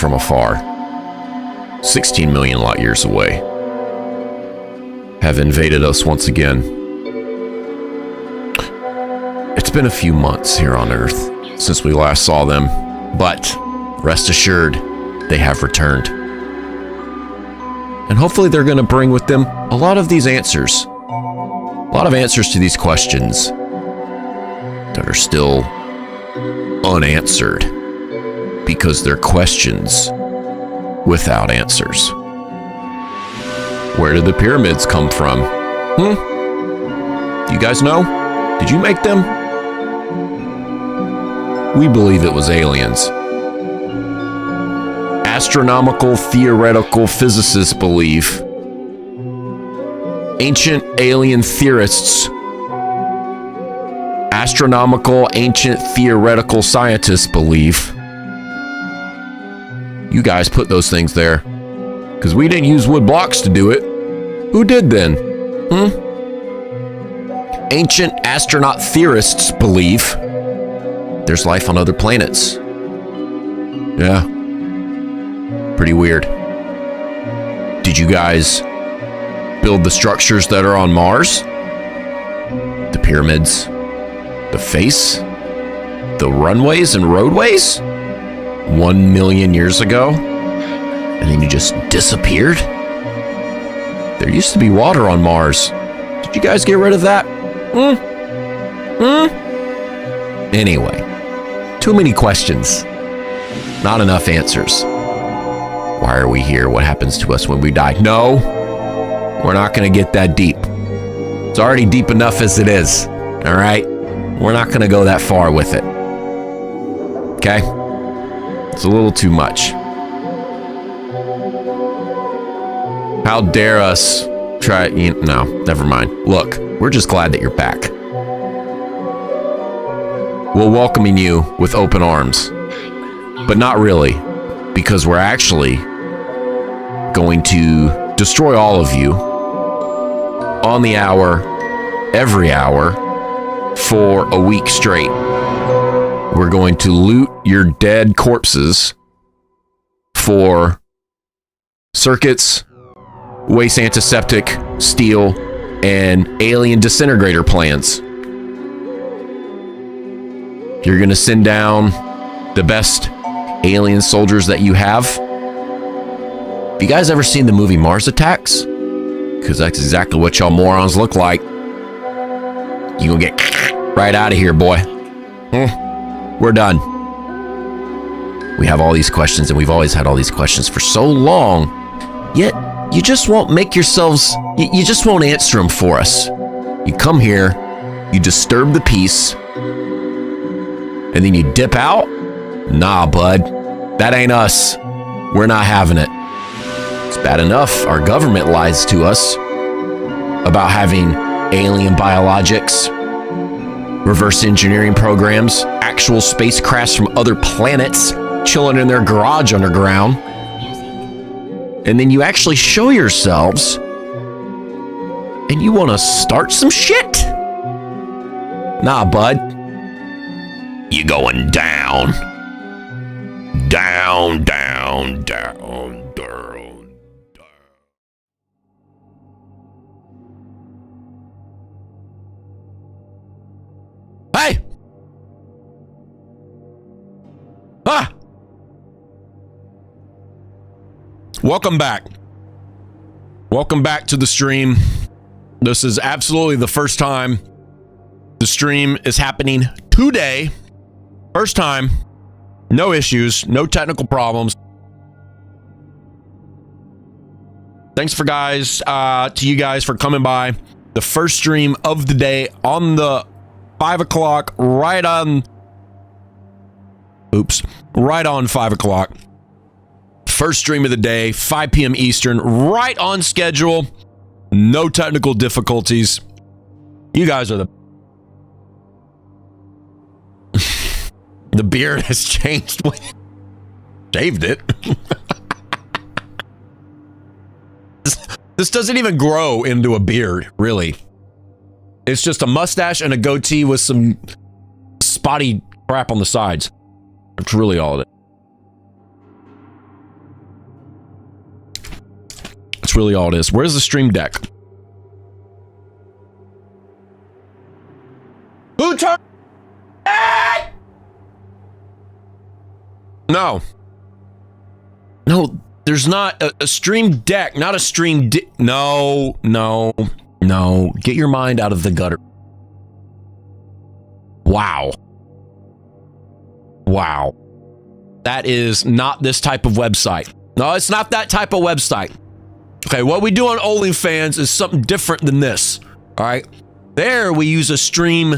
from afar, 16 million light years away, have invaded us once again. It's been a few months here on Earth since we last saw them, but rest assured, they have returned. And hopefully they're going to bring with them a lot of these answers. A lot of answers to these questions that are still unanswered because they're questions without answers. Where did the pyramids come from? You guys know? Did you make them? We believe it was aliens. Astronomical theoretical physicists believe. Ancient alien theorists. Astronomical ancient theoretical scientists believe. You guys put those things there. Because we didn't use wood blocks to do it. Who did then? Ancient astronaut theorists believe there's life on other planets. Yeah. Pretty weird. Did you guys build the structures that are on Mars? The pyramids? The face? The runways and roadways? 1 million years ago? And then you just disappeared? There used to be water on Mars. Did you guys get rid of that? Anyway, too many questions. Not enough answers. Why are we here? What happens to us when we die? No, we're not going to get that deep. It's already deep enough as it is. All right? We're not going to go that far with it. Okay? It's a little too much. How dare us try... No, never mind. Look, we're just glad that you're back. We're welcoming you with open arms. But not really, because we're actually going to destroy all of you on the hour, every hour, for a week straight. We're going to loot your dead corpses for circuits, waste antiseptic, steel, and alien disintegrator plans. You're going to send down the best alien soldiers that you have. Have you guys ever seen the movie Mars Attacks? Because that's exactly what y'all morons look like. You gonna get right out of here, boy. We're done. We have all these questions, and we've always had all these questions for so long, yet you just won't make yourselves, you just won't answer them for us. You come here, you disturb the peace, and then you dip out? Nah, bud. That ain't us. We're not having it. It's bad enough our government lies to us about having alien biologics, reverse engineering programs, actual spacecrafts from other planets chilling in their garage underground. And then you actually show yourselves and you want to start some shit? Nah, bud. You going down. Down, down, down, down. Hey! Ah! Welcome back. Welcome back to the stream. This is absolutely the first time the stream is happening today. First time. No issues, no technical problems. Thanks for to you guys for coming by. The first stream of the day on the 5 o'clock, right on 5 o'clock. First stream of the day, 5 p.m. Eastern, right on schedule. No technical difficulties. You guys are the... The beard has changed. Shaved it. This doesn't even grow into a beard, really. It's just a mustache and a goatee with some spotty crap on the sides. That's really all of it. That's really all it is. Where's the Stream Deck? Who turned it? No. No, there's not a Stream Deck, not a Stream Deck. No. Get your mind out of the gutter. Wow. That is not this type of website. No, it's not that type of website. Okay, what we do on OnlyFans is something different than this. All right. There we use a Stream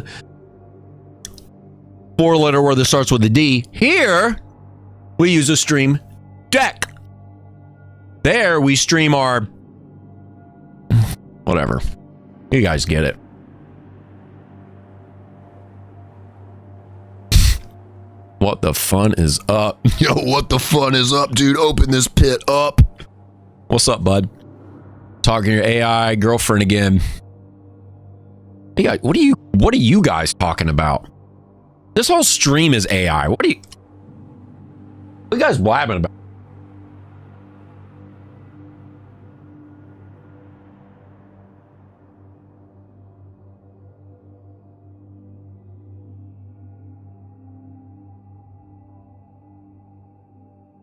4-letter word that starts with a D. Here we use a Stream Deck. There we stream our whatever. You guys get it. What the fun is up? Yo, what the fun is up, dude? Open this pit up. What's up, bud? Talking to your AI girlfriend again. Hey, what are you guys talking about? This whole stream is AI. What are you guys blabbing about?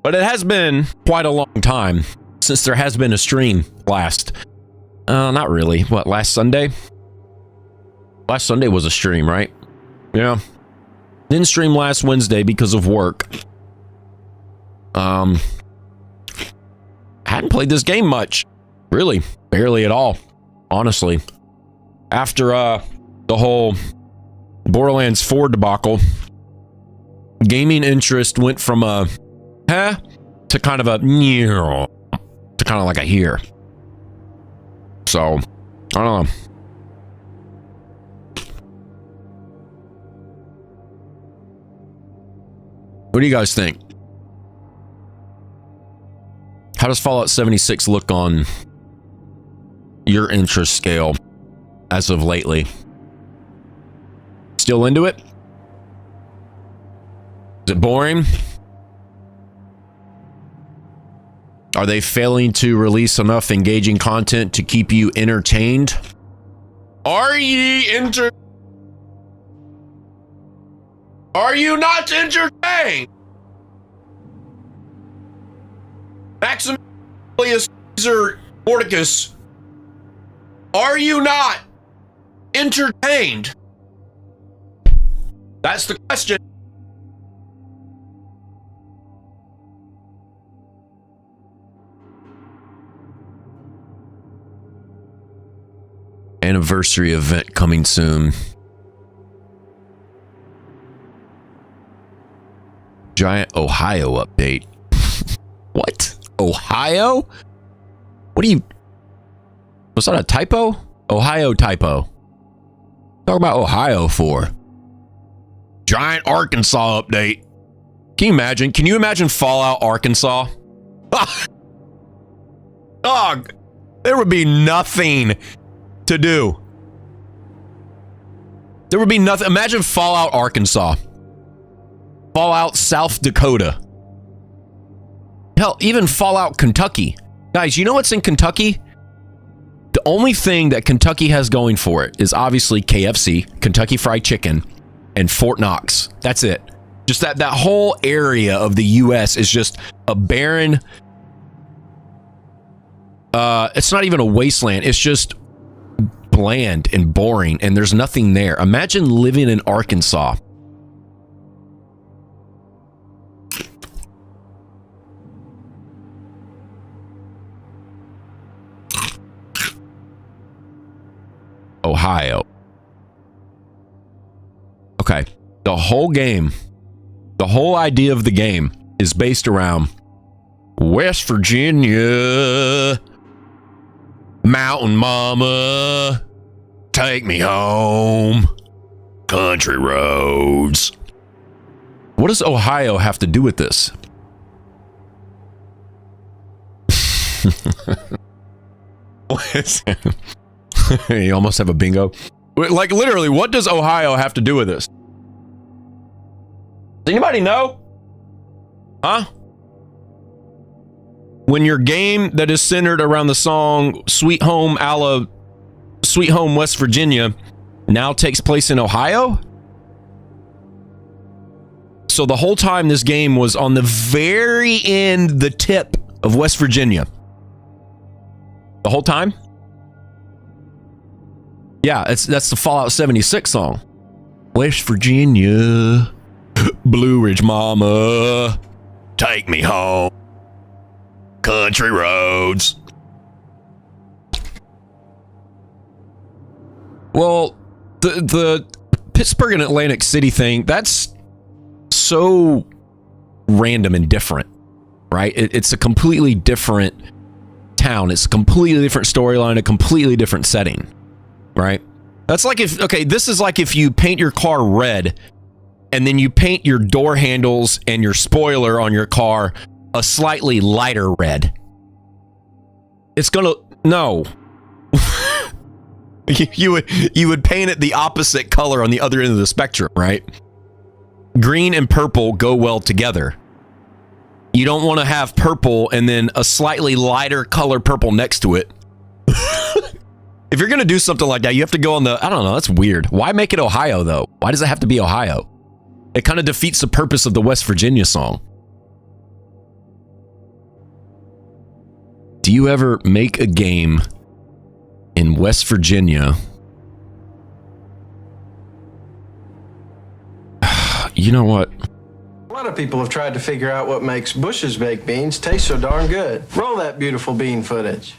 But it has been quite a long time since there has been a stream last. Not really. What, last Sunday? Last Sunday was a stream, right? Yeah. Didn't stream last Wednesday because of work. Hadn't played this game much. Really. Barely at all. Honestly. After the whole Borderlands 4 debacle, gaming interest went from a to kind of a to kind of like a here. So, I don't know. What do you guys think? How does Fallout 76 look on your interest scale as of lately? Still into it? Is it boring? Are they failing to release enough engaging content to keep you entertained? Are you not entertained? Maximilius Caesar Mordicus, are you not entertained? That's the question. Anniversary event coming soon. Giant Ohio update. What? Ohio? What do you... Was that a typo? Ohio typo. Talk about Ohio for. Giant Arkansas update. Can you imagine? Can you imagine Fallout Arkansas? Dog, there would be nothing to do. There would be nothing. Imagine Fallout Arkansas. Fallout South Dakota. Hell, even Fallout Kentucky. Guys, you know what's in Kentucky? The only thing that Kentucky has going for it is obviously KFC, Kentucky Fried Chicken, and Fort Knox. That's it. Just that whole area of the U.S. is just a barren... it's not even a wasteland. It's just bland and boring, and there's nothing there. Imagine living in Arkansas. Ohio. Okay, the whole game, the whole idea of the game is based around West Virginia. Mountain mama, take me home. Country roads. What does Ohio have to do with this? You almost have a bingo. Like, literally, what does Ohio have to do with this? Does anybody know? Huh? when your game that is centered around the song Sweet Home West Virginia now takes place in Ohio? So the whole time this game was on the very end, the tip of West Virginia. The whole time? Yeah, that's the Fallout 76 song. West Virginia, Blue Ridge Mama, take me home, country roads. Well, the Pittsburgh and Atlantic City thing, that's so random and different, right? It's a completely different town. It's a completely different storyline, a completely different setting, right? That's like if, okay, this is like if you paint your car red and then you paint your door handles and your spoiler on your car a slightly lighter red. It's gonna, no. you would paint it the opposite color on the other end of the spectrum, right? Green and purple go well together. You don't want to have purple and then a slightly lighter color purple next to it. If you're going to do something like that, you have to go on the, I don't know, that's weird. Why make it Ohio, though? Why does it have to be Ohio? It kind of defeats the purpose of the West Virginia song. Do you ever make a game in West Virginia? You know what? A lot of people have tried to figure out what makes Bush's baked beans taste so darn good. Roll that beautiful bean footage.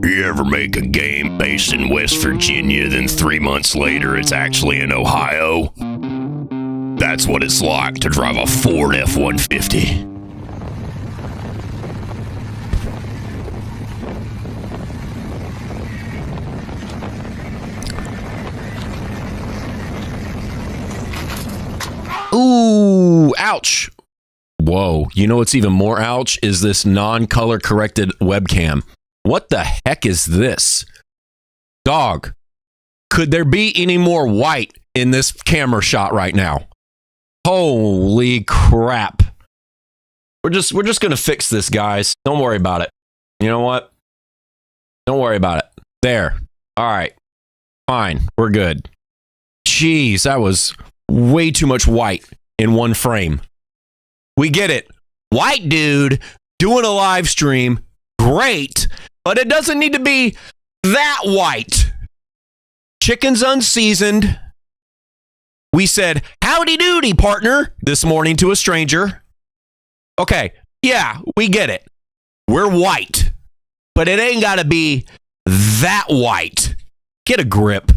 You ever make a game based in West Virginia, then 3 months later it's actually in Ohio? That's what it's like to drive a Ford F-150. Ooh, ouch. Whoa, you know what's even more ouch is this non-color corrected webcam. What the heck is this? Dog, could there be any more white in this camera shot right now? Holy crap. We're just going to fix this, guys. Don't worry about it. You know what? Don't worry about it. There. All right. Fine. We're good. Jeez, that was way too much white in one frame. We get it. White dude doing a live stream. Great. But it doesn't need to be that white. Chicken's unseasoned. We said, howdy doody, partner, this morning to a stranger. Okay, yeah, we get it. We're white. But it ain't got to be that white. Get a grip.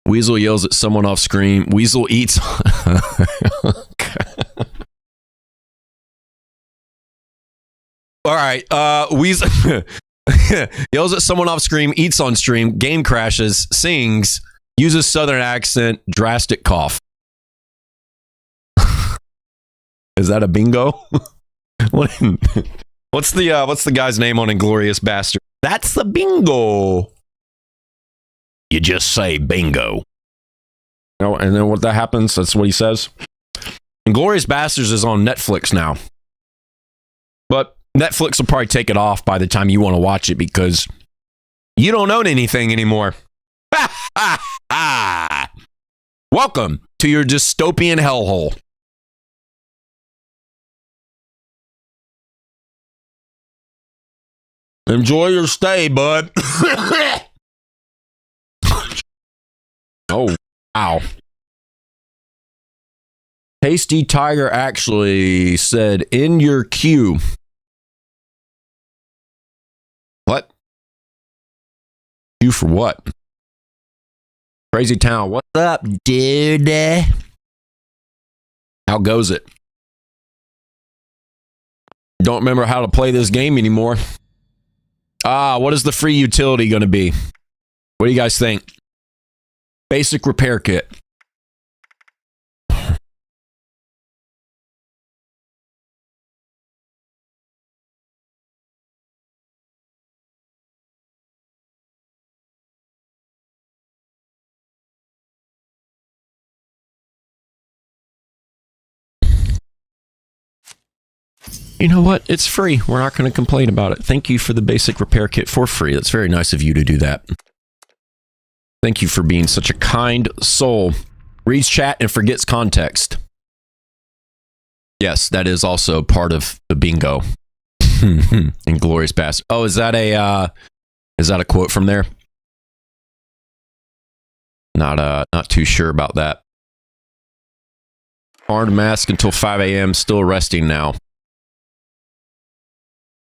Weasel yells at someone off screen. Weasel eats. All right. Weasel yells at someone off screen, eats on stream, game crashes, sings, uses southern accent, drastic cough. Is that a bingo? What's the guy's name on Inglorious Bastard? That's the bingo. You just say bingo. Oh, and then what that happens, that's what he says. Inglorious Bastards is on Netflix now. But Netflix will probably take it off by the time you want to watch it because you don't own anything anymore. Welcome to your dystopian hellhole. Enjoy your stay, bud. Oh, wow. Tasty Tiger actually said, in your queue. What? Queue for what? Crazy Town. What's up, dude? How goes it? Don't remember how to play this game anymore. What is the free utility going to be? What do you guys think? Basic repair kit. You know what? It's free. We're not going to complain about it. Thank you for the basic repair kit for free. That's very nice of you to do that. Thank you for being such a kind soul. Reads chat and forgets context. Yes, that is also part of the bingo. Inglorious bastard. Oh, is that a quote from there? Not too sure about that. Armed mask until 5 a.m. Still resting now.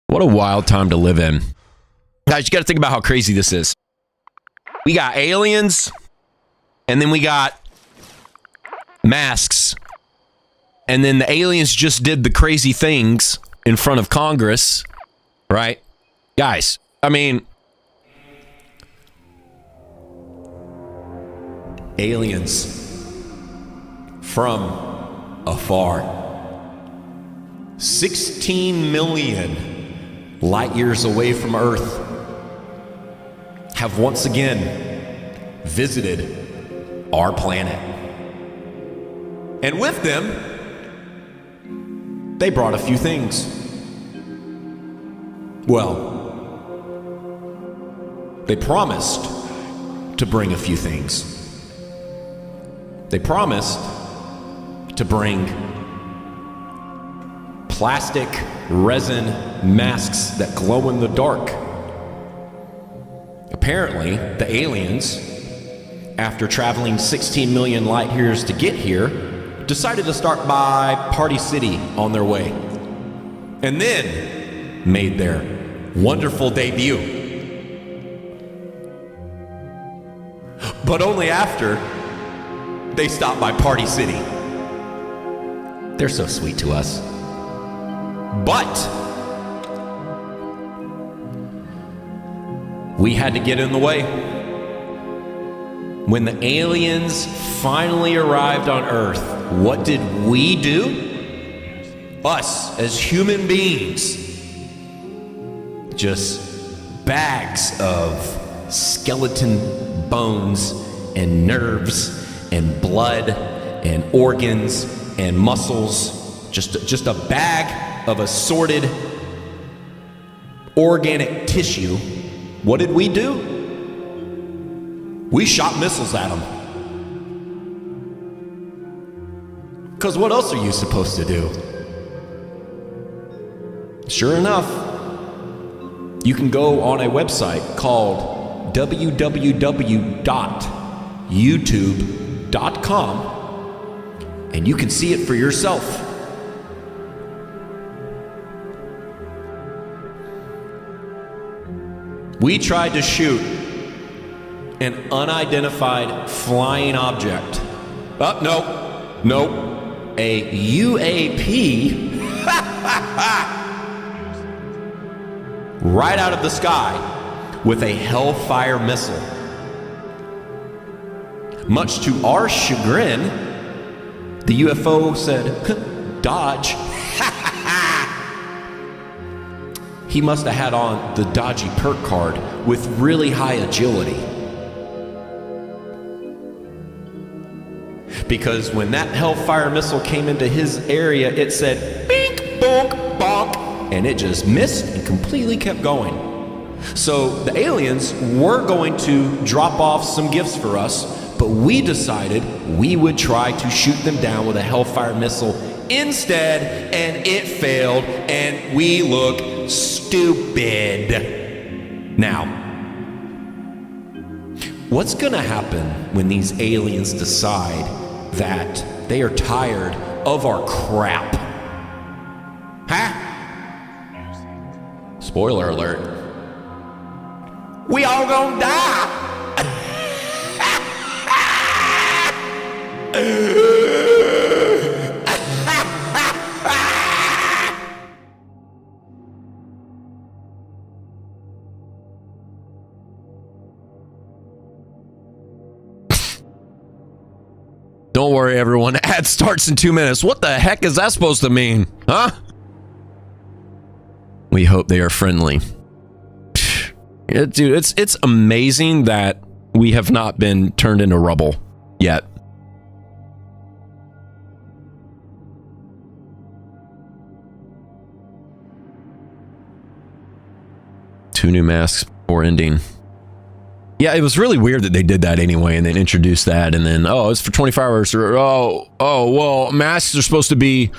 What a wild time to live in. Guys, you got to think about how crazy this is. We got aliens, and then we got masks. And then the aliens just did the crazy things in front of Congress, right? Guys, I mean, aliens from afar. 16 million light years away from Earth have once again visited our planet. And with them, they brought a few things. Well, they promised to bring a few things. They promised to bring plastic resin masks that glow in the dark. Apparently, the aliens, after traveling 16 million light years to get here, decided to start by Party City on their way, and then made their wonderful debut. But only after they stopped by Party City. They're so sweet to us. But we had to get in the way. When the aliens finally arrived on Earth, what did we do? Us, as human beings, just bags of skeleton bones and nerves and blood and organs and muscles, just a bag of assorted organic tissue. What did we do? We shot missiles at them. Because what else are you supposed to do? Sure enough, you can go on a website called www.youtube.com and you can see it for yourself. We tried to shoot an unidentified flying object. Oh, no. A UAP right out of the sky with a hellfire missile. Much to our chagrin, the UFO said, dodge. He must have had on the dodgy perk card with really high agility. Because when that hellfire missile came into his area, it said, bink, bonk, bonk, and it just missed and completely kept going. So the aliens were going to drop off some gifts for us, but we decided we would try to shoot them down with a hellfire missile instead, and it failed, and we look stupid. Now, what's gonna happen when these aliens decide that they are tired of our crap? Huh? Spoiler alert. We all gonna die. Don't worry, everyone. Ad starts in 2 minutes. What the heck is that supposed to mean? Huh? We hope they are friendly. Dude, it's amazing that we have not been turned into rubble yet. 2 new masks before ending. Yeah, it was really weird that they did that anyway, and then introduced that, and then, oh, it's for 24 hours, or, well, masks are supposed to be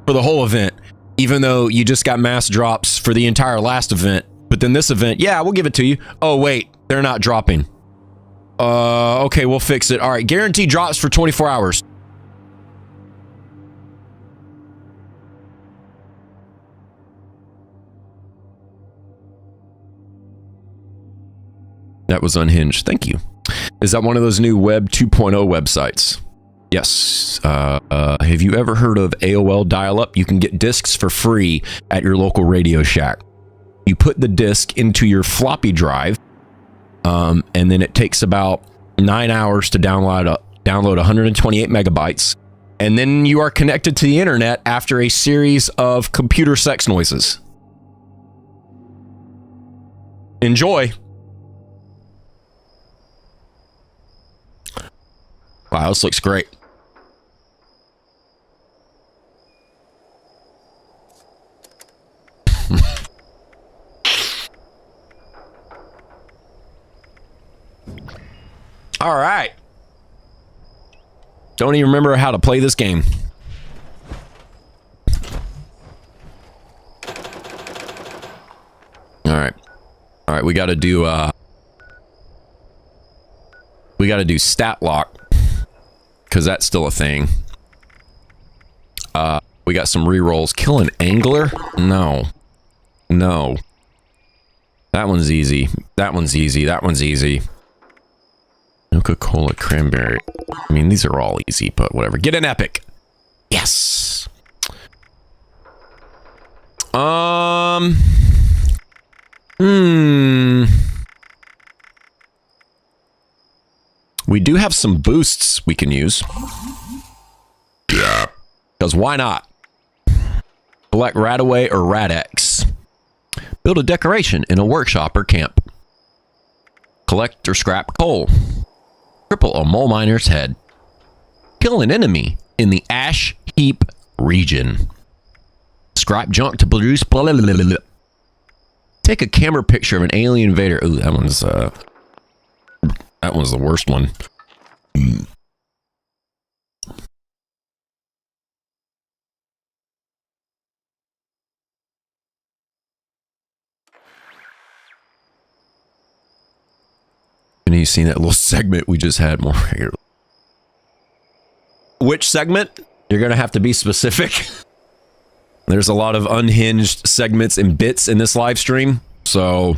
for the whole event, even though you just got mask drops for the entire last event. But then this event, yeah, we'll give it to you. Oh, wait, they're not dropping. Okay, we'll fix it. All right, guaranteed drops for 24 hours. That was unhinged. Thank you. Is that one of those new Web 2.0 websites? Yes. Have you ever heard of AOL dial-up? You can get discs for free at your local Radio Shack. You put the disc into your floppy drive, and then it takes about 9 hours to download 128 megabytes. And then you are connected to the internet after a series of computer sex noises. Enjoy. Wow, this looks great. All right. Don't even remember how to play this game. All right. All right, we got to do stat lock, because that's still a thing. We got some rerolls. Kill an angler? No. No. That one's easy. That one's easy. That one's easy. Coca-Cola cranberry. I mean, these are all easy, but whatever. Get an epic. Yes. We do have some boosts we can use. Yeah. Because why not? Select Radaway or Radex. Build a decoration in a workshop or camp. Collect or scrap coal. Cripple a mole miner's head. Kill an enemy in the ash heap region. Scrap junk to produce blah, blah, blah, blah, blah. Take a camera picture of an alien invader. Ooh, that one's the worst one. And you've seen that little segment we just had more here. Which segment? You're going to have to be specific. There's a lot of unhinged segments and bits in this live stream. So,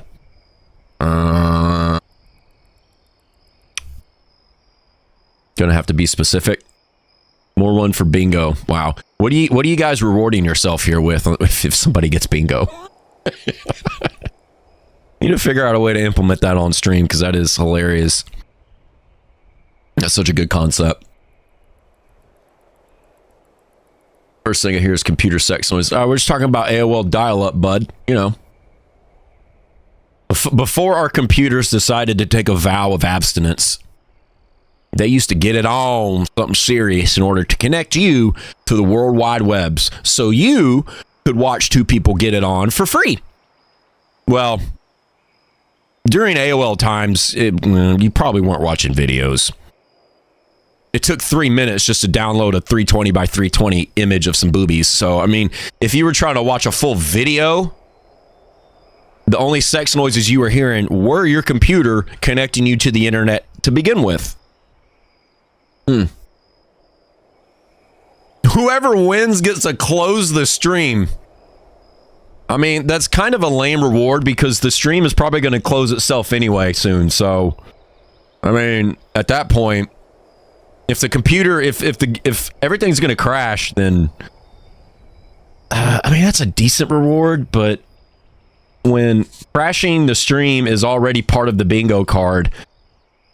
gonna have to be specific. More one for bingo. Wow. What are you guys rewarding yourself here with if somebody gets bingo? Need to figure out a way to implement that on stream, because that is hilarious. That's such a good concept. First thing I hear is computer sex noise. We're just talking about AOL dial-up, bud. You know. Before our computers decided to take a vow of abstinence, they used to get it on something serious in order to connect you to the World Wide Webs, so you could watch two people get it on for free. Well, during AOL times, you probably weren't watching videos. It took 3 minutes just to download a 320 by 320 image of some boobies. So, I mean, if you were trying to watch a full video, the only sex noises you were hearing were your computer connecting you to the internet to begin with. Whoever wins gets to close the stream. I mean, that's kind of a lame reward because the stream is probably going to close itself anyway soon. So, I mean, at that point, if the computer, if everything's going to crash, then I mean, that's a decent reward. But when crashing the stream is already part of the bingo card,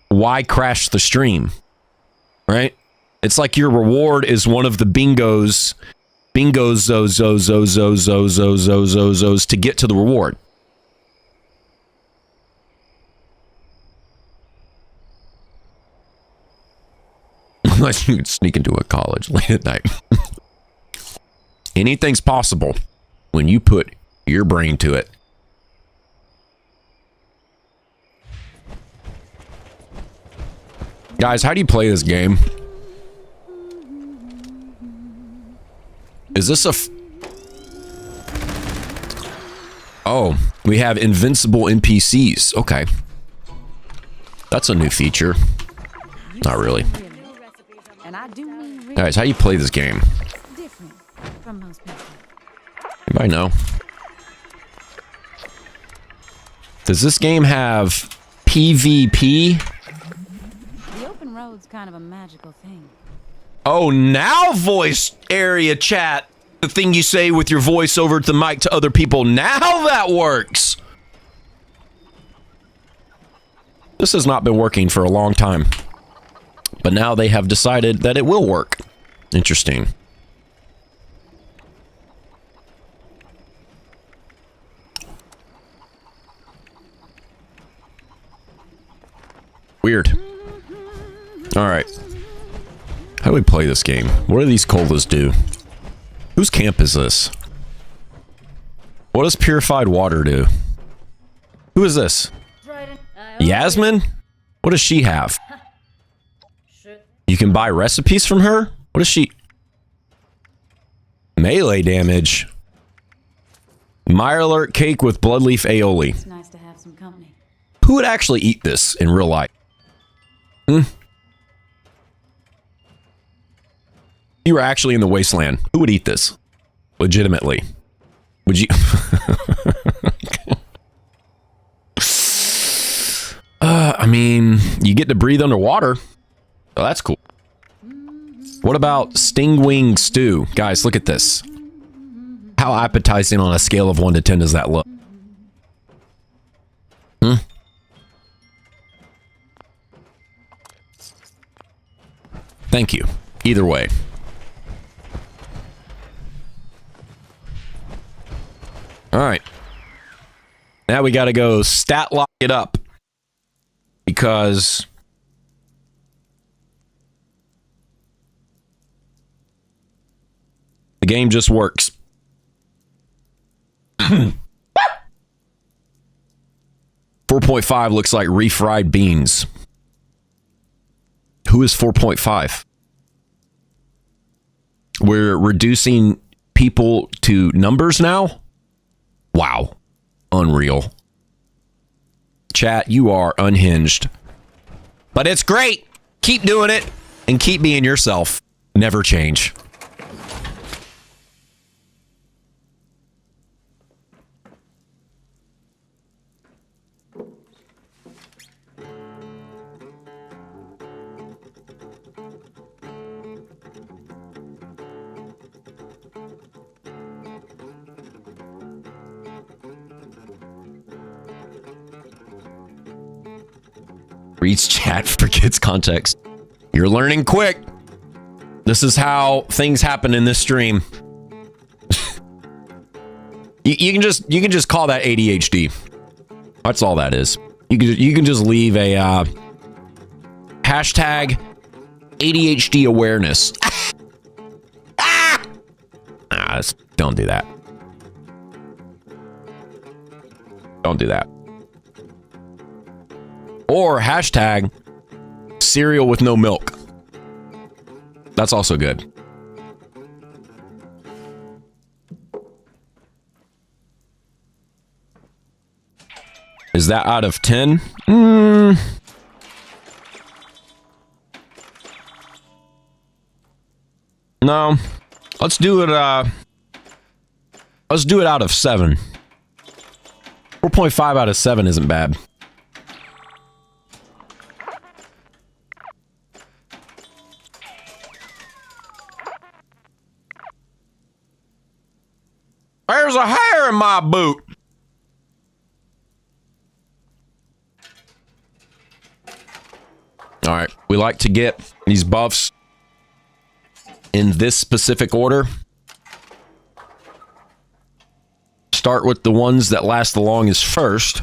why crash the stream? Right? It's like your reward is one of the bingos to get to the reward. Unless you could sneak into a college late at night. Anything's possible when you put your brain to it. Guys, how do you play this game? Is this a... Oh, we have invincible NPCs. Okay. That's a new feature. Not really. Guys, how do you play this game? Anybody know? Does this game have PvP? The open road's kind of a magical thing. Oh, now voice area chat. The thing you say with your voice over the mic to other people. Now that works. This has not been working for a long time. But now they have decided that it will work. Interesting. Weird. Alright. How do we play this game? What do these colas do? Whose camp is this? What does purified water do? Who is this? Yasmin? What does she have? You can buy recipes from her? What is she? Melee damage. Mirelurk cake with bloodleaf aioli. It's nice to have some company. Who would actually eat this in real life? You were actually in the wasteland. Who would eat this? Legitimately. Would you? I mean, you get to breathe underwater. Oh, that's cool. What about stingwing stew? Guys, look at this. How appetizing on a scale of 1 to 10 does that look? Thank you. Either way. All right. Now we got to go stat lock it up. Because the game just works. 4.5 looks like refried beans. Who is 4.5? We're reducing people to numbers now? Wow. Unreal. Chat, you are unhinged. But it's great. Keep doing it and keep being yourself. Never change. Reads chat, forgets context. You're learning quick. This is how things happen in this stream. you can just call that ADHD. That's all that is. You can just leave a hashtag ADHD awareness. Don't do that. Don't do that. Or hashtag cereal with no milk. That's also good. Is that out of 10? No. Let's do it out of 7. 4.5 out of 7 isn't bad. There's a hair in my boot. All right, we like to get these buffs in this specific order. Start with the ones that last the longest first,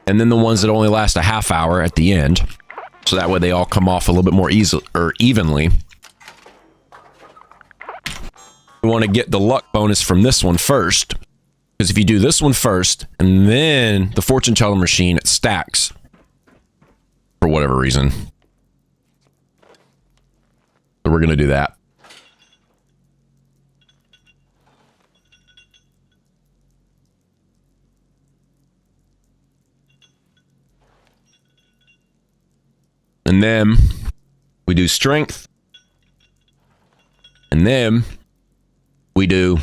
and then the ones that only last a half hour at the end. So that way they all come off a little bit more easily or evenly. You want to get the luck bonus from this one first, because if you do this one first and then the fortune teller machine, it stacks. for whatever reason. So we're going to do that. And then we do strength. And then we do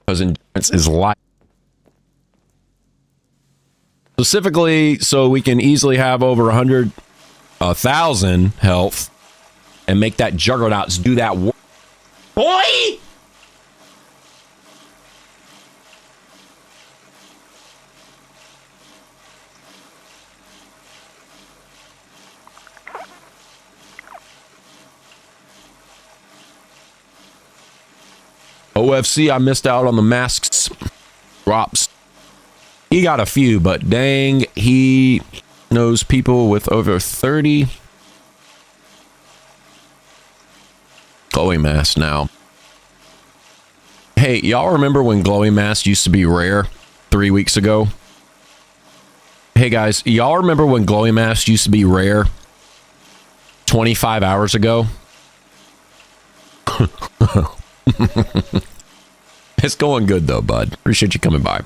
because endurance is light. Specifically, so we can easily have over 1,000 health and make that juggernauts do that work. Boy! OFC, I missed out on the masks drops. He got a few, but dang, he knows people with over 30 glowing masks now. Hey, y'all remember when glowing masks used to be rare 3 weeks ago? Hey guys, y'all remember when glowing masks used to be rare 25 hours ago? It's going good though, bud. Appreciate you coming by.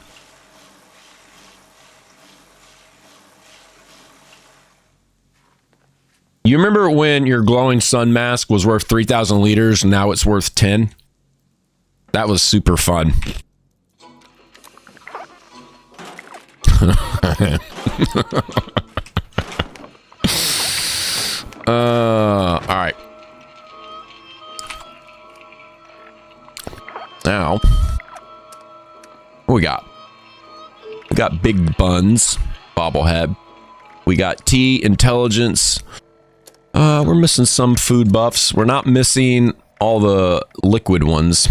You remember when your glowing sun mask was worth 3,000 liters and now it's worth 10? That was super fun. All right. Now, what we got? We got big buns, bobblehead. We got tea, intelligence. We're missing some food buffs. We're not missing all the liquid ones.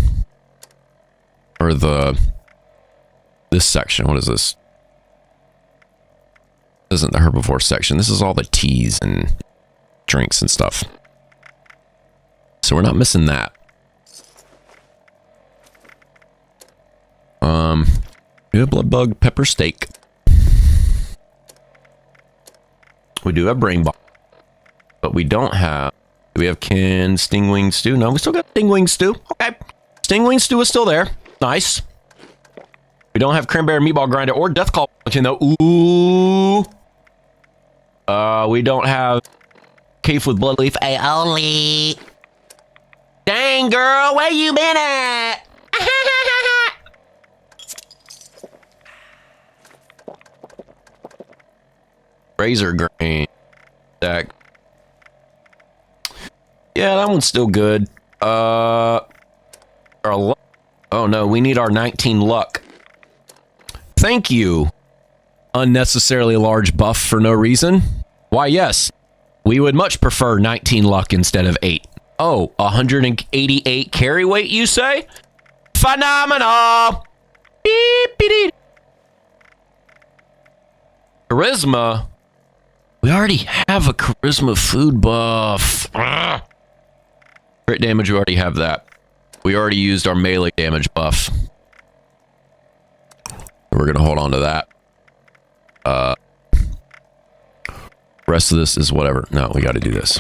Or this section. What is this? This isn't the herbivore section. This is all the teas and drinks and stuff. So we're not missing that. We have blood bug pepper steak. We do have brain ball, but we don't have. Do we have canned stingwing stew? No, we still got stingwing stew. Okay, stingwing stew is still there. Nice. We don't have cranberry meatball grinder or death claw though. Ooh. We don't have cave with blood leaf aioli. Dang girl, where you been at? Razer grain stack. Yeah, that one's still good. Oh no, we need our 19 luck. Thank you. Unnecessarily large buff for no reason. Why, yes. We would much prefer 19 luck instead of 8. Oh, 188 carry weight, you say? Phenomenal. Beep, beep, beep. Charisma. We already have a charisma food buff. Crit damage, we already have that. We already used our melee damage buff. We're going to hold on to that. Rest of this is whatever. No, we got to do this.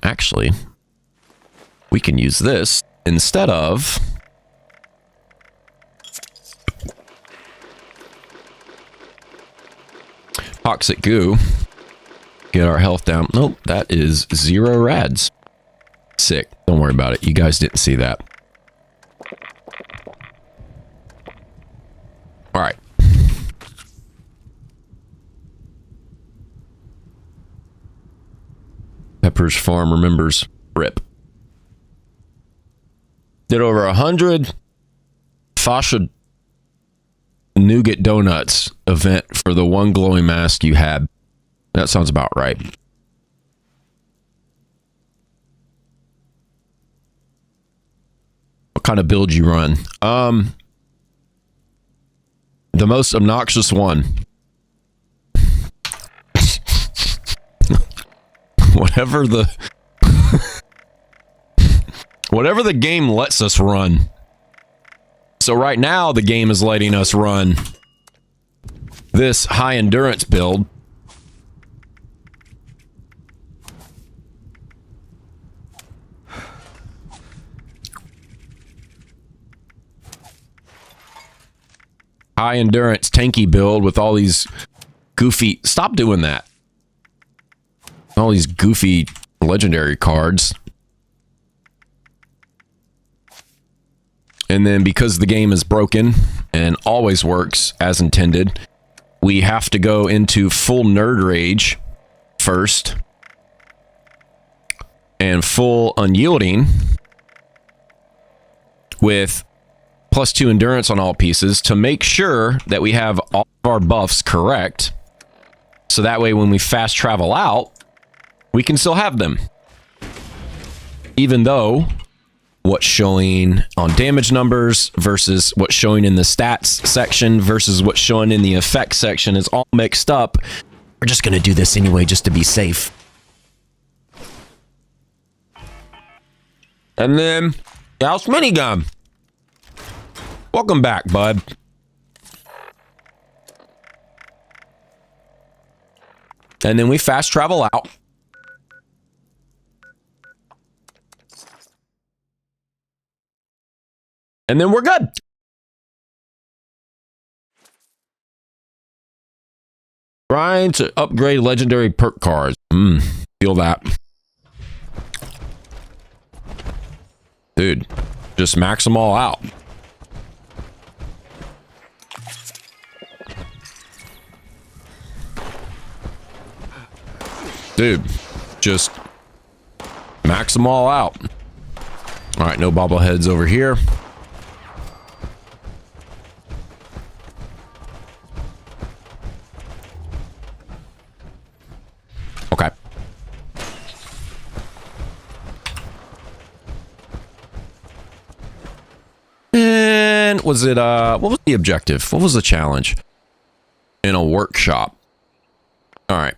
Actually, we can use this instead of... toxic goo. Get our health down. Nope, that is 0 rads. Sick. Don't worry about it. You guys didn't see that. All right. Pepper's Farm remembers. Rip. Did over 100 Fascia Nougat Donuts event for the one glowing mask you had. That sounds about right. What kind of build you run? The most obnoxious one. Whatever the game lets us run. So right now, the game is letting us run this high endurance build. High endurance tanky build with all these goofy... Stop doing that. All these goofy legendary cards. And then because the game is broken and always works as intended, we have to go into full nerd rage first. And full unyielding with +2 endurance on all pieces to make sure that we have all of our buffs correct. So that way when we fast travel out, we can still have them. Even though what's showing on damage numbers versus what's showing in the stats section versus what's showing in the effects section is all mixed up, we're just going to do this anyway just to be safe. And then, Gauss Minigun. Welcome back, bud. And then we fast travel out. And then we're good. Trying to upgrade legendary perk cards. Feel that. Dude, just max them all out. Dude, just max them all out. All right, no bobbleheads over here. Okay. And was it, what was the objective? What was the challenge? In a workshop. All right.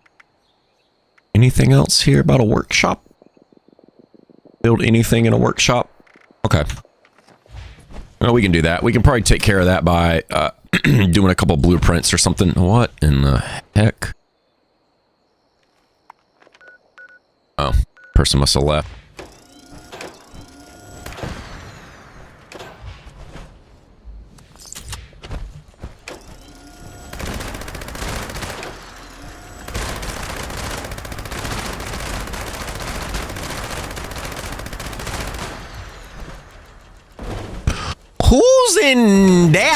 Anything else here about a workshop? Build anything in a workshop? Okay. Well, we can do that. We can probably take care of that by doing a couple blueprints or something. What in the heck? Oh, person must have left. Who's in there?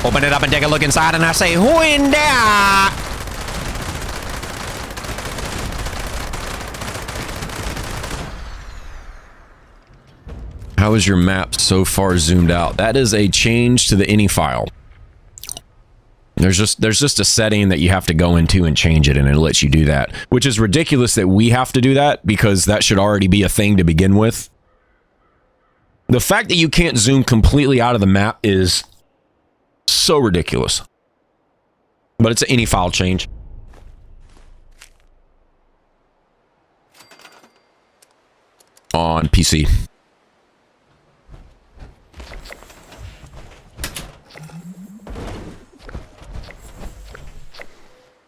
Open it up and take a look inside, and I say, who in there? How is your map so far zoomed out? That is a change to the any file. There's just a setting that you have to go into and change it, and it lets you do that, which is ridiculous that we have to do that because that should already be a thing to begin with. The fact that you can't zoom completely out of the map is so ridiculous. But it's an any file change. On PC.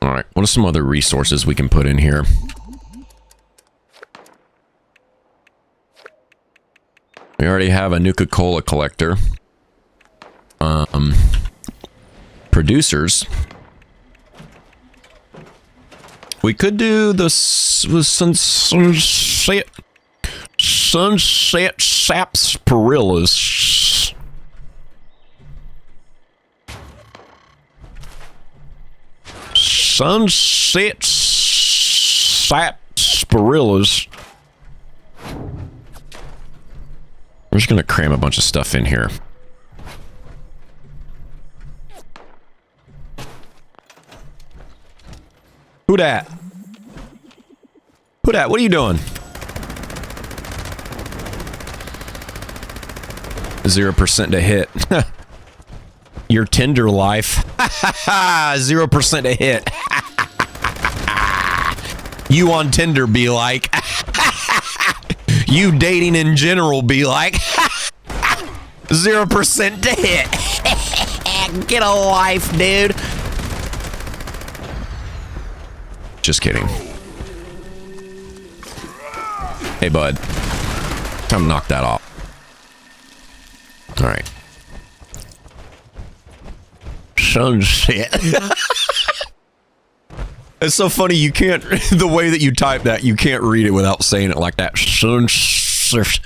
All right, what are some other resources we can put in here? We already have a Nuka-Cola collector. Producers. We could do the sunset sarsaparillas. Sunset sarsaparillas. We're just gonna cram a bunch of stuff in here. Who dat? Who dat? What are you doing? 0% to hit. Your Tinder life. 0% to hit. You on Tinder be like. you dating in general be like 0% to hit. Get a life, dude. Just kidding. Hey, bud. Time to knock that off. All right. Sunset. It's so funny. You can't, the way that you type that, you can't read it without saying it like that. Sunset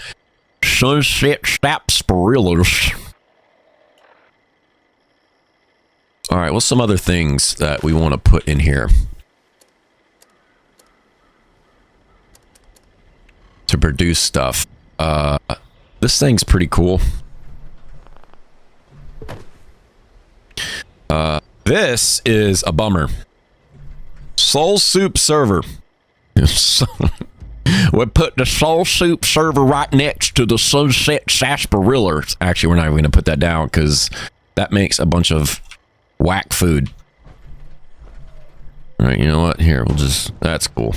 sarsaparillas. All right, what's some other things that we want to put in here to produce stuff? This thing's pretty cool. This is a bummer. Soul Soup server. We put the Soul Soup server right next to the Sunset sarsaparillas. Actually, we're not even going to put that down because that makes a bunch of whack food. All right, you know what? Here, we'll just... That's cool.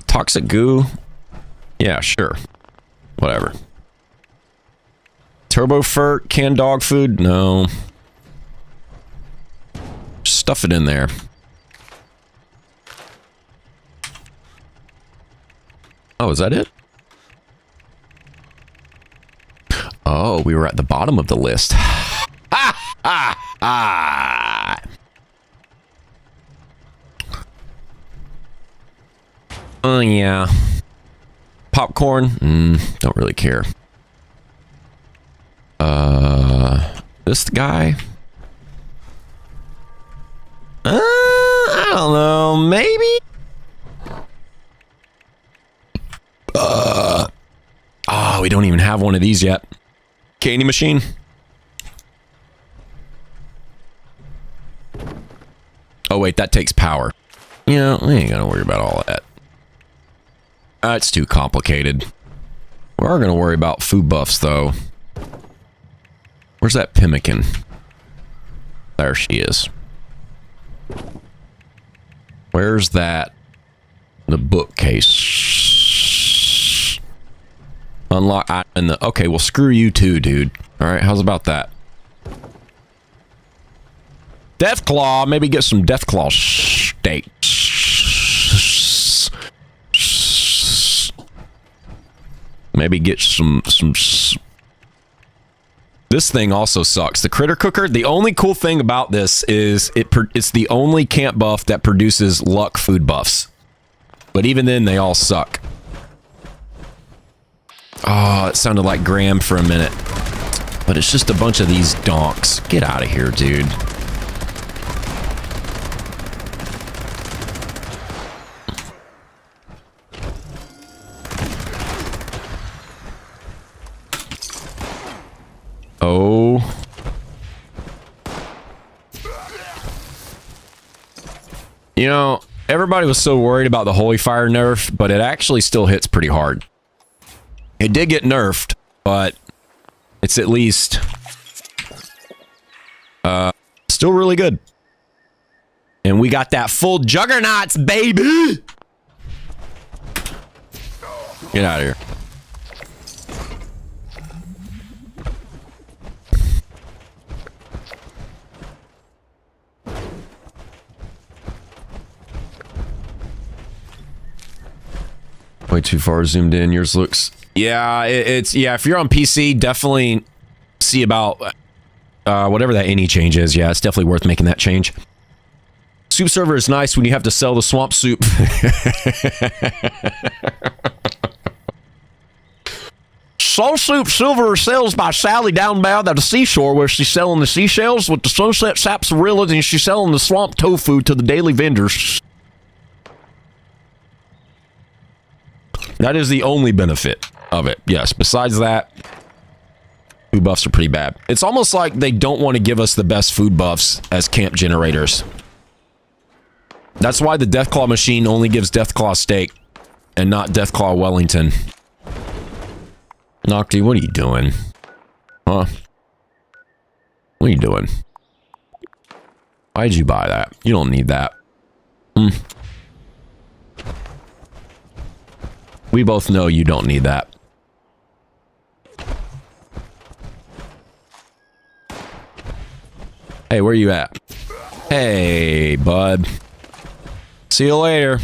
Toxic goo? Yeah, sure. Whatever. Turbo Furt, canned dog food? No. Stuff it in there. Oh, is that it? Oh, we were at the bottom of the list. Ha! Ha! Ha! Oh, yeah. Popcorn? Don't really care. This guy? I don't know. Maybe? We don't even have one of these yet. Candy machine? Oh, wait, that takes power. Yeah, we ain't gonna worry about all that. That's too complicated. We are gonna worry about food buffs, though. Where's that pemmican? There she is. Where's that? The bookcase. Unlock in the... Okay, well, screw you too, dude. Alright, how's about that? Deathclaw. Maybe get some Deathclaw steaks. Maybe get some... This thing also sucks. The critter cooker, the only cool thing about this is it's the only camp buff that produces luck food buffs. But even then, they all suck. Oh, it sounded like Graham for a minute. But it's just a bunch of these donks. Get out of here, dude. Oh. You know, everybody was so worried about the Holy Fire nerf, but it actually still hits pretty hard. It did get nerfed, but it's at least still really good. And we got that full juggernauts, baby! Get out of here. Way too far zoomed in. Yours looks... Yeah, it's... Yeah, if you're on PC, definitely see about whatever that any change is. Yeah, it's definitely worth making that change. Soup server is nice when you have to sell the swamp soup. Soul Soup Silver sells by Sally downbound at the seashore where she's selling the seashells with the sunset sarsaparillas and she's selling the swamp tofu to the daily vendors. That is the only benefit of it. Yes, besides that, food buffs are pretty bad. It's almost like they don't want to give us the best food buffs as camp generators. That's why the Deathclaw machine only gives Deathclaw steak and not Deathclaw Wellington. Noctua, what are you doing? Huh? What are you doing? Why'd you buy that? You don't need that. We both know you don't need that. Hey, where you at? Hey, bud. See you later.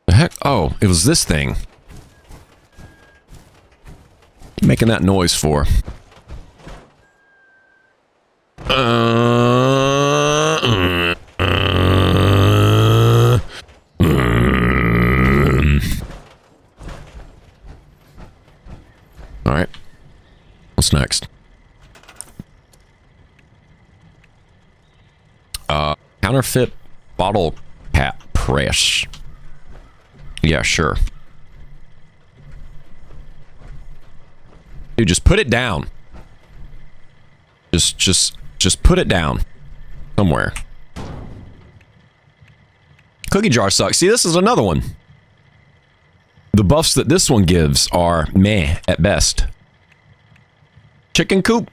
The heck? Oh, it was this thing. What are you making that noise for? All right. What's next? Counterfeit bottle cap press. Yeah, sure. Dude, just put it down. Just put it down somewhere. Cookie jar sucks. See, this is another one. The buffs that this one gives are meh at best. Chicken coop.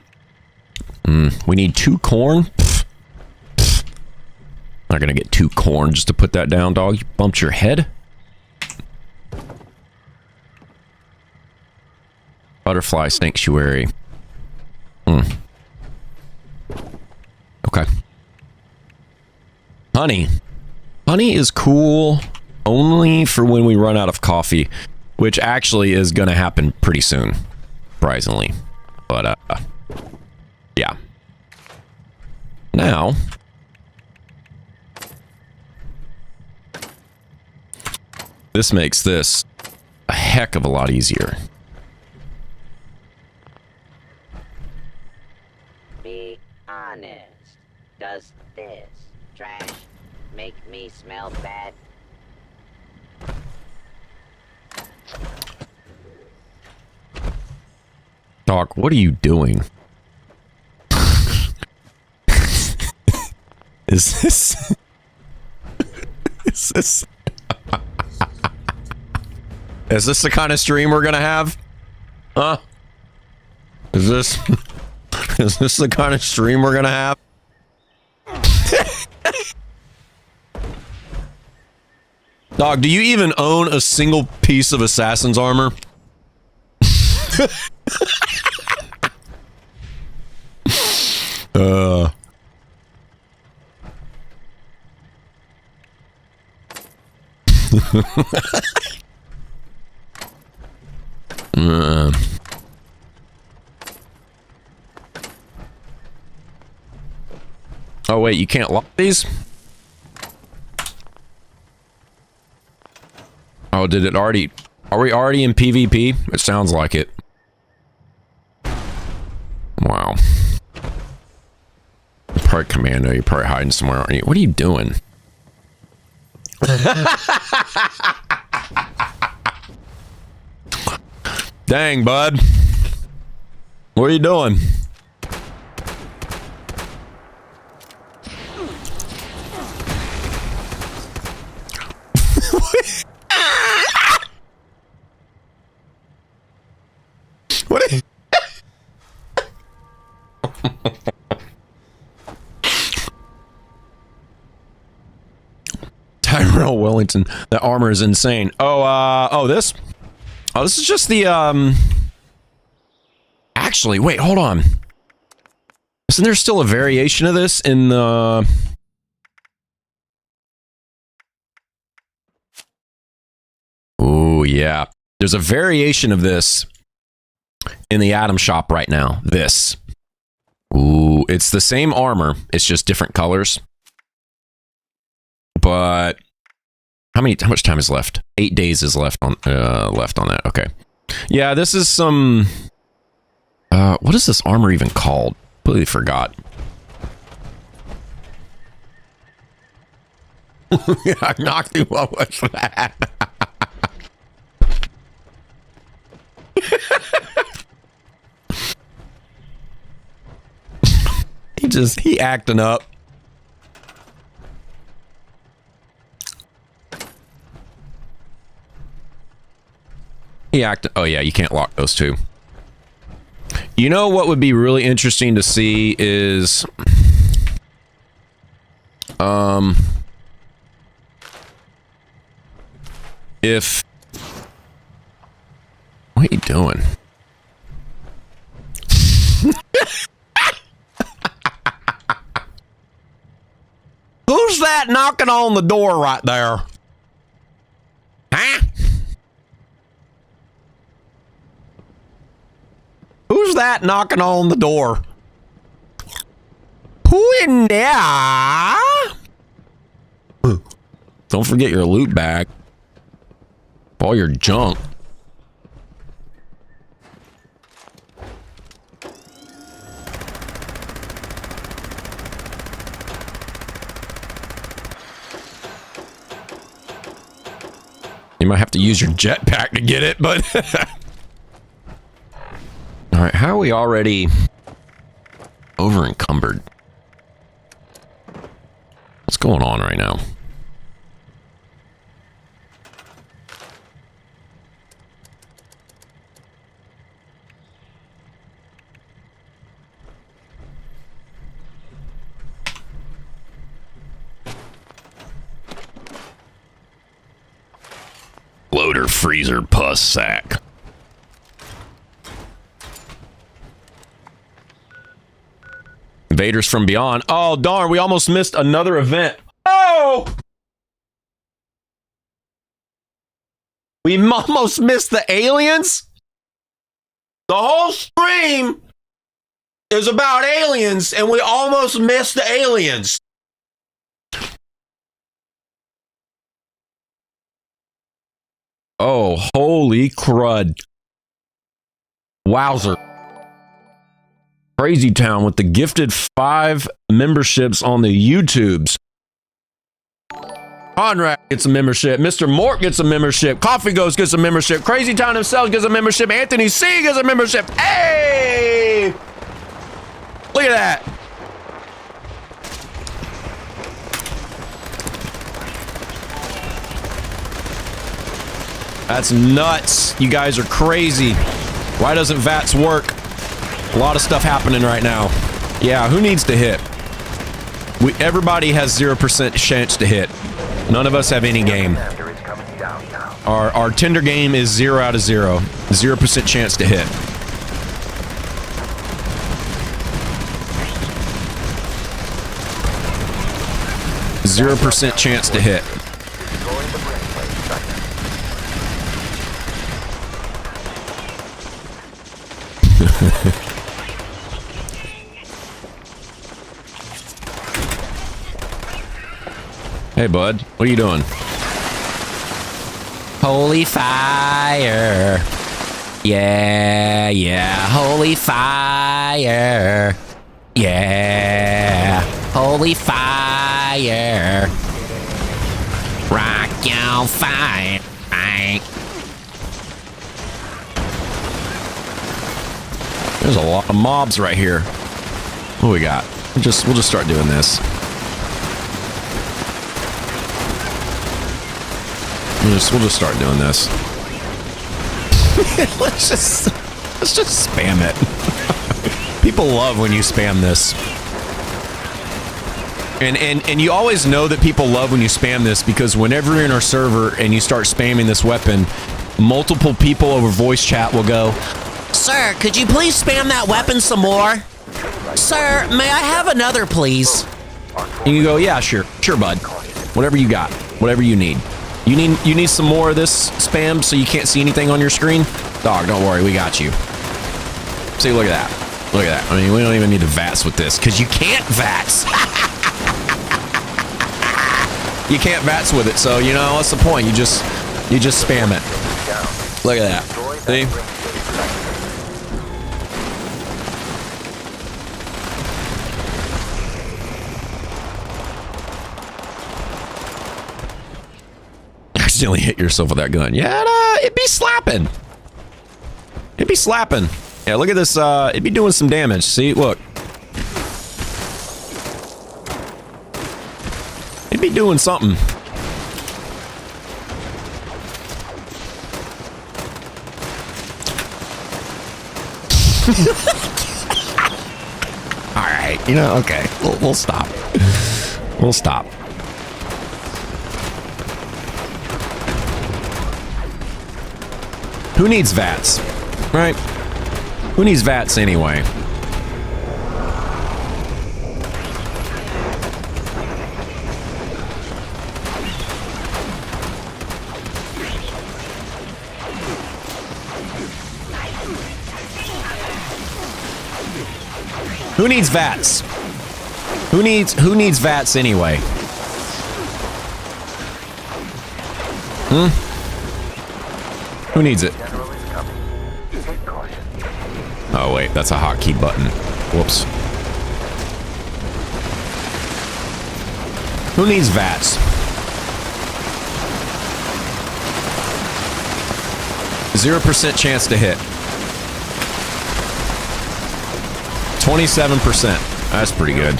We need 2 corn. Pfft. Pfft. Not gonna get 2 corn just to put that down, dog. You bumped your head. Butterfly sanctuary. Okay. Honey. Honey is cool only for when we run out of coffee, which actually is gonna happen pretty soon, surprisingly. But, yeah. Now, this makes this a heck of a lot easier. Be honest. Does this trash make me smell bad? Doc, what are you doing? Is this... Is this... Is this the kind of stream we're gonna have? Huh? Is this... Is this the kind of stream we're gonna have? Dog, do you even own a single piece of assassin's armor? Oh wait, you can't lock these? Oh, did it already... Are we already in PvP? It sounds like it. Wow. You're probably commando, you're probably hiding somewhere, aren't you? What are you doing? Dang, bud. What are you doing? What? Tyrell Wellington, that armor is insane. Oh, this? Oh, this is just the, Actually, wait, hold on. Isn't there still a variation of this in the... Oh, yeah. There's a variation of this in the Atom Shop right now. This. Ooh, it's the same armor. It's just different colors. But how much time is left? 8 days is left on that. Okay. Yeah, this is some what is this armor even called? Completely forgot. I knocked you. What was that? He acting up. Oh yeah, you can't lock those two. You know what would be really interesting to see is If... What are you doing? Who's that knocking on the door right there? Huh? Who's that knocking on the door? Who in there? Don't forget your loot bag. All your junk. You might have to use your jetpack to get it, but... Alright, how are we already over encumbered? What's going on right now? Loader freezer pus sack. Invaders from beyond. Oh, darn, we almost missed another event. Oh! We almost missed the aliens? The whole stream is about aliens, and we almost missed the aliens. Oh, holy crud. Wowzer. Crazy Town with the gifted 5 memberships on the YouTubes. Conrad gets a membership. Mr. Mort gets a membership. Coffee Ghost gets a membership. Crazy Town himself gets a membership. Anthony C gets a membership. Hey! Look at that. That's nuts. You guys are crazy. Why doesn't VATS work? A lot of stuff happening right now. Yeah, who needs to hit? Everybody has 0% chance to hit. None of us have any game. Our Tinder game is 0 out of 0. 0% chance to hit. Zero % chance to hit. Hey, bud. What are you doing? Holy fire. Yeah, yeah. Holy fire. Yeah. Holy fire. Rock your fire. There's a lot of mobs right here. What do we got? We'll just start doing this. We'll just start doing this. let's just spam it. People love when you spam this. And you always know that people love when you spam this because whenever you're in our server and you start spamming this weapon, multiple people over voice chat will go, "Sir, could you please spam that weapon some more? Sir, may I have another, please?" And you go, "Yeah, sure, bud. Whatever you got, whatever you need. You need some more of this spam so you can't see anything on your screen? Dog, don't worry, we got you." See, look at that. Look at that. I mean, we don't even need to VATS with this because you can't VATS. You can't VATS with it, so you know what's the point? You just spam it. Look at that. See? Accidentally hit yourself with that gun. Yeah, it'd be slapping. It'd be slapping. Yeah, look at this. It'd be doing some damage. See, look. It'd be doing something. All right, you know, okay, we'll stop. We'll stop. Who needs VATs? Right? Who needs VATs anyway? Who needs VATs? Who needs VATs anyway? Who needs it? Oh wait, that's a hotkey button. Whoops. Who needs VATs? 0% chance to hit. 27%. That's pretty good.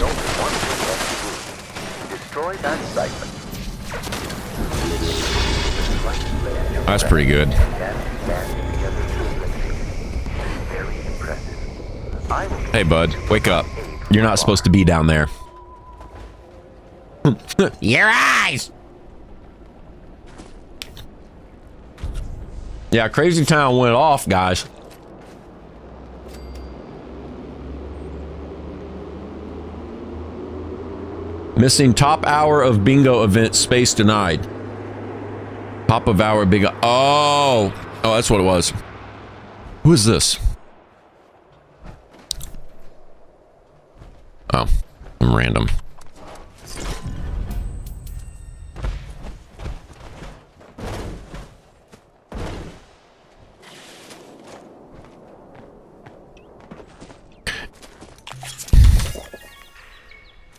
That's pretty good. Hey, bud, wake up. You're not supposed to be down there. Your eyes! Yeah, Crazy Town went off, guys. Missing top hour of bingo event, space denied. Top of hour bingo. Oh, that's what it was. Who is this? Oh, I'm random.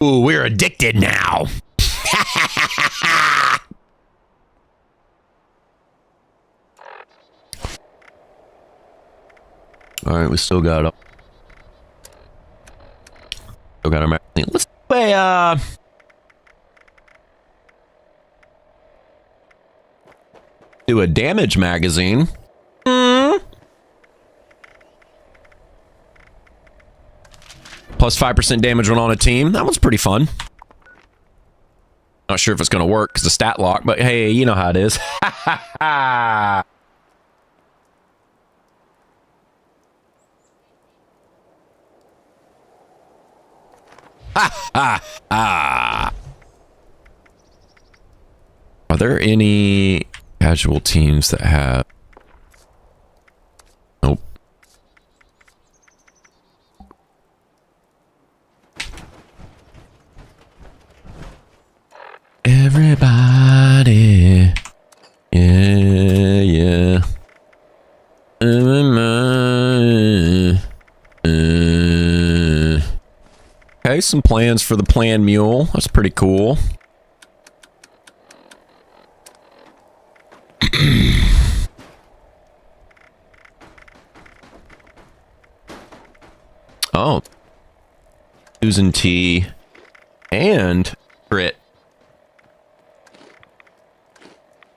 Ooh, we're addicted now. All right, we still got it. Still got our magazine. Let's play, do a damage magazine. Plus 5% damage when on a team. That one's pretty fun. Not sure if it's going to work because of stat lock, but hey, you know how it is. Ha ha ha. Are there any casual teams that have... Nope. Everybody. Yeah. Okay, some plans for the plan mule. That's pretty cool. Oh. Susan T. and Crit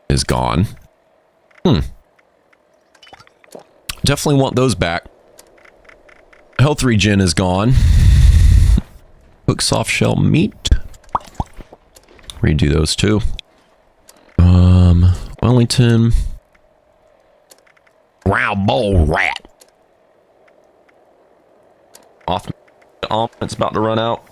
is gone. Definitely want those back. Health regen is gone. Cook soft shell meat. Redo those too. Wellington. Round bowl rat. Off. It's about to run out.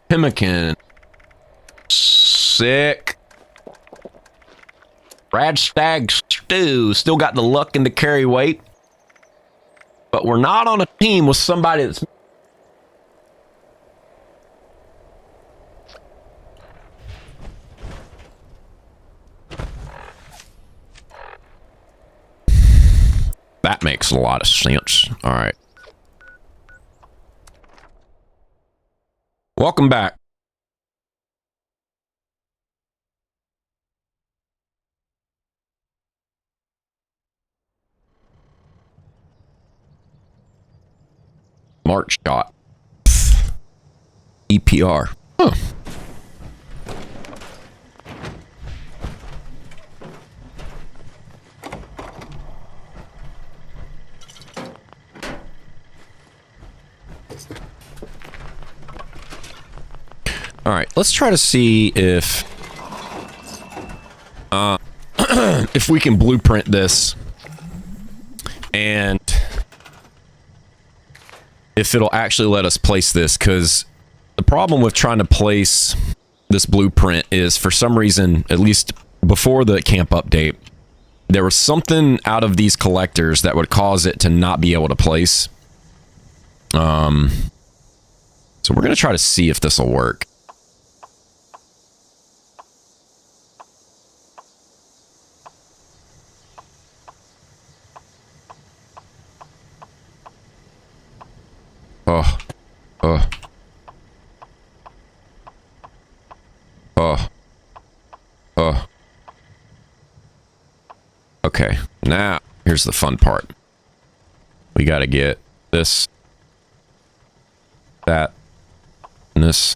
Pemmican. Sick. Brad Stag Stew. Still got the luck and the carry weight. But we're not on a team with somebody that's... That makes a lot of sense. All right. Welcome back. March shot. EPR. Huh. All right, let's try to see if if we can blueprint this and if it'll actually let us place this, because the problem with trying to place this blueprint is, for some reason, at least before the camp update, there was something out of these collectors that would cause it to not be able to place. So we're going to try to see if this will work. Okay, now here's the fun part. We got to get this, that, and this,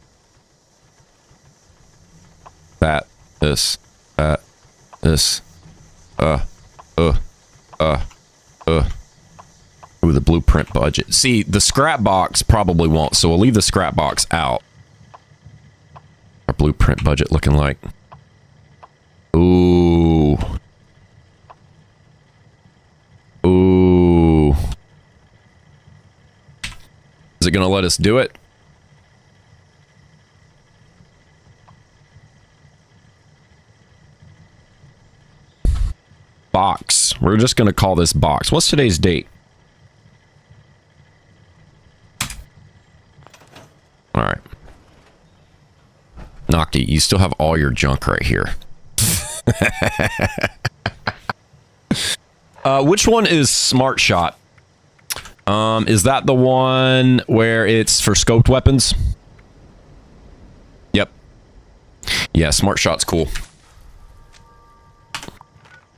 that, this, that, this, Ooh, the blueprint budget. See, the scrap box probably won't, so we'll leave the scrap box out. Our blueprint budget looking like. Ooh. Ooh. Is it gonna let us do it? Box. We're just gonna call this box. What's today's date? All right. Noctua, you still have all your junk right here. Which one is Smart Shot? Is that the one where it's for scoped weapons? Yep. Yeah, Smart Shot's cool.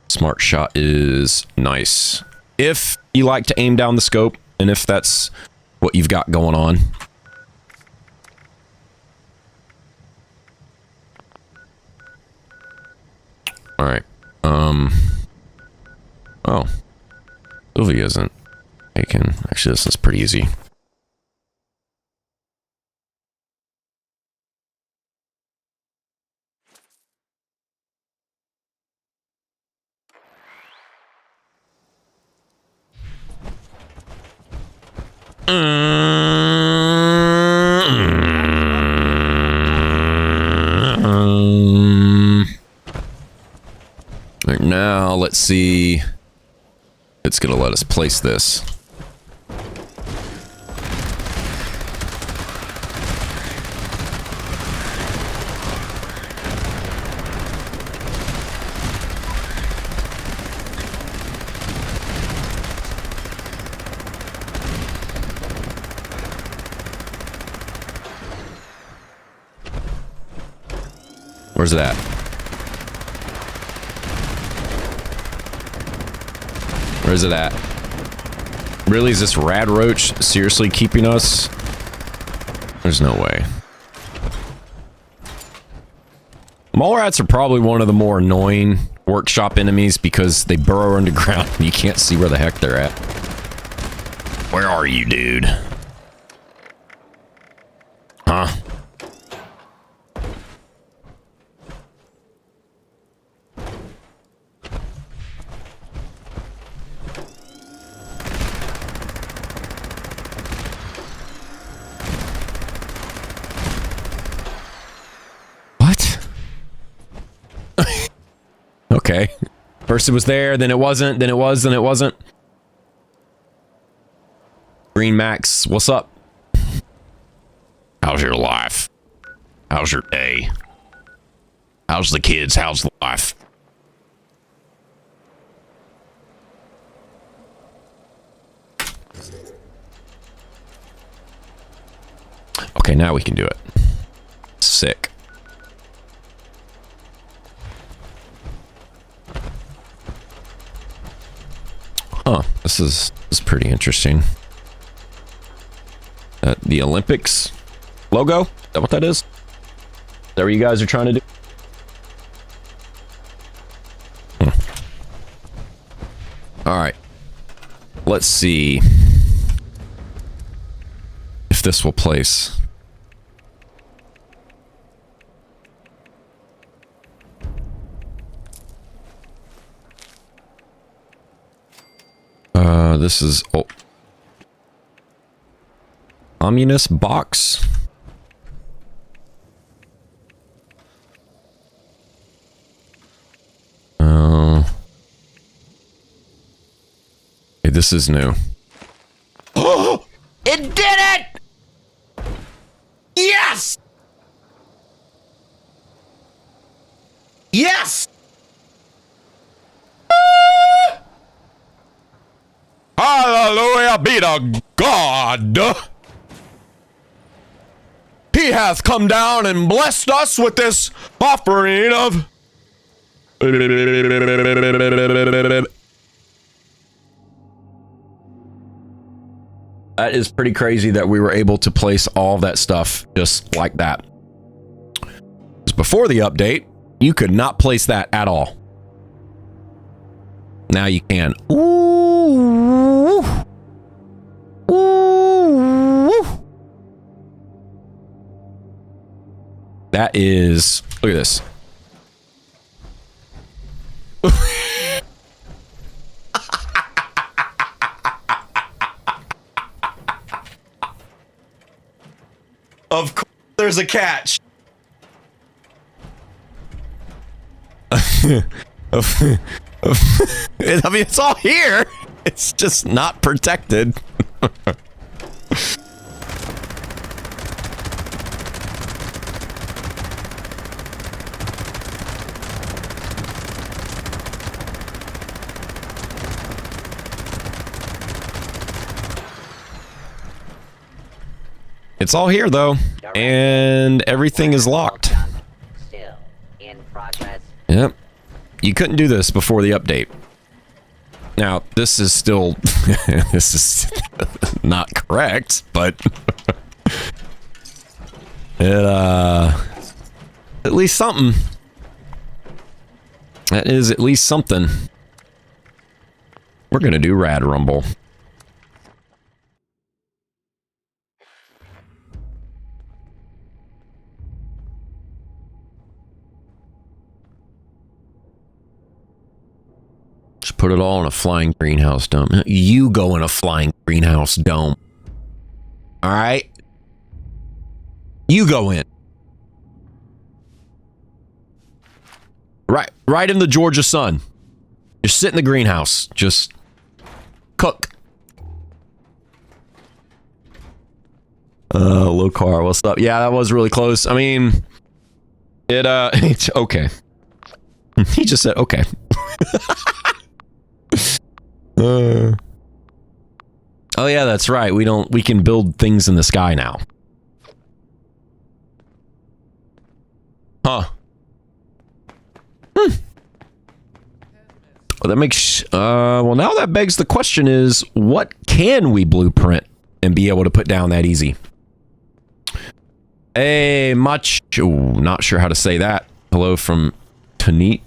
Smart Shot is nice. If you like to aim down the scope, and if that's what you've got going on. Alright. Oh. EVGA isn't taken. Actually, this is pretty easy. Right now, let's see. It's gonna let us place this. Where's that? Where's it at? Really, is this rad roach seriously keeping us? There's no way. Mole rats are probably one of the more annoying workshop enemies because they burrow underground and you can't see where the heck they're at. Where are you, dude? Huh? Okay. First it was there, then it wasn't, then it was, then it wasn't. Green Max, what's up? How's your life? How's your day? How's the kids? How's the life? Okay, now we can do it. Sick. Huh, this is pretty interesting. The Olympics logo? Is that what that is? Is that what you guys are trying to do? All right. Let's see if this will place. This is... Oh. Communist box. Okay, this is new. Oh! It did it! Yes! Yes! Hallelujah be to God! He hath come down and blessed us with this offering of... That is pretty crazy that we were able to place all of that stuff just like that. Because before the update, you could not place that at all. Now you can. Ooh. Ooh. That is... Look at this. Of course, there's a catch. I mean, it's all here. It's just not protected. It's all here though, and everything is locked. Still in progress. Yep. You couldn't do this before the update. Now, this is still... this is not correct, but... at least something. That is at least something. We're gonna do Rad Rumble. Just put it all in a flying greenhouse dome. You go in a flying greenhouse dome. All right? You go in. Right in the Georgia sun. Just sit in the greenhouse. Just cook. Low car, what's up? Yeah, that was really close. I mean, it's okay. He just said okay. Oh yeah, that's right. We can build things in the sky now. Huh. Well, that makes well, now that begs the question is, what can we blueprint and be able to put down that easy? Hey, much. Ooh, not sure how to say that. Hello from Tanit.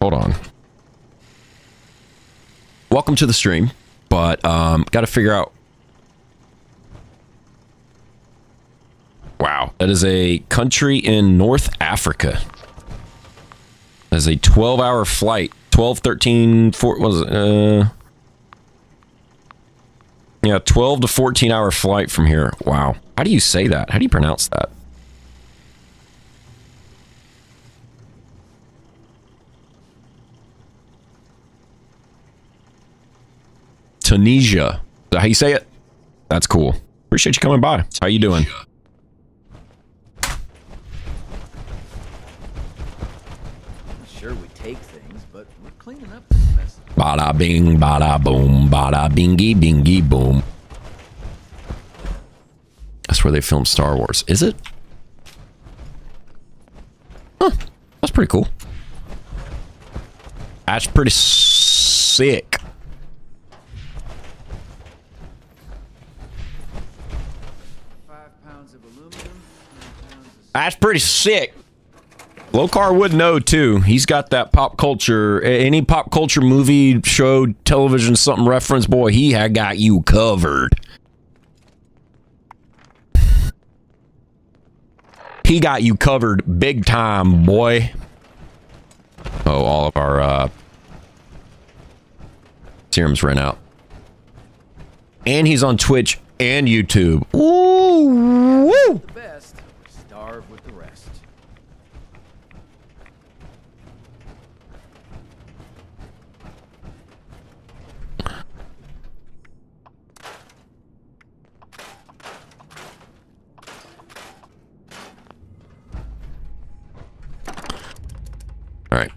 Hold on. Welcome to the stream, but got to figure out. Wow, that is a country in North Africa. That is a 12-hour flight. 12, 13, 4, what was it? Yeah, 12 to 14-hour flight from here. Wow. How do you say that? How do you pronounce that? Tunisia. Is that how you say it? That's cool. Appreciate you coming by. How you doing? Sure, we take things, but we're cleaning up this mess. Bada bing, bada boom, bada bingy, bingy, boom. That's where they filmed Star Wars. Is it? Huh. That's pretty cool. That's pretty sick. That's pretty sick. Lokar would know too. He's got that pop culture. Any pop culture movie, show, television, something reference, boy, he had got you covered. He got you covered big time, boy. Oh, all of our Serums ran out. And he's on Twitch and YouTube. Ooh, woo! The best, starve with the rest. All right.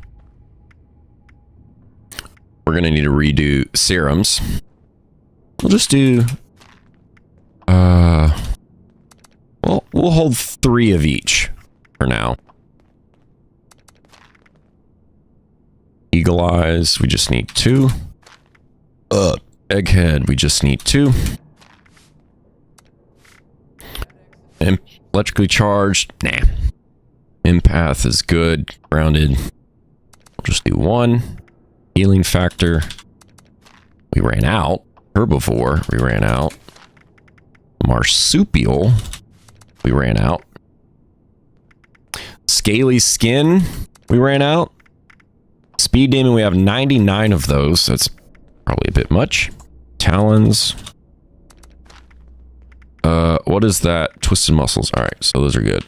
We're going to need to redo serums. We'll just do... well, we'll hold 3 of each for now. Eagle Eyes, we just need 2. Egghead, we just need 2. Electrically charged, nah. Empath is good. Grounded, we'll just do 1. Healing factor, we ran out. Herbivore, we ran out. Marsupial, we ran out. Scaly skin, we ran out. Speed demon, we have 99 of those. That's probably a bit much. Talons. What is that? Twisted muscles. All right, so those are good.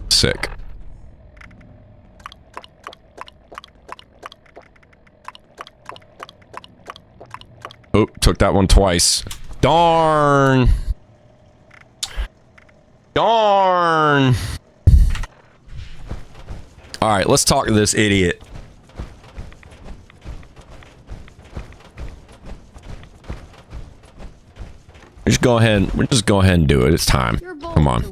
Sick. Oh, took that one twice. Darn. Darn. All right, let's talk to this idiot. Just go ahead. We'll just go ahead and do it. It's time. Come on.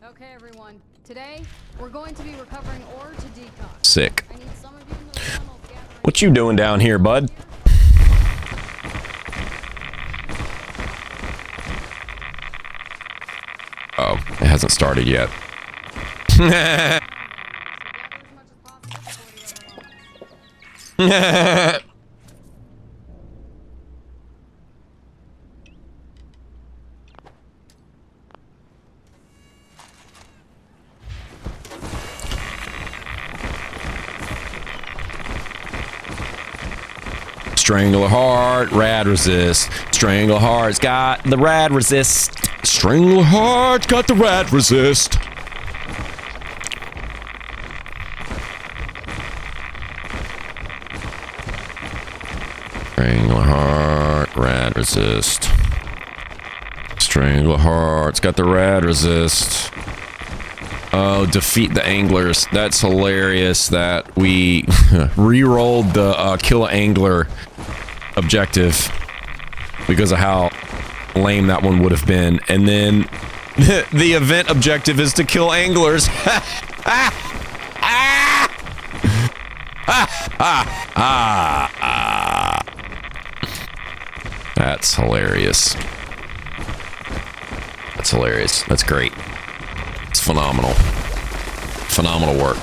Okay, everyone. Today we're going to be recovering ore to decon. Sick. I need some of you in those tunnels gathering. What you doing down here, bud? Oh, it hasn't started yet. Strangleheart, rad resist. Strangleheart's got the rad resist. Strangleheart's got the rad resist. Strangleheart, rad resist. Strangleheart's got the rad resist. Oh, defeat the anglers. That's hilarious that we re-rolled the kill angler objective because of how lame that one would have been. And then the event objective is to kill anglers. That's hilarious. That's hilarious. That's great. It's phenomenal. Phenomenal work.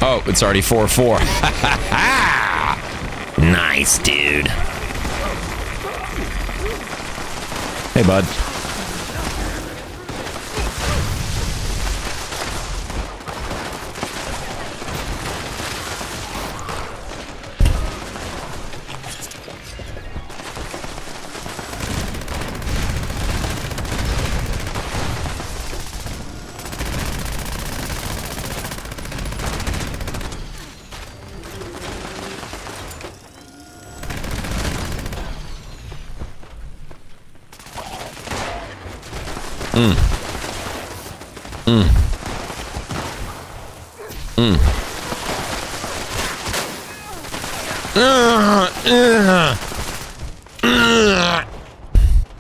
Oh, it's already 4-4. Nice, dude. Hey, bud.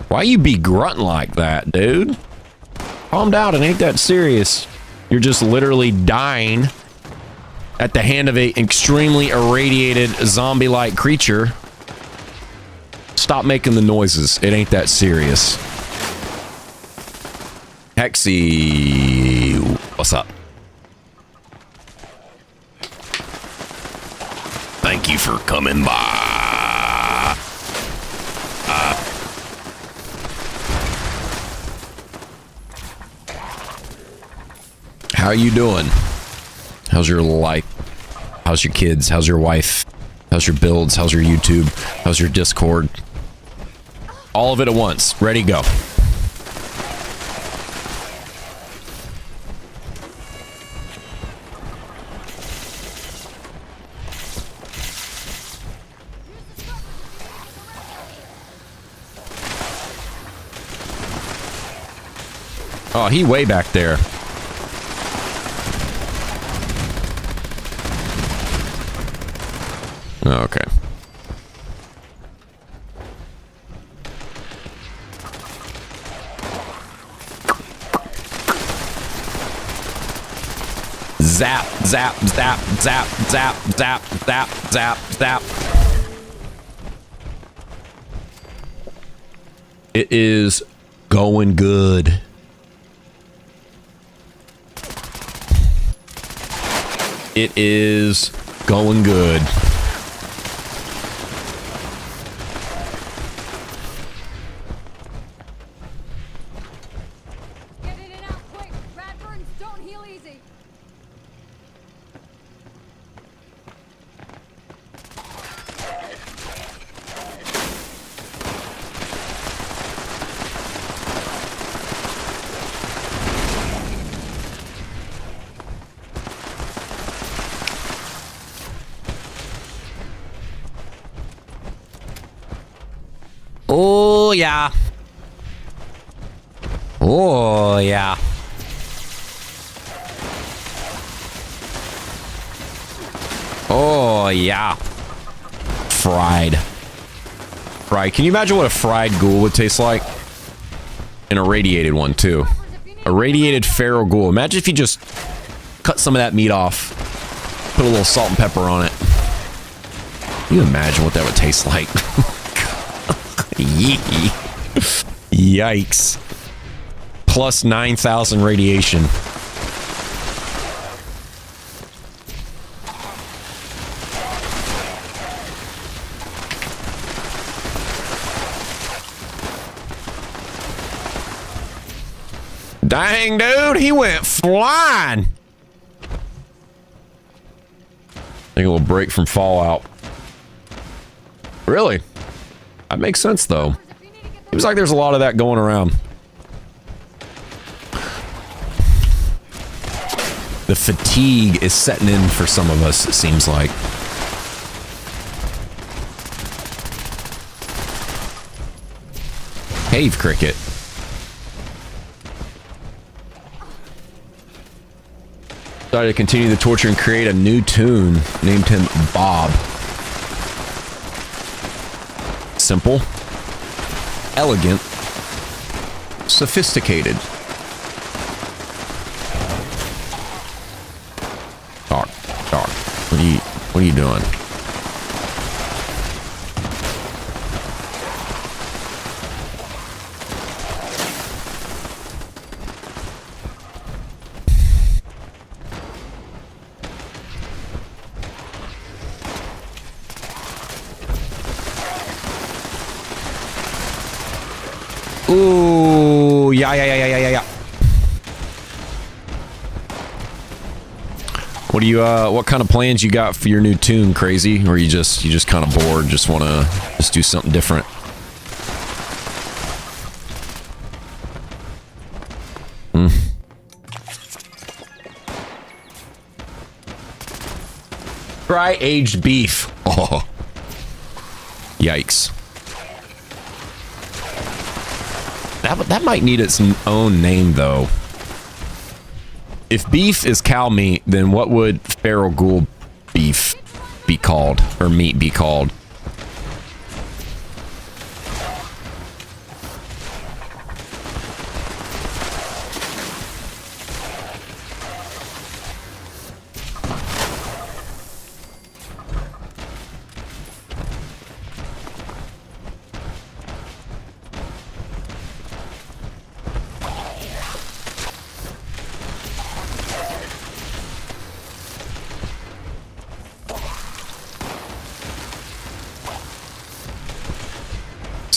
Why you be grunting like that, dude? Calm down, it ain't that serious. You're just literally dying at the hand of an extremely irradiated zombie-like creature. Stop making the noises. It ain't that serious. Hexy, what's up? Thank you for coming by. How you doing? How's your life? How's your kids? How's your wife? How's your builds? How's your YouTube? How's your Discord? All of it at once. Ready, go. Oh, he way back there. Oh, okay. Zap, zap, zap, zap, zap, zap, zap, zap, zap. It is going good. It is going good. Get in and out quick. Rad burns don't heal easy. Oh, yeah. Oh, yeah. Oh, yeah. Fried. Fried. Can you imagine what a fried ghoul would taste like? An irradiated one, too. Irradiated feral ghoul. Imagine if you just cut some of that meat off. Put a little salt and pepper on it. Can you imagine what that would taste like? Yikes. Plus 9,000 radiation. Dang, dude, he went flying. Take a little break from Fallout. Really? That makes sense, though. Seems like there's a lot of that going around. The fatigue is setting in for some of us, it seems like. Cave cricket. Decided to continue the torture and create a new tune. Named him Bob. Simple. Elegant. Sophisticated. Talk. What are you doing? Ooh, yeah. What do you what kind of plans you got for your new tune, Crazy? Or you just kind of bored, just want to just do something different? Try aged beef. Oh. Yikes. That might need its own name, though. If beef is cow meat, then what would feral ghoul beef be called? Or meat be called?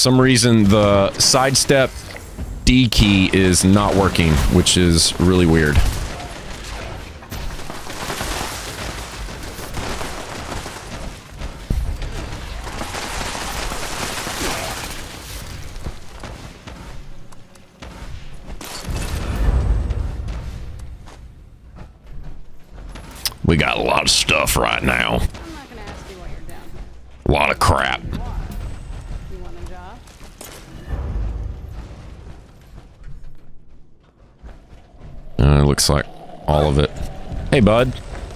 some reason the sidestep D key is not working, which is really weird. We got a lot of stuff right now. I'm not gonna ask you what you're doing. A lot of crap. You want a job? Looks like all of it. Hey, bud.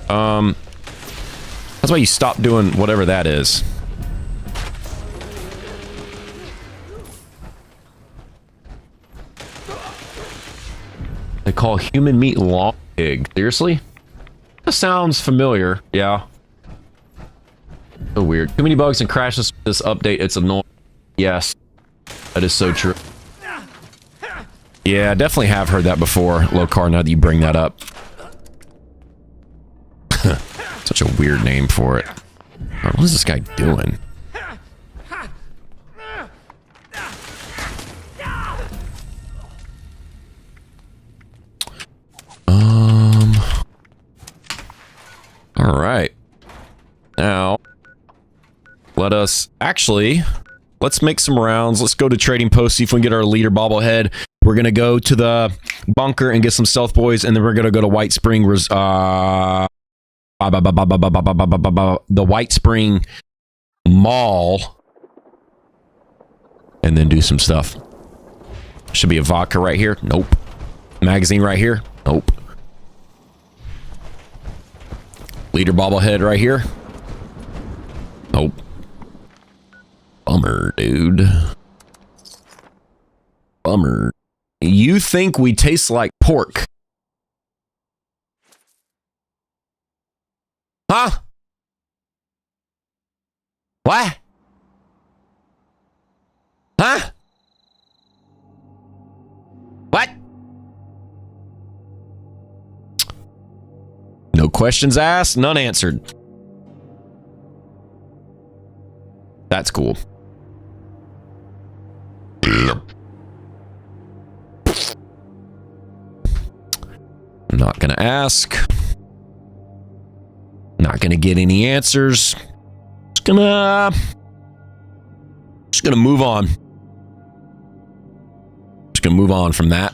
That's why you stopped doing whatever that is. They call human meat long pig. Seriously? That sounds familiar. Yeah. So weird. Too many bugs and crashes with this update. It's annoying. Yes. That is so true. Yeah, definitely have heard that before, Locar, now that you bring that up. Such a weird name for it. What is this guy doing? Alright. Now, let us actually... Let's make some rounds. Let's go to Trading Post, see if we can get our leader bobblehead. We're going to go to the bunker and get some stealth boys, and then we're going to go to White Spring, the White Spring Mall, and then do some stuff. Should be a vodka right here. Nope. Magazine right here. Nope. Leader bobblehead right here. Nope. Bummer, dude. Bummer. You think we taste like pork? Huh? What? Huh? What? No questions asked, none answered. That's cool. I'm not gonna ask. Not gonna get any answers. Just gonna move on. Just gonna move on from that.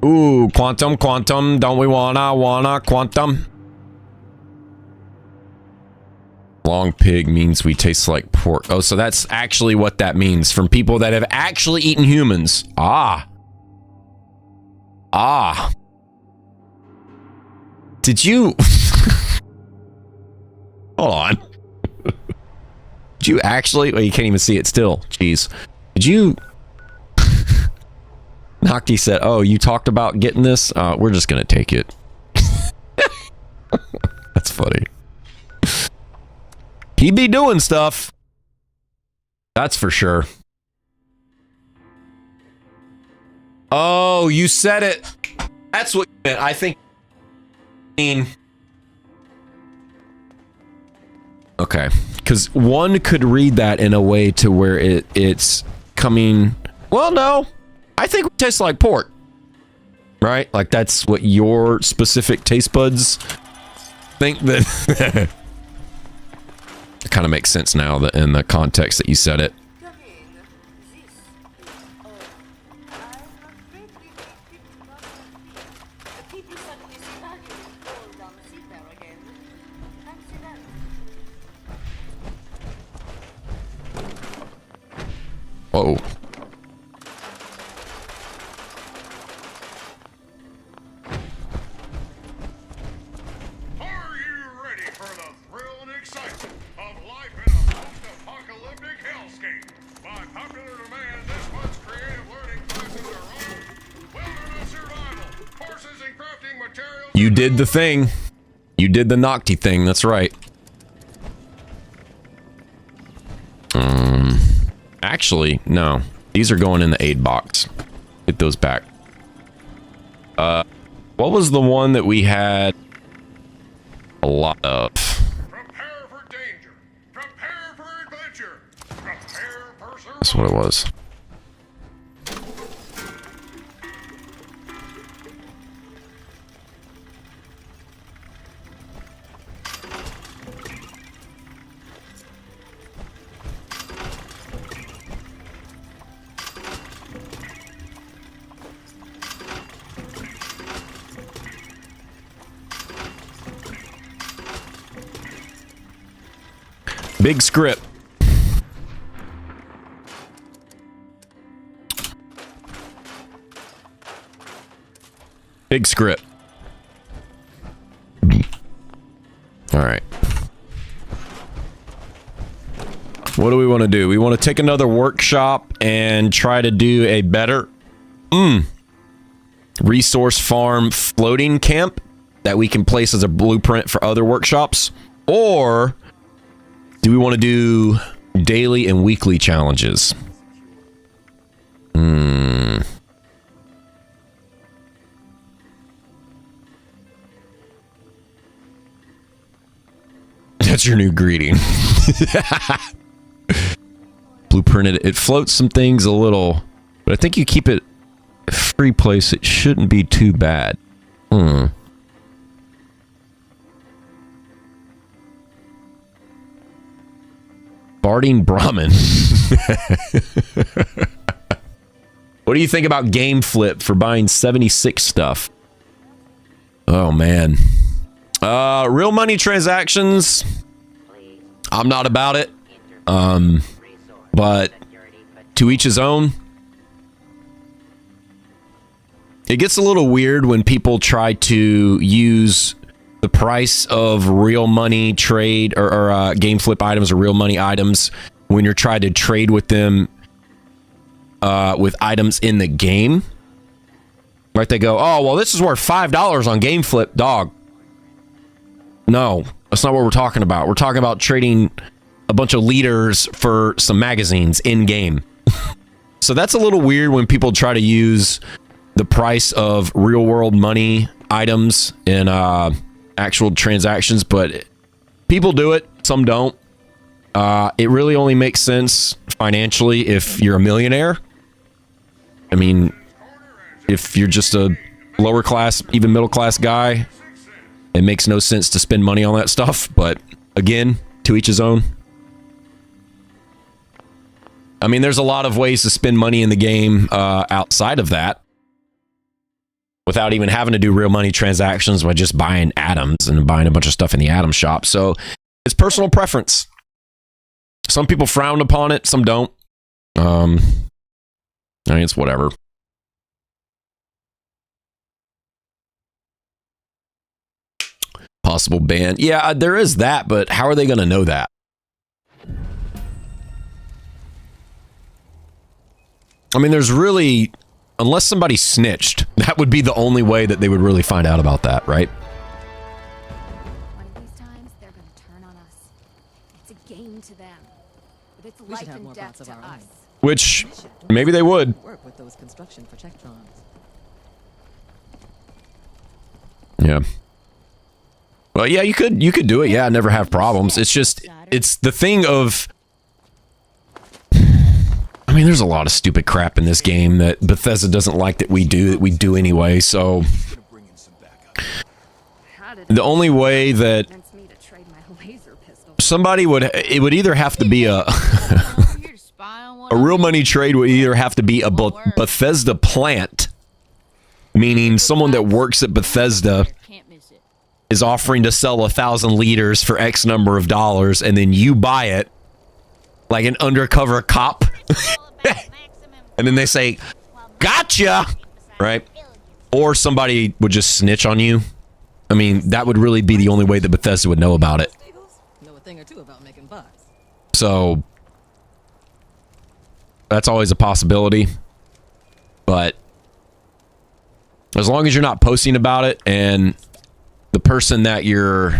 Ooh, quantum, don't we wanna, quantum? Long pig means we taste like pork. Oh, so that's actually what that means from people that have actually eaten humans. Ah. Ah. Did you... Hold on. Did you actually... Well, you can't even see it still. Jeez. Did you... Nocti said, oh, you talked about getting this? We're just gonna take it. That's funny. He be doing stuff. That's for sure. Oh, you said it. That's what you meant. I think... Okay. Because one could read that in a way to where it's coming... Well, no. I think it tastes like pork, right? Like that's what your specific taste buds think that. It kind of makes sense now that in the context that you said it. Whoa. You did the thing. You did the Nocti thing, that's right. Actually, no. These are going in the aid box. Get those back. What was the one that we had a lot of? Prepare for danger. Prepare for adventure. Prepare for survival. That's what it was. Big script. Big script. All right. What do we want to do? We want to take another workshop and try to do a better resource farm floating camp that we can place as a blueprint for other workshops, or do we want to do daily and weekly challenges? That's your new greeting. Blueprinted. It floats some things a little, but I think you keep it a free place. It shouldn't be too bad. Barding Brahmin. What do you think about Game Flip for buying 76 stuff? Oh, man. Real money transactions. I'm not about it. But to each his own. It gets a little weird when people try to use the price of real money trade or game flip items or real money items when you're trying to trade with them with items in the game. Right? They go, oh, well, this is worth $5 on game flip, dog. No, that's not what we're talking about. We're talking about trading a bunch of liters for some magazines in game. So that's a little weird when people try to use the price of real world money items in actual transactions, but people do it, some don't. It really only makes sense financially if you're a millionaire. I mean, if you're just a lower class, even middle class guy, it makes no sense to spend money on that stuff. But again, to each his own. I mean, there's a lot of ways to spend money in the game outside of that without even having to do real money transactions by just buying atoms and buying a bunch of stuff in the atom shop. So it's personal preference. Some people frown upon it, some don't. I mean, it's whatever. Possible ban. Yeah, there is that, but how are they going to know that? I mean, there's really, unless somebody snitched, that would be the only way that they would really find out about that, right? One of these times, they're gonna turn on us. It's a game to them, but it's We should life have and more death bots of to our us. own. Which, maybe they would. Work with those construction projectrons. Yeah. Well, yeah, you could do it. Yeah, never have problems. It's just, it's the thing of, I mean, there's a lot of stupid crap in this game that Bethesda doesn't like that we do anyway, so the only way that somebody would, it would either have to be a real money trade would either have to be a Bethesda plant, meaning someone that works at Bethesda is offering to sell 1,000 liters for X number of dollars, and then you buy it like an undercover cop. And then they say, gotcha, right? Or somebody would just snitch on you. I mean, that would really be the only way that Bethesda would know about it. Know a thing or two about making bucks. So that's always a possibility. But as long as you're not posting about it and the person that you're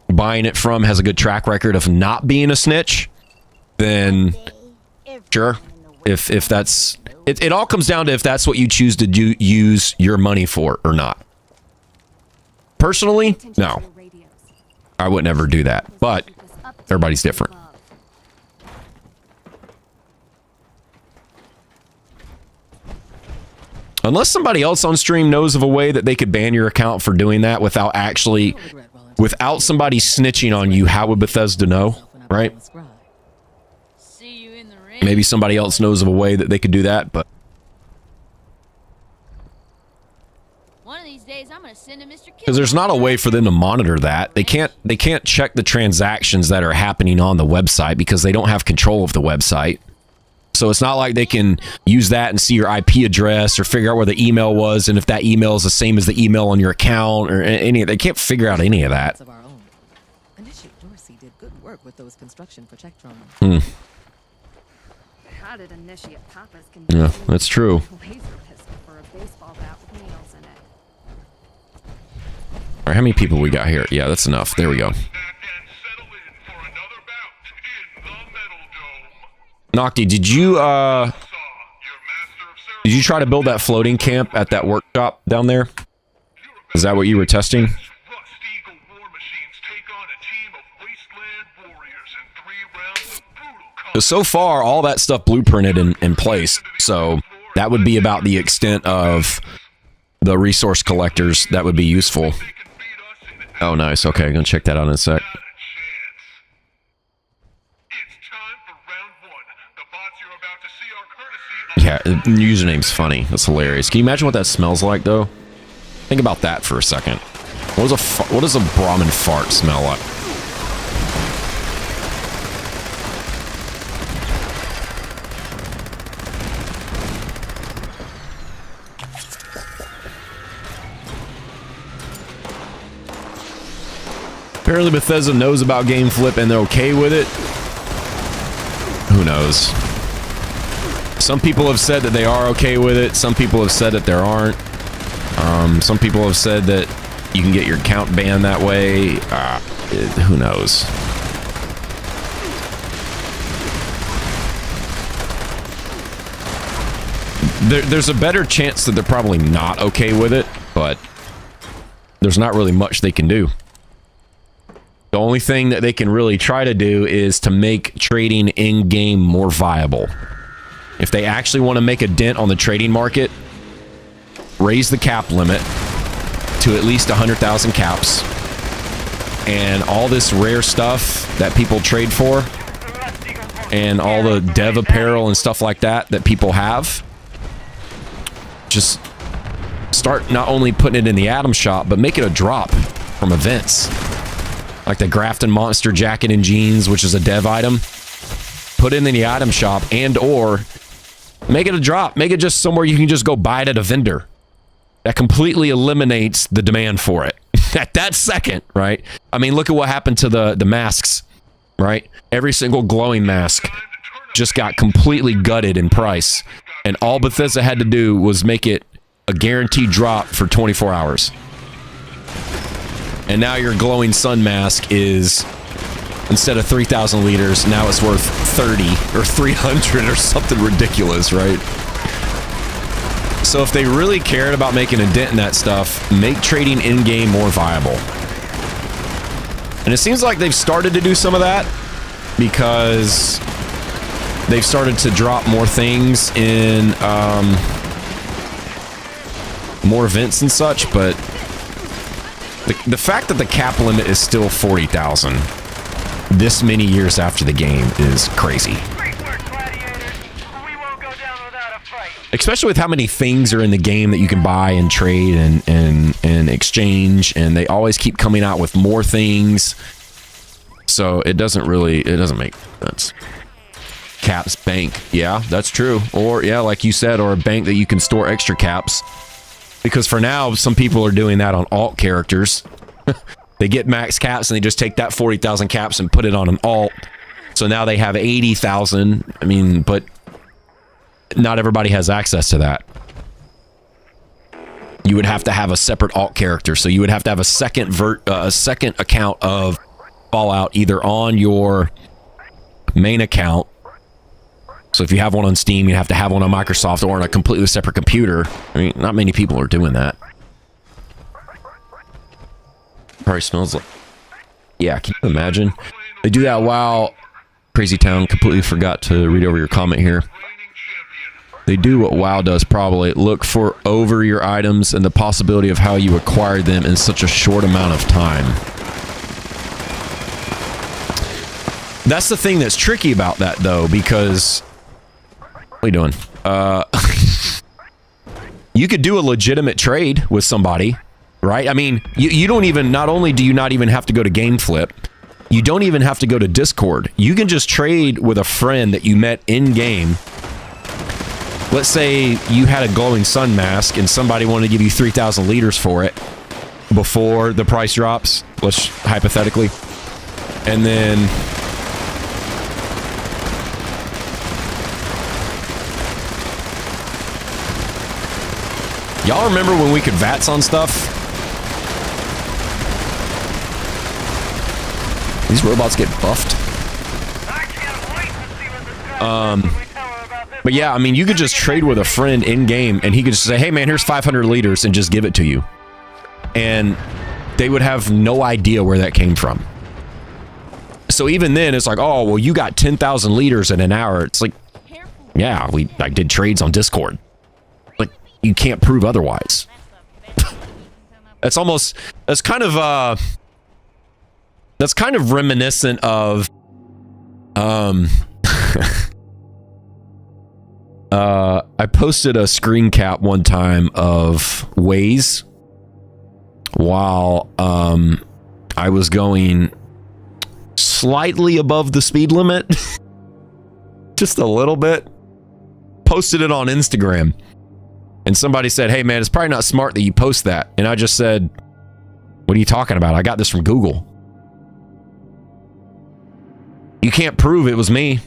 buying it from has a good track record of not being a snitch, then sure. If that's it all comes down to if that's what you choose to use your money for or not. Personally, no. I would never do that, but everybody's different. Unless somebody else on stream knows of a way that they could ban your account for doing that without somebody snitching on you, how would Bethesda know, right? Maybe somebody else knows of a way that they could do that, but because there's not a way for them to monitor that. They can't check the transactions that are happening on the website because they don't have control of the website. So it's not like they can use that and see your IP address or figure out where the email was and if that email is the same as the email on your account or any. They can't figure out any of that. Did good work with those construction for How did Initiate Papas Yeah, that's true. laser pistol for a baseball bat with nails in it? All right, how many people we got here? Yeah, that's enough. There we go. Nocti, did you try to build that floating camp at that workshop down there? Is that what you were testing? So far, all that stuff blueprinted in place. So that would be about the extent of the resource collectors that would be useful. Oh, nice. Okay, I'm gonna check that out in a sec. Yeah, username's funny. That's hilarious. Can you imagine what that smells like, though? Think about that for a second. What does a Brahmin fart smell like? Apparently Bethesda knows about game flip and they're okay with it. Who knows? Some people have said that they are okay with it. Some people have said that there aren't. Some people have said that you can get your account banned that way. Who knows? There's a better chance that they're probably not okay with it, but there's not really much they can do. The only thing that they can really try to do is to make trading in-game more viable. If they actually want to make a dent on the trading market, raise the cap limit to at least 100,000 caps. And all this rare stuff that people trade for, and all the dev apparel and stuff like that that people have, just start not only putting it in the Atom Shop, but make it a drop from events. Like the Grafton Monster jacket and jeans, which is a dev item. Put it in the item shop and or make it a drop. Make it just somewhere you can just go buy it at a vendor. That completely eliminates the demand for it. At that second, right? I mean, look at what happened to the masks, right? Every single glowing mask just got completely gutted in price. And all Bethesda had to do was make it a guaranteed drop for 24 hours. And now your glowing sun mask is, instead of 3,000 liters, now it's worth 30 or 300 or something ridiculous, right? So if they really cared about making a dent in that stuff, make trading in-game more viable. And it seems like they've started to do some of that because they've started to drop more things in more events and such, but the fact that the cap limit is still 40,000 this many years after the game is crazy. Especially with how many things are in the game that you can buy and trade and exchange, and they always keep coming out with more things. So it doesn't make sense. Caps bank. Yeah, that's true. Or yeah, like you said, or a bank that you can store extra caps. Because for now, some people are doing that on alt characters. They get max caps and they just take that 40,000 caps and put it on an alt. So now they have 80,000. I mean, but not everybody has access to that. you would have to have a separate alt character. So you would have to have a second account of Fallout either on your main account. So if you have one on Steam, you have to have one on Microsoft or on a completely separate computer. I mean, not many people are doing that. Probably smells like... Yeah, can you imagine? They do that while... Crazy Town, completely forgot to read over your comment here. They do what WoW does probably. Look for over your items and the possibility of how you acquired them in such a short amount of time. That's the thing that's tricky about that, though, because... What are you doing? You could do a legitimate trade with somebody, right? I mean, you don't even... Not only do you not even have to go to GameFlip, you don't even have to go to Discord. You can just trade with a friend that you met in-game. Let's say you had a glowing sun mask and somebody wanted to give you 3,000 liters for it before the price drops, let's hypothetically. And then... Y'all remember when we could VATS on stuff? These robots get buffed. But yeah, I mean, you could just trade with a friend in-game, and he could just say, hey man, here's 500 liters, and just give it to you. And they would have no idea where that came from. So even then, it's like, oh, well, you got 10,000 liters in an hour. It's like, yeah, I did trades on Discord. Like, you can't prove otherwise. That's kind of reminiscent of, I posted a screen cap one time of Waze while, I was going slightly above the speed limit. Just a little bit. Posted it on Instagram. And somebody said, hey man, it's probably not smart that you post that. And I just said, what are you talking about? I got this from Google. You can't prove it was me.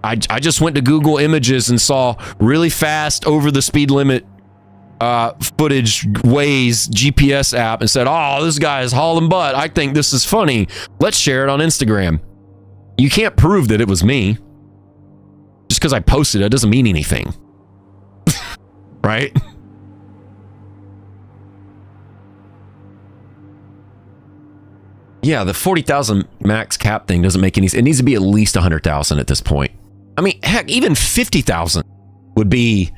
I just went to Google Images and saw really fast over the speed limit footage Waze GPS app and said, oh, this guy is hauling butt. I think this is funny. Let's share it on Instagram. You can't prove that it was me. Just because I posted it doesn't mean anything. Right? Yeah, the 40,000 max cap thing doesn't make any sense. It needs to be at least 100,000 at this point. I mean, heck, even 50,000 would be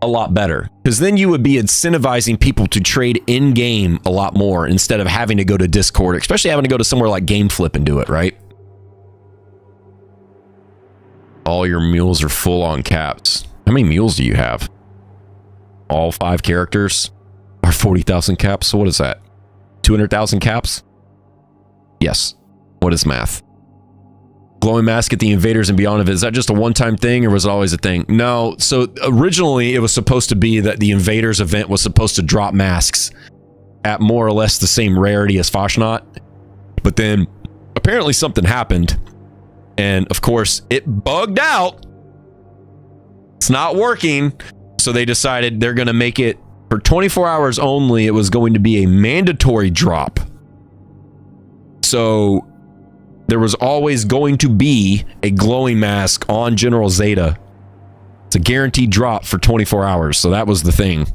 a lot better, because then you would be incentivizing people to trade in-game a lot more instead of having to go to Discord, especially having to go to somewhere like GameFlip and do it, right? All your mules are full on caps. How many mules do you have? All 5 characters are 40,000 caps. So what is that? 200,000 caps? Yes. What is math? Glowing mask at the invaders and beyond of it. Is that just a one-time thing, or was it always a thing? No. So originally it was supposed to be that the invaders event was supposed to drop masks at more or less the same rarity as Fashnot. But then apparently something happened. And of course it bugged out. It's not working. So they decided they're going to make it for 24 hours only. It was going to be a mandatory drop. So there was always going to be a glowing mask on General Zeta. It's a guaranteed drop for 24 hours. So that was the thing.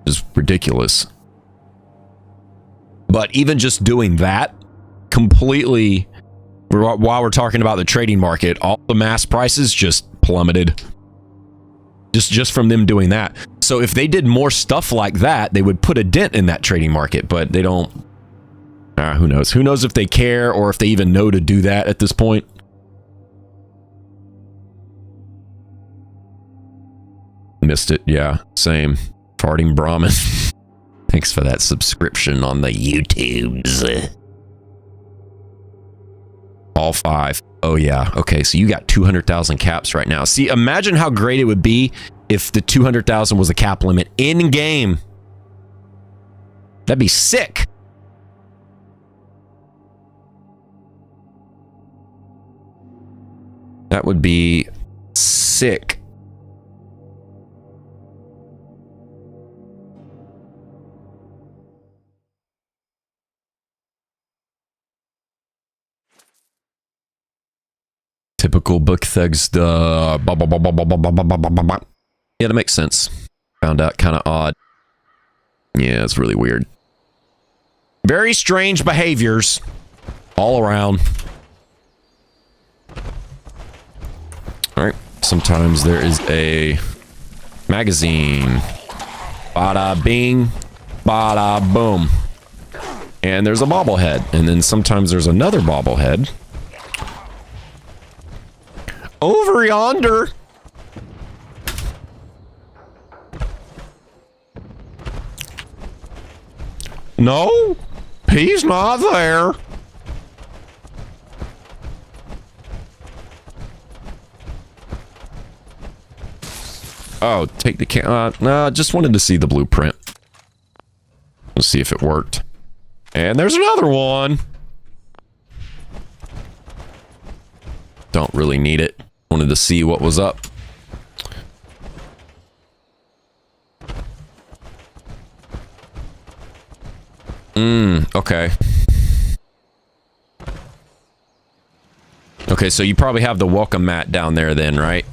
It's ridiculous. But even just doing that completely, while we're talking about the trading market, all the mask prices just plummeted. Just from them doing that. So if they did more stuff like that, they would put a dent in that trading market, but they don't. Who knows? Who knows if they care or if they even know to do that at this point? Missed it. Yeah, same. Farting Brahmin. Thanks for that subscription on the YouTubes. All 5. Oh yeah. Okay, so you got 200,000 caps right now. See, imagine how great it would be if the 200,000 was the cap limit in game. That'd be sick. That would be sick. Typical book thugs. Yeah, that makes sense. Found out kind of odd. Yeah, it's really weird. Very strange behaviors all around. All right. Sometimes there is a magazine. Bada bing, bada boom. And there's a bobblehead. And then sometimes there's another bobblehead. Over yonder. No, he's not there. Oh, take the camera. No, just wanted to see the blueprint. Let's see if it worked. And there's another one. Don't really need it. Wanted to see what was up. Okay. Okay, so you probably have the welcome mat down there then, right?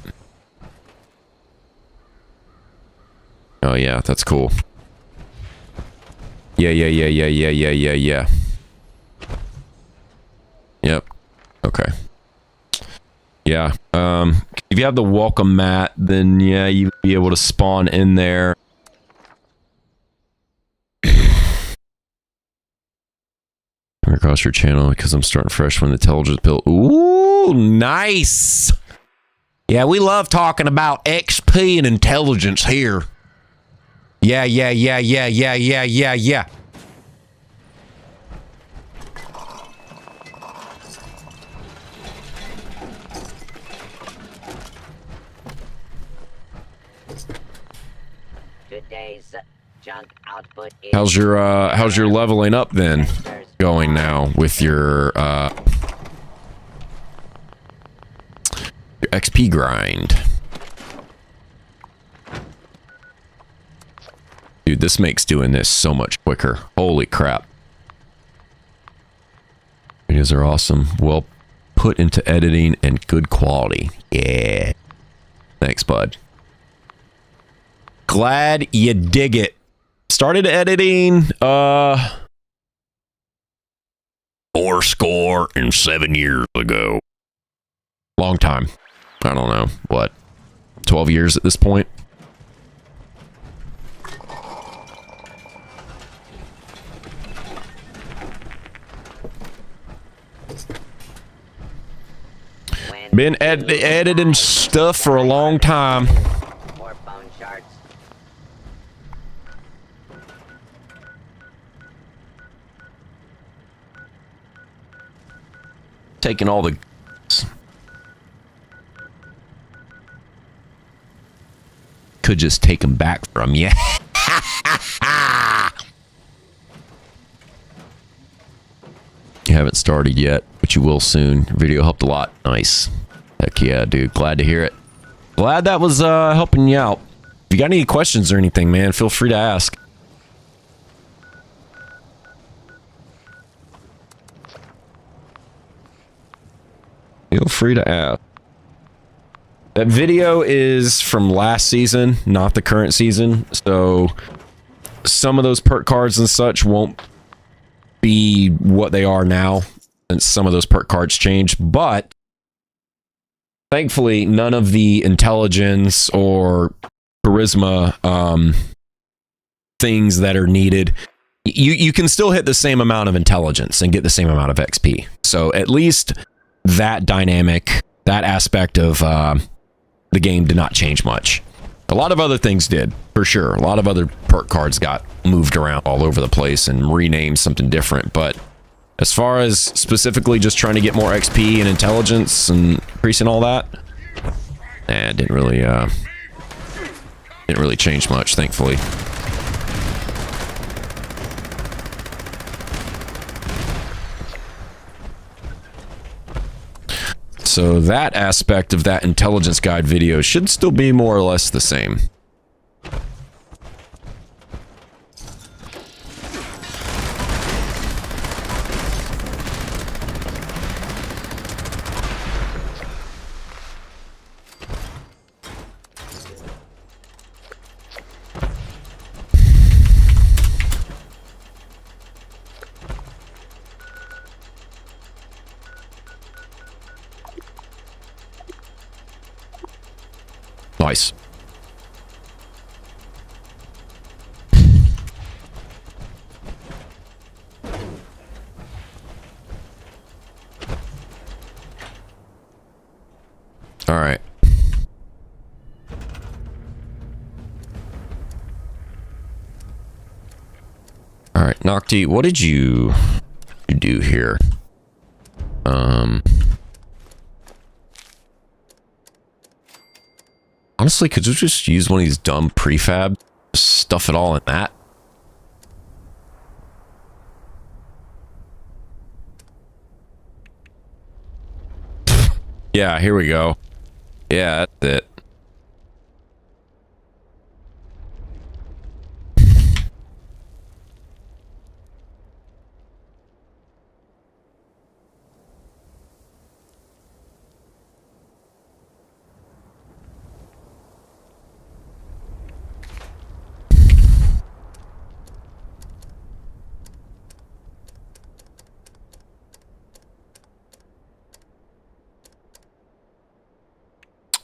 Oh yeah, that's cool. Yeah. Yep. Okay. Yeah. If you have the welcome mat, then yeah, you'd be able to spawn in there. Across your channel because I'm starting fresh when the intelligence build. Ooh, nice. Yeah, we love talking about XP and intelligence here. Yeah. Today's junk output is How's your leveling up then going now with your XP grind? Dude, this makes doing this so much quicker. Holy crap. Videos are awesome. Well put into editing and good quality. Yeah. Thanks, bud. Glad you dig it. Started editing, 407 years ago. long time. I don't know, what, 12 years at this point? Been editing stuff for a long time. more bone shards. Taking all the... Could just take them back from you. You haven't started yet, but you will soon. Video helped a lot. Nice. Heck yeah, dude. Glad to hear it. Glad that was helping you out. If you got any questions or anything, man, feel free to ask. Feel free to ask. That video is from last season, not the current season, so some of those perk cards and such won't be what they are now, and some of those perk cards changed, but thankfully none of the intelligence or charisma things that are needed. You can still hit the same amount of intelligence and get the same amount of XP. So at least that dynamic, that aspect of the game did not change much. A lot of other things did, for sure. A lot of other perk cards got moved around all over the place and renamed something different. But as far as specifically just trying to get more XP and intelligence and increasing all that, it didn't really change much, thankfully. So that aspect of that intelligence guide video should still be more or less the same. Nice. All right. All right, Nocti, what did you do here? Honestly, could you just use one of these dumb prefab? Stuff it all in that? Yeah, here we go. Yeah, that's it.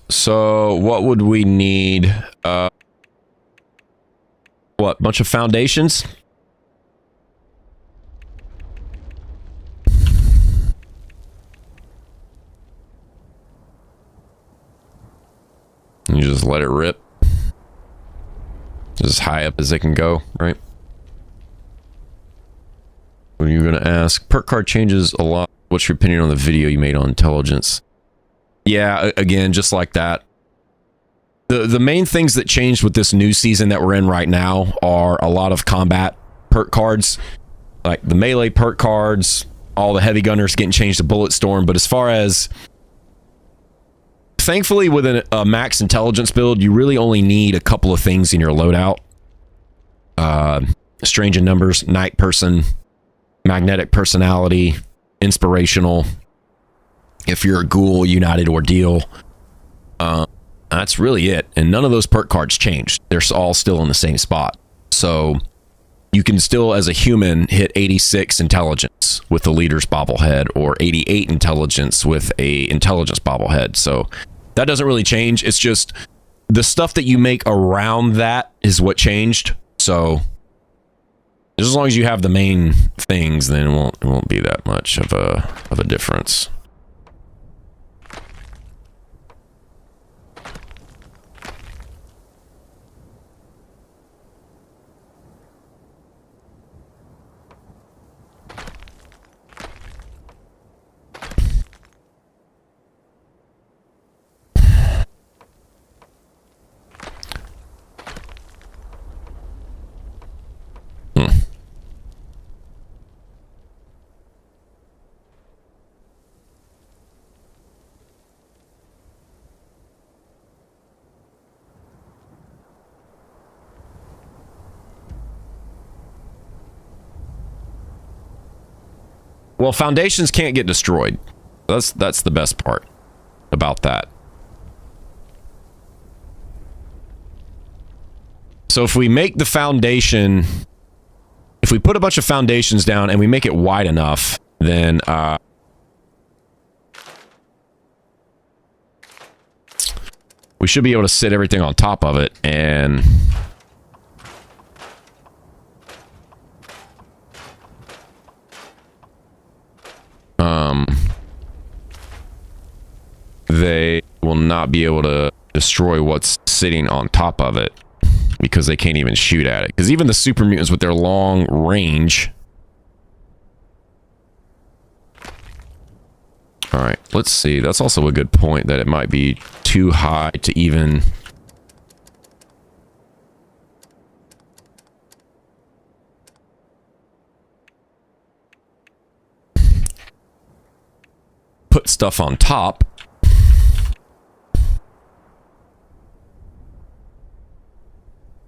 So what would we need? What, bunch of foundations? You just let it rip. As high up as it can go, right? What are you gonna ask? Perk card changes a lot. What's your opinion on the video you made on intelligence? Yeah, again, just like that. The main things that changed with this new season that we're in right now are a lot of combat perk cards, like the melee perk cards, all the heavy gunners getting changed to bullet storm. But as far as, thankfully, with a max intelligence build, you really only need a couple of things in your loadout. Strange in numbers, night person, magnetic personality, inspirational. If you're a ghoul, united ordeal. That's really it. And none of those perk cards changed. They're all still in the same spot. So you can still, as a human, hit 86 intelligence with the leader's bobblehead, or 88 intelligence with a intelligence bobblehead. So that doesn't really change. It's just the stuff that you make around that is what changed. So as long as you have the main things, then it won't be that much of a difference. Well, foundations can't get destroyed. That's the best part about that. So if we make the foundation, if we put a bunch of foundations down and we make it wide enough, then we should be able to sit everything on top of it, and they will not be able to destroy what's sitting on top of it because they can't even shoot at it. Because even the super mutants with their long range. All right, let's see. That's also a good point, that it might be too high to even put stuff on top.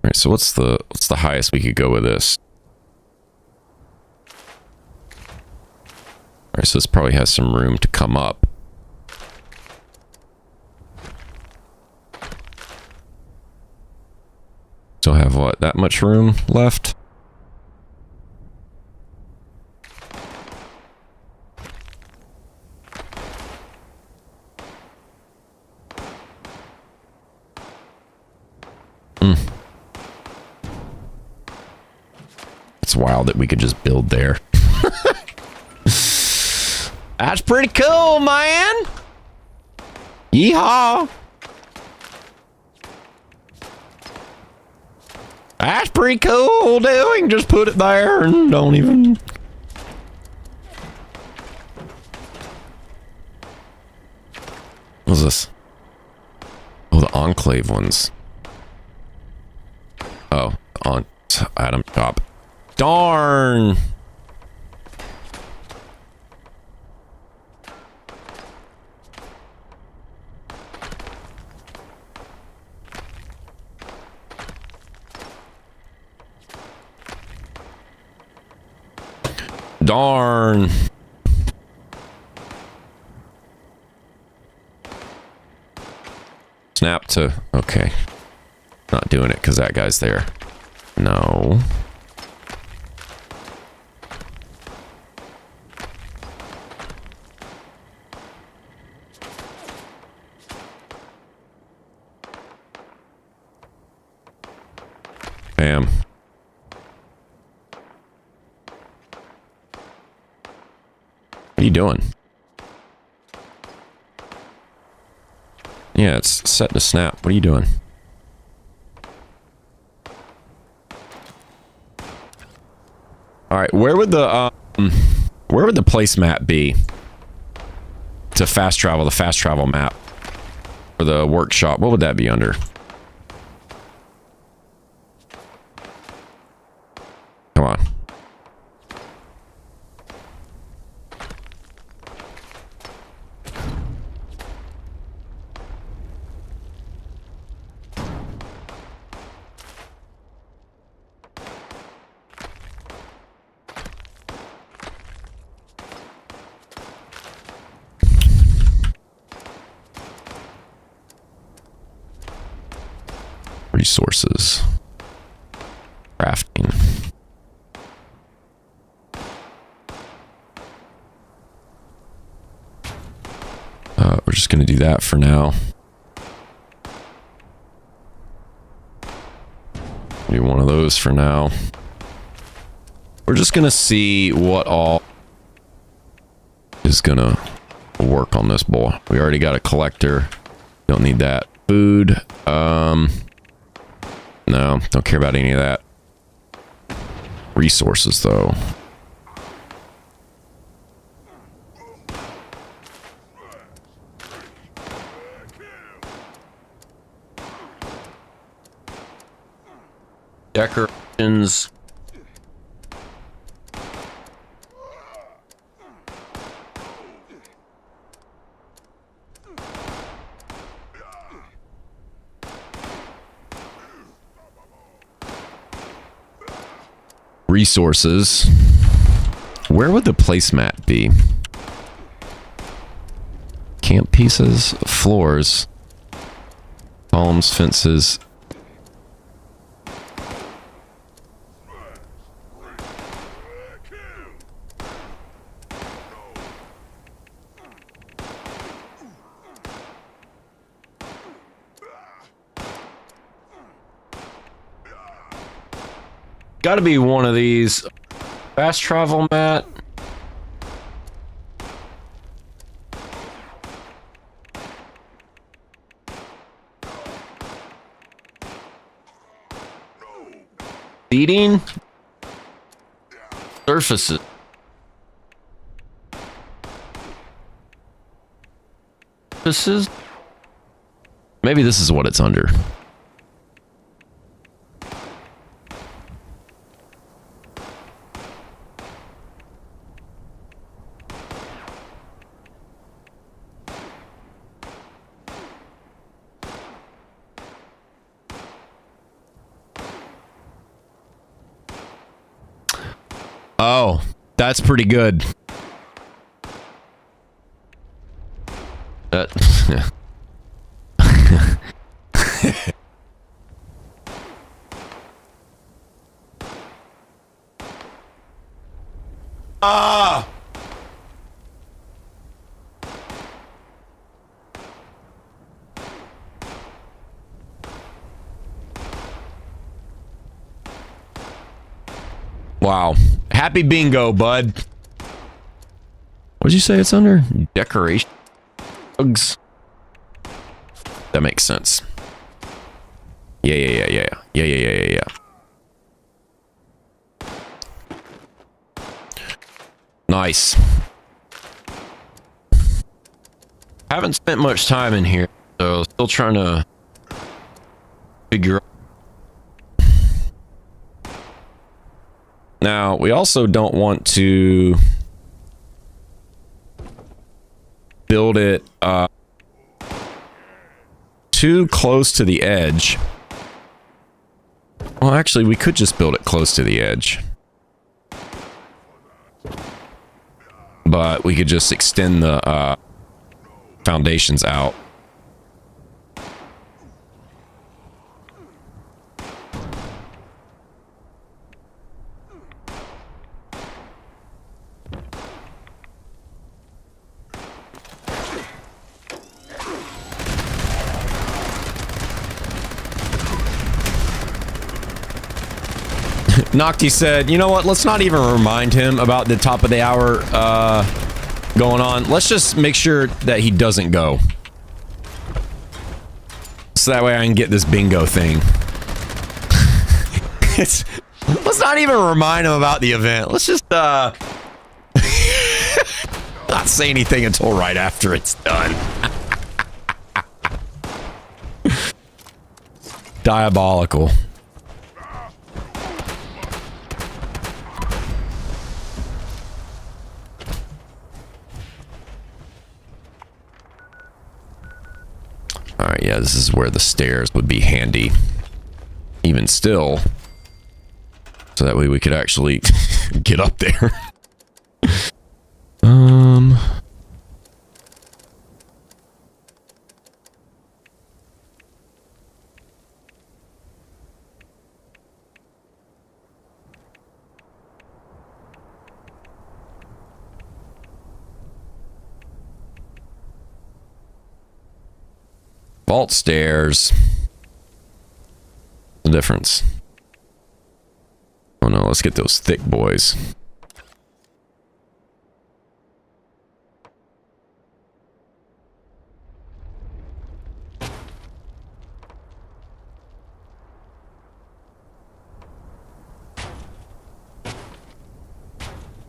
All right, so what's the highest we could go with this? All right, so this probably has some room to come up. Still have what, that much room left? wild that we could just build there. That's pretty cool, man. Yeehaw. That's pretty cool, dude. You can just put it there and don't even... What's this? Oh, the Enclave ones. Oh, on item shop. Darn! Darn. Snap to... Okay. Not doing it because that guy's there. No. Bam. What are you doing? Yeah, it's set to snap. What are you doing? All right, where would the placemat be to fast travel, the fast travel map for the workshop? What would that be under? Come on. Resources. Crafting. We're just going to do that for now. Do one of those for now. We're just going to see what all is going to work on this boy. We already got a collector. Don't need that. Food. No, don't care about any of that. Resources, though. Decorations. Resources. Where would the placemat be? Camp pieces, floors, columns, fences. Gotta be one of these. Fast travel mat. Seating. Surfaces. Surfaces. Maybe this is what it's under. Oh, that's pretty good. Yeah. Ah! Wow. Happy bingo, bud. What'd you say it's under? Decoration. Bugs. That makes sense. Yeah. Nice. Haven't spent much time in here, so still trying to figure out. Now, we also don't want to build it too close to the edge. Well, actually, we could just build it close to the edge. But we could just extend the foundations out. Noctua said, you know what, let's not even remind him about the top of the hour going on. Let's just make sure that he doesn't go. So that way I can get this bingo thing. Let's not even remind him about the event. Let's just not say anything until right after it's done. Diabolical. Alright, yeah, this is where the stairs would be handy. Even still. So that way we could actually get up there. Vault stairs. The difference. Oh no, let's get those thick boys.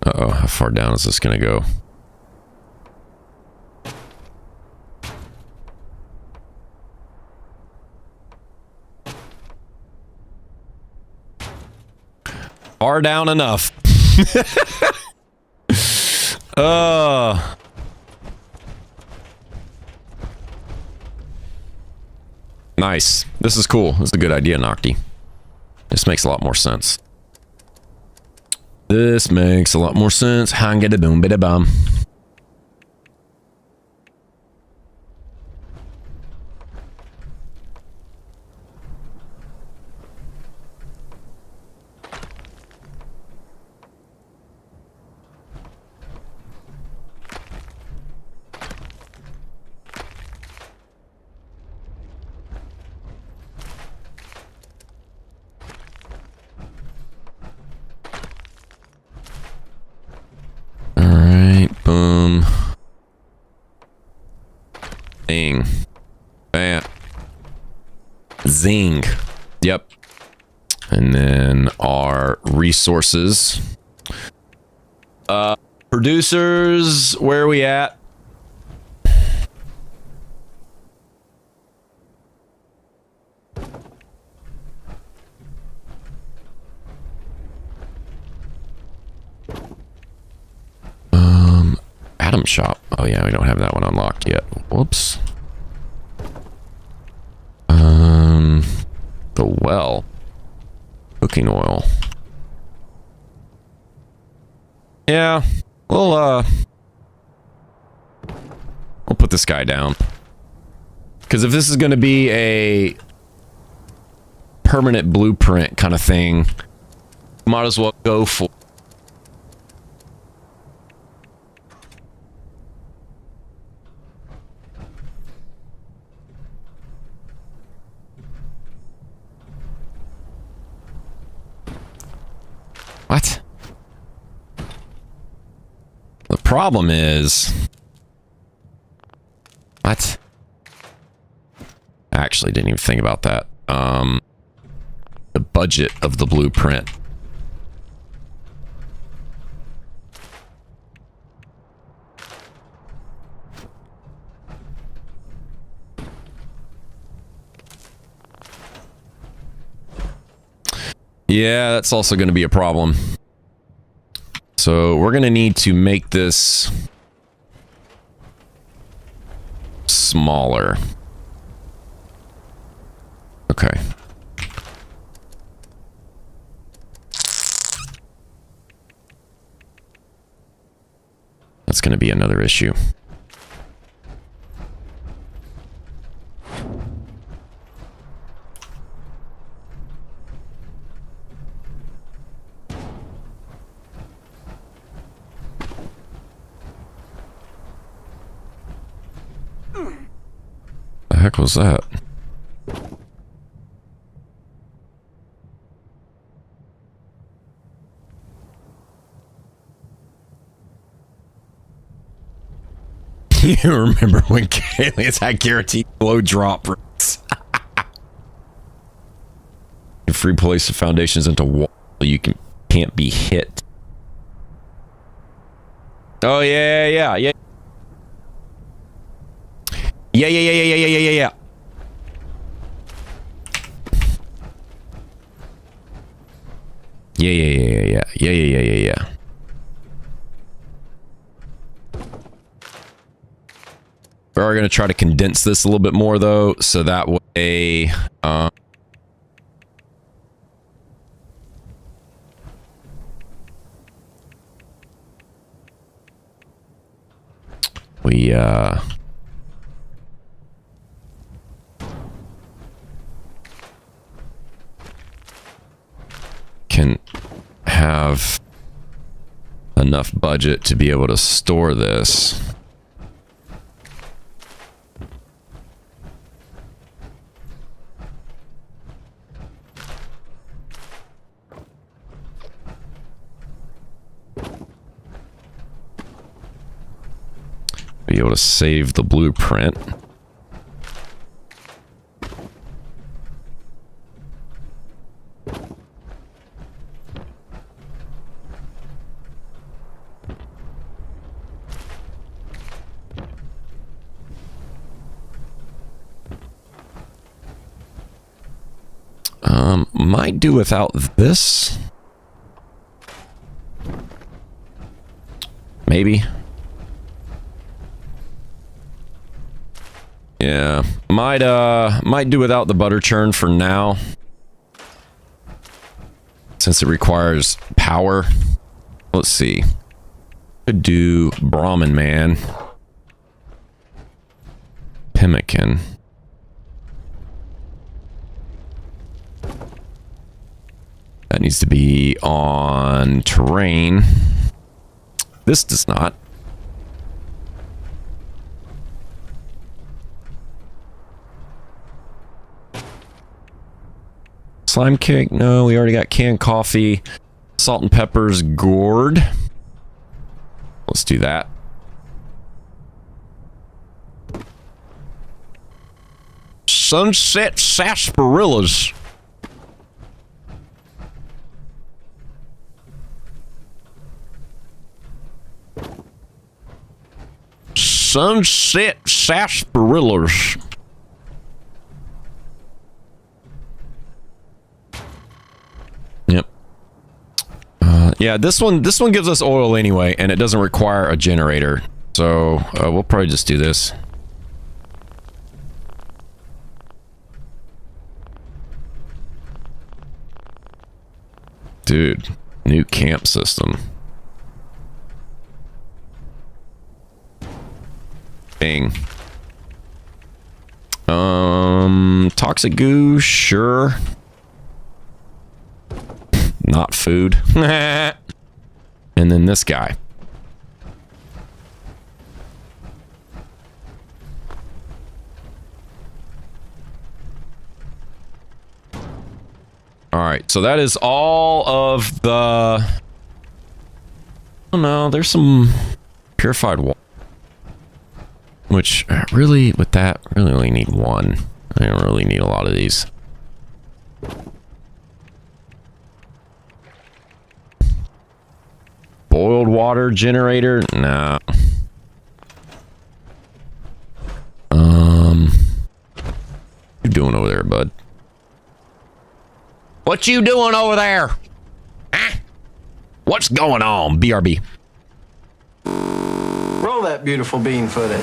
Uh-oh, how far down is this gonna go? Far down enough. Nice. This is cool. This is a good idea, Noctua. This makes a lot more sense. This makes a lot more sense. Hanga da boom bida bum. Boom. Bing. Bam. Zing. Yep. And then our resources. Producers, where are we at? Atom shop. Oh yeah, we don't have that one unlocked yet. Whoops. The well. Cooking oil. Yeah. We'll put this guy down. Because if this is going to be a permanent blueprint kind of thing, might as well go for. What? problem is... What? I actually didn't even think about that. The budget of the blueprint. Yeah, that's also going to be a problem. So we're going to need to make this smaller. Okay. That's going to be another issue. The heck was that? You remember when aliens had guaranteed low drop rates? Free place the foundations into wall you can't be hit. Oh yeah. Yeah. Yeah. We are going to try to condense this a little bit more, though, so that way... we, can have enough budget to be able to store this. Be able to save the blueprint. Might do without this. Maybe. Yeah, might do without the butter churn for now, since it requires power. Let's see. Could do Brahmin Man, Pemmican. That needs to be on terrain. This does not. Slime cake? No, we already got canned coffee. Salt and peppers gourd. Let's do that. Sunset sarsaparillas. Sunset sarsaparillas. Yep. Yeah, this one gives us oil anyway, and it doesn't require a generator. So we'll probably just do this. Dude, new camp system. Bing. Toxic goo, sure. Not food. And then this guy. Alright, so that is all of the... Oh no, there's some Purified water. Which, really, with that, really only need one. I don't really need a lot of these. Boiled water generator? No. What you doing over there, bud? What you doing over there? Huh? What's going on, BRB? Roll that beautiful bean footage.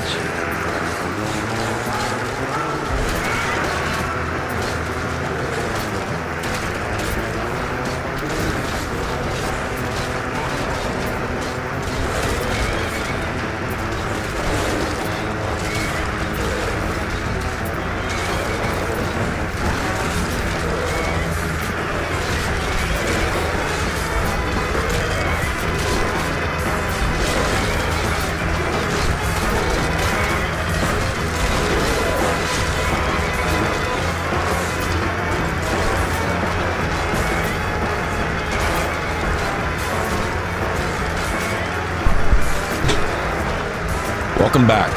Welcome back.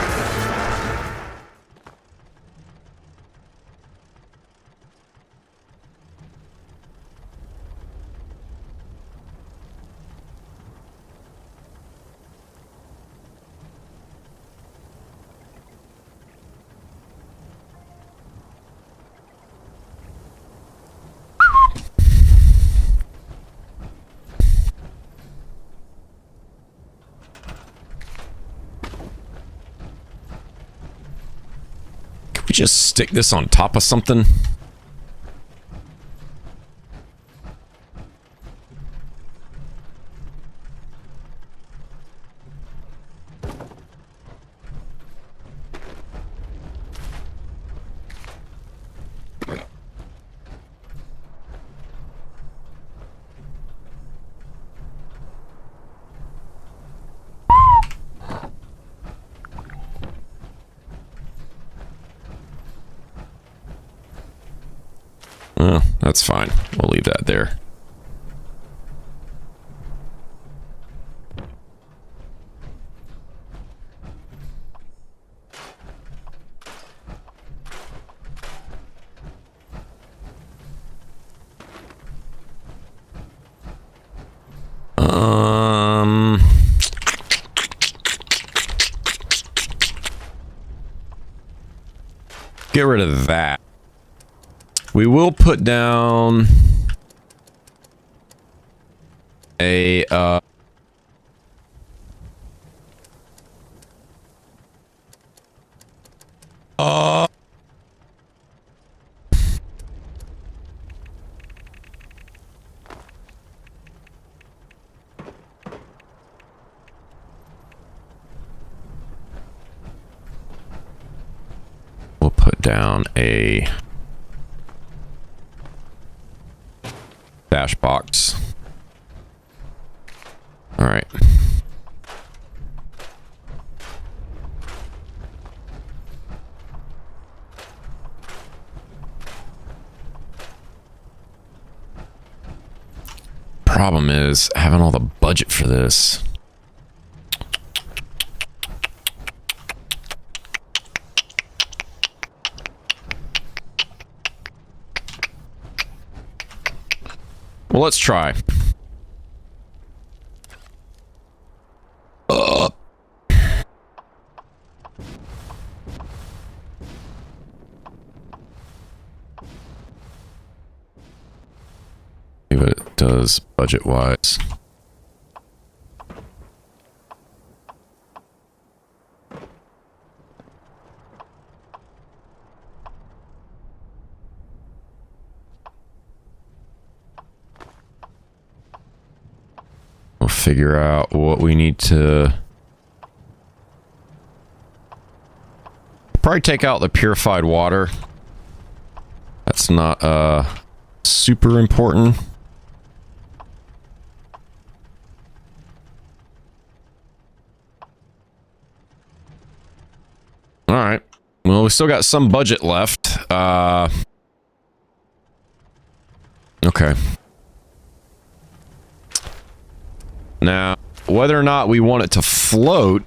Just stick this on top of something. Well, that's fine. We'll leave that there. Get rid of that. We will put down a we'll put down a dash box. All right. Problem is having all the budget for this. Well, let's try. See what it does budget-wise. Figure out what we need to probably take out the purified water. That's not super important. All right, well, we still got some budget left. Okay. Now, whether or not we want it to float,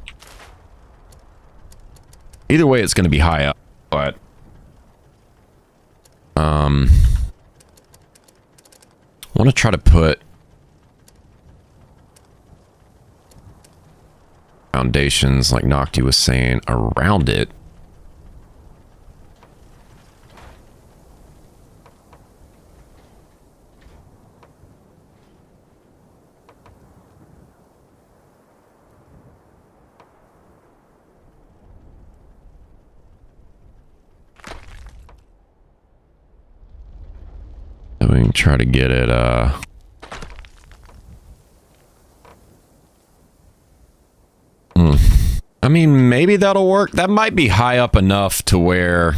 Either way, it's going to be high up, but I want to try to put foundations, like Noctua was saying, around it. We can try to get it, I mean, maybe that'll work. That might be high up enough to where,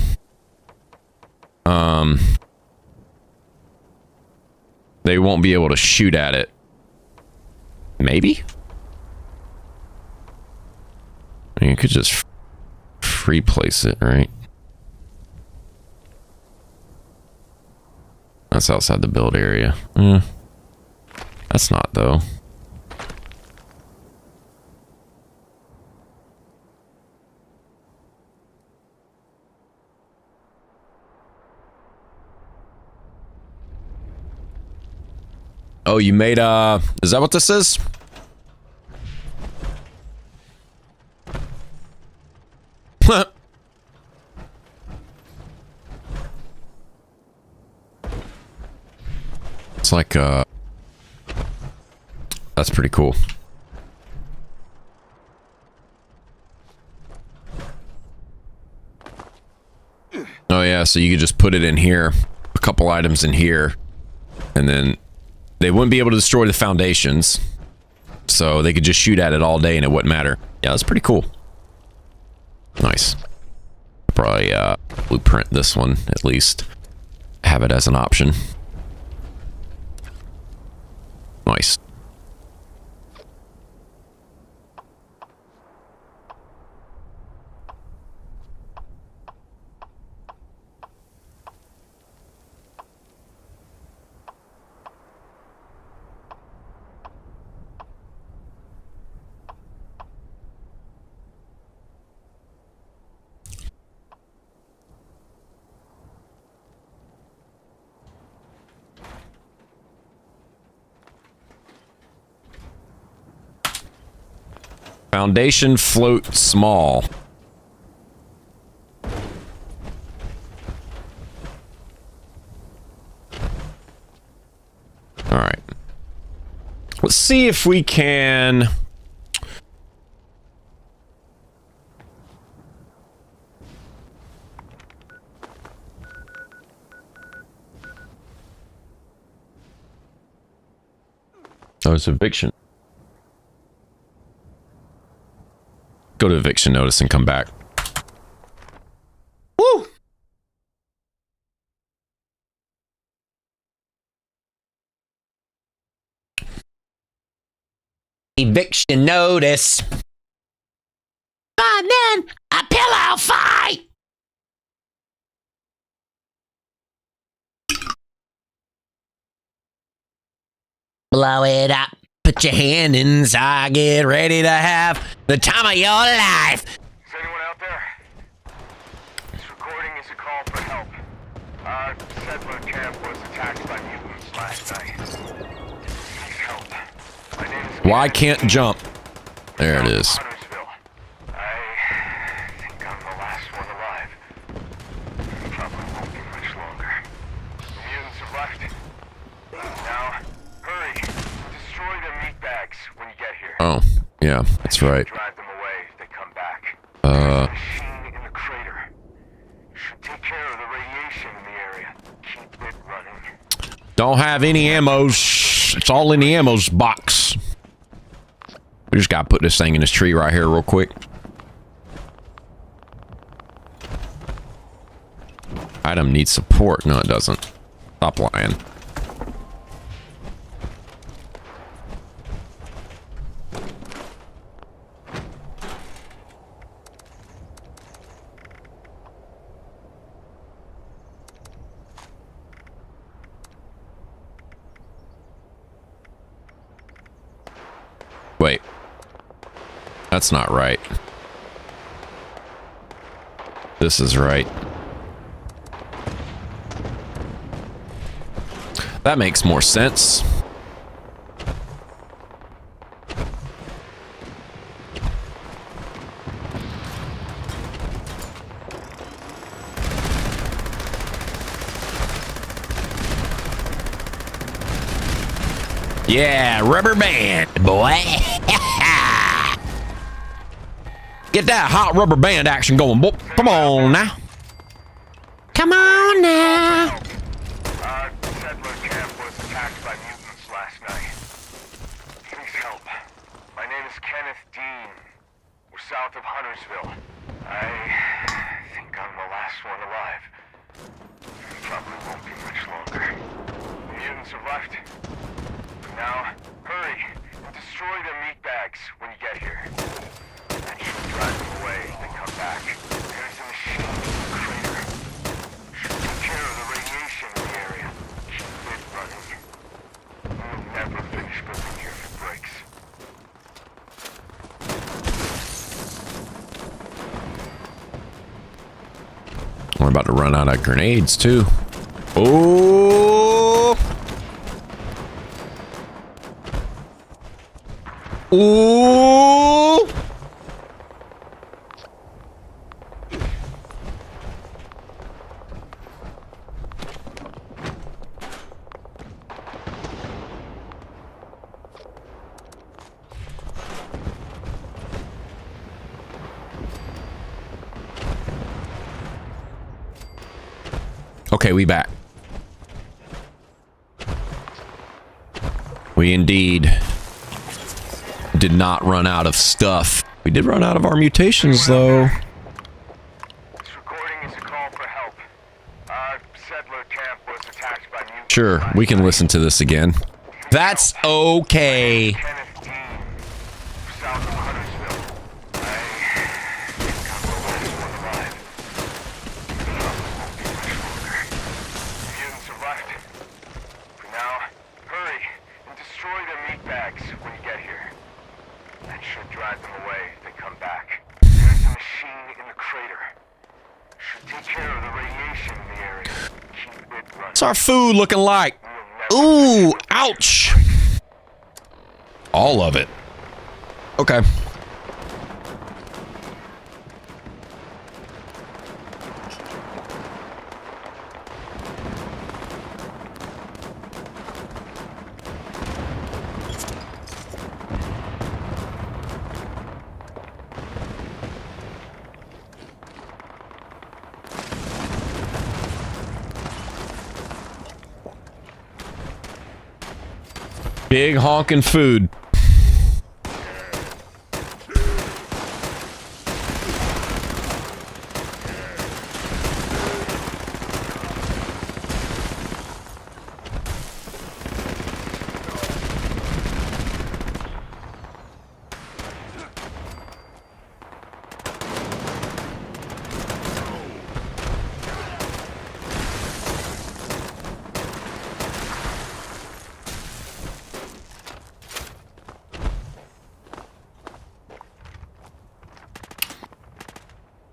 they won't be able to shoot at it. Maybe? I mean, you could just free place it, right? That's outside the build area. That's not, though. Oh, you made, is that what this is? It's like, that's pretty cool. Oh yeah, so you could just put it in here, a couple items in here, and then they wouldn't be able to destroy the foundations, so they could just shoot at it all day and it wouldn't matter. Yeah, that's pretty cool. Nice. Probably blueprint this one, at least. Have it as an option. Nice. Foundation float small. All right. Let's see if we can. Oh, it's eviction. Go to eviction notice and come back. Woo! Eviction notice. And then a pillow fight. Blow it up. Put your hand inside, get ready to have the time of your life. Is anyone out there? This recording is a call for help. Our settler camp was attacked by mutants last night. Please help. My name is... Why can't jump? There it is. I think I'm the last one alive. Probably won't be much longer. The mutants have left. Now, hurry. Destroy the meat bags when you get here. Oh, yeah, that's right. Drive them away if they come back. Machine in the crater. Should take care of the radiation in the area. Keep it running. Don't have any ammos. It's all in the ammos box. We just gotta put this thing in this tree right here real quick. Item needs support. No, it doesn't. Stop lying. Wait. That's not right. This is right. That makes more sense. Yeah, rubber band, boy. Get that hot rubber band action going, boy. Come on now. Come on now. Settler camp was attacked by mutants last night. Please help. My name is Kenneth Dean. We're south of Huntersville. I think I'm the last one alive. Probably won't be much longer. The mutants have left. Now, hurry and destroy their meat bags when you get here. That should drive them away, then come back. There's a machine in the crater. Should take care of the radiation in the area. Keep it running. We'll never finish building here if it breaks. We're about to run out of grenades, too. Oh! Ooh! Okay, we back. We indeed did not run out of stuff. We did run out of our mutations, though. This recording is a call for help. Settler camp was attacked by mutants. Sure, we can listen to this again. That's okay. Kenneth Dean, south of Huntersville. I think I'm the last one alive. Probably won't be much longer. The mutants have left. For now, hurry and destroy their meat bags when you get here. That should drive them away, then come back. There's a machine in the crater. Should take care of the radiation in the area. Keep it running. What's our food looking like? Ooh, ouch. All of it. Okay. Big honking food.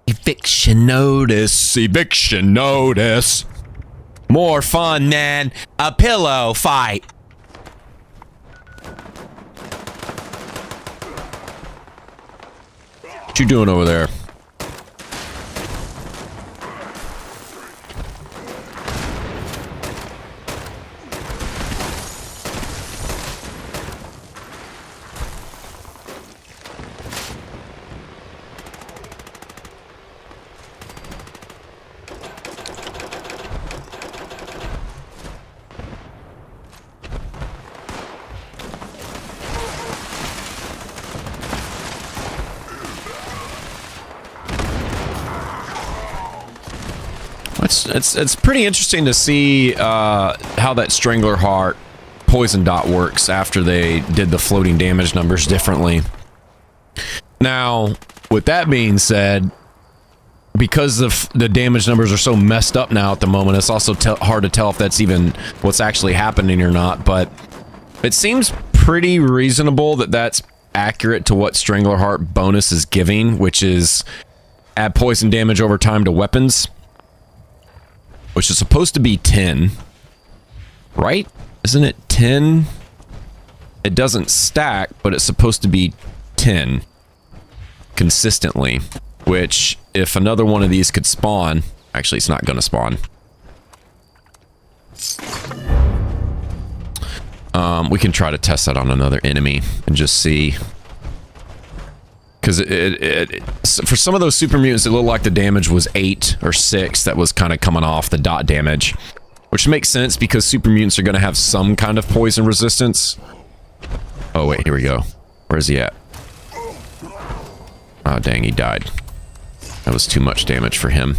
Eviction notice, eviction notice. More fun than a pillow fight. What you doing over there? It's pretty interesting to see how that Strangler Heart poison dot works after they did the floating damage numbers differently. Now, with that being said, because the damage numbers are so messed up now at the moment, it's also hard to tell if that's even what's actually happening or not, but it seems pretty reasonable that that's accurate to what Strangler Heart bonus is giving, which is add poison damage over time to weapons, which is supposed to be 10, right? Isn't it 10? It doesn't stack, but it's supposed to be 10 consistently, which if another one of these could spawn, actually it's not going to spawn. We can try to test that on another enemy and just see. Because for some of those super mutants, it looked like the damage was 8 or 6 that was kind of coming off the dot damage. Which makes sense because super mutants are going to have some kind of poison resistance. Oh wait, here we go. Where is he at? Oh dang, he died. That was too much damage for him.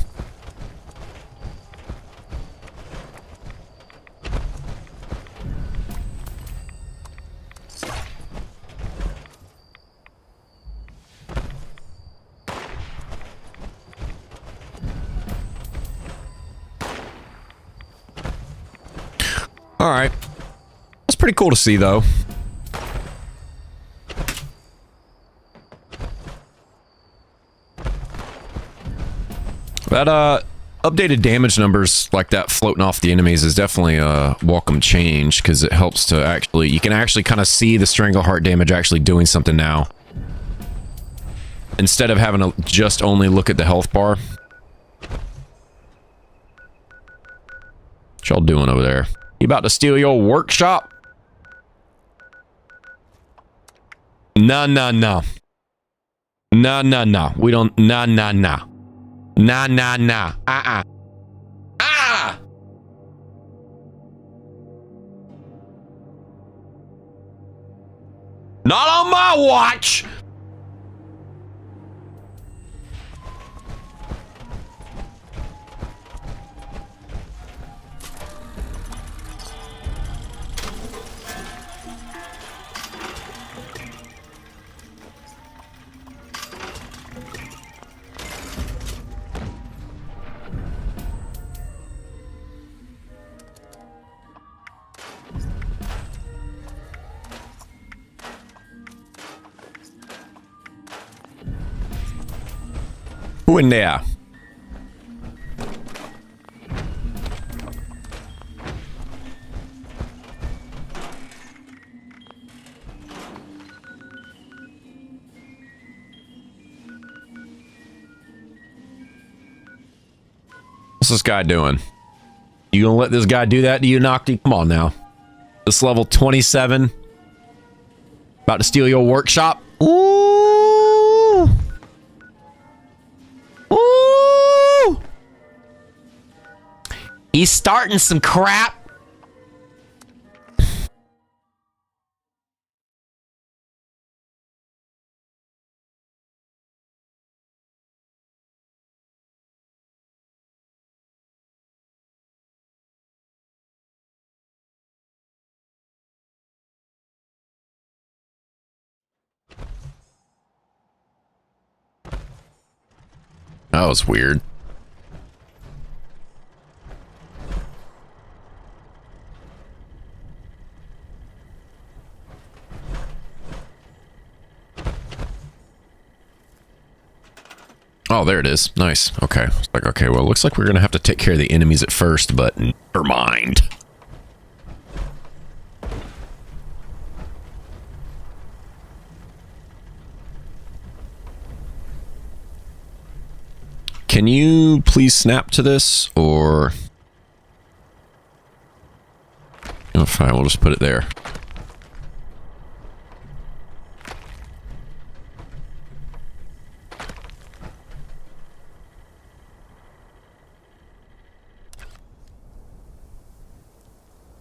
Alright. That's pretty cool to see, though. That, updated damage numbers like that floating off the enemies is definitely a welcome change, because it helps to actually... You can actually kind of see the Strangleheart damage actually doing something now. Instead of having to just only look at the health bar. What y'all doing over there? You about to steal your workshop? No, no, no. No, no, no. We don't... No, no, no. No, no, no. Uh-uh. Ah! Not on my watch! Who in there? What's this guy doing? You gonna let this guy do that to you, Noctua? Come on now. This level 27. About to steal your workshop? Ooh! Ooh! He's starting some crap. That was weird. Oh, there it is. Nice. Okay. It's like, okay, well, it looks like we're going to have to take care of the enemies at first, but never mind. Can you please snap to this, or... Oh, fine, we'll just put it there.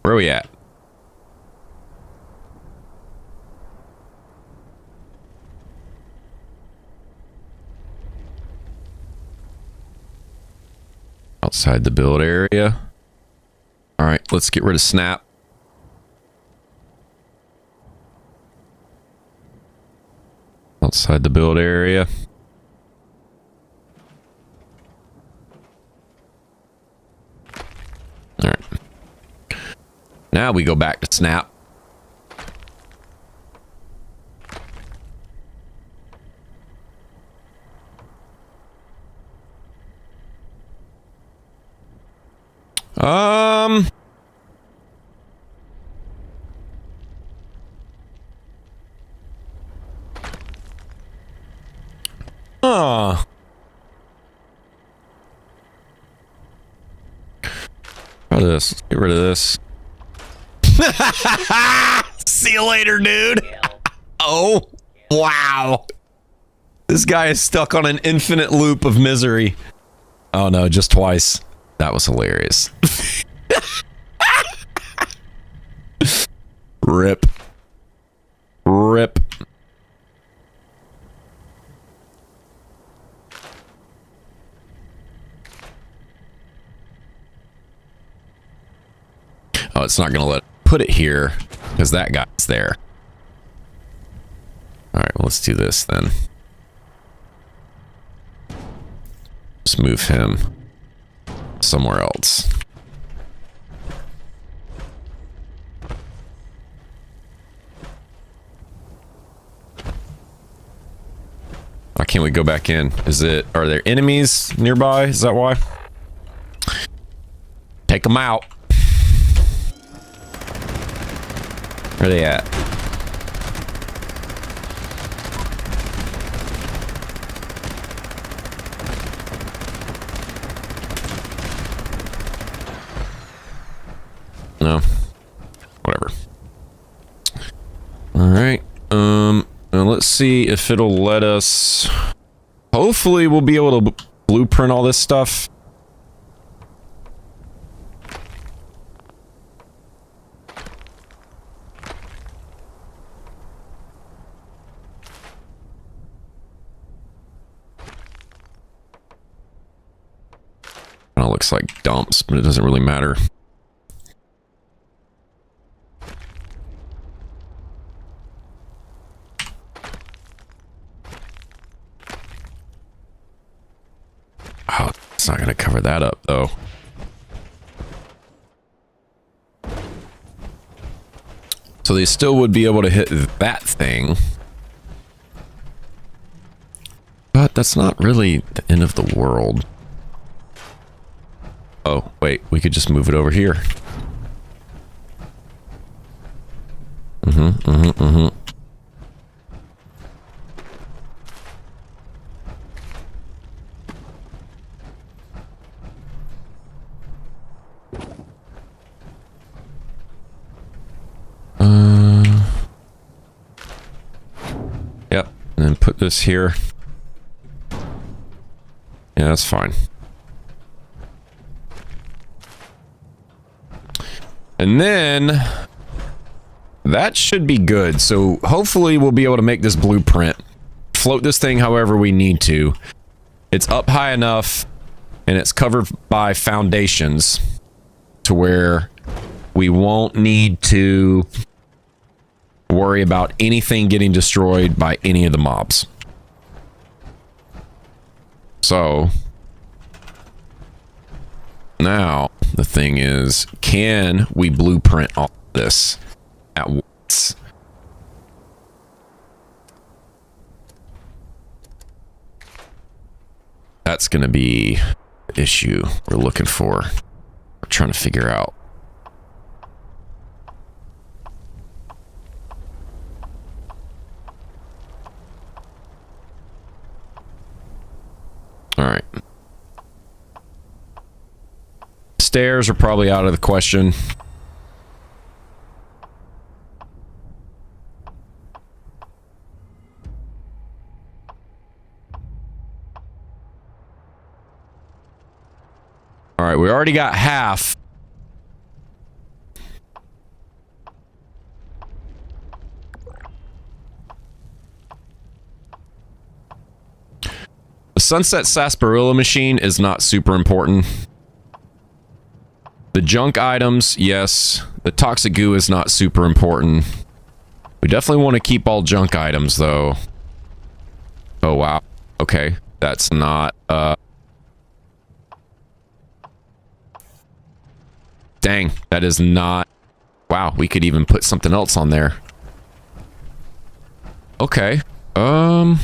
Where are we at? Outside the build area. All right, let's get rid of snap. Outside the build area. All right. Now we go back to snap. Huh. Try this. Let's get rid of this. See you later, dude. Oh, wow. This guy is stuck on an infinite loop of misery. Oh no, just twice. That was hilarious. Rip. Rip. Oh, it's not gonna let put it here because that guy's there. All right, well, let's do this then. Let's move him somewhere else. Why can't we go back in? Are there enemies nearby? Is that why? Take them out. Where are they at? No. Whatever. All right. Now let's see if it'll let us. Hopefully we'll be able to blueprint all this stuff. Kind of looks like dumps, but it doesn't really matter. Oh, it's not going to cover that up, though. So they still would be able to hit that thing. But that's not really the end of the world. Oh, wait, we could just move it over here. Yep, and then put this here. Yeah, that's fine. And then that should be good. So hopefully we'll be able to make this blueprint, float this thing however we need to. It's up high enough and it's covered by foundations to where we won't need to worry about anything getting destroyed by any of the mobs. So now the thing is, can we blueprint all this at once? That's going to be the issue we're looking for. We're trying to figure out. All right. Stairs are probably out of the question. All right, we already got half. The Sunset Sarsaparilla machine is not super important. The junk items, yes. The toxic goo is not super important. We definitely want to keep all junk items, though. Oh, wow. Okay. That's not, Dang, that is not... Wow, we could even put something else on there. Okay. Do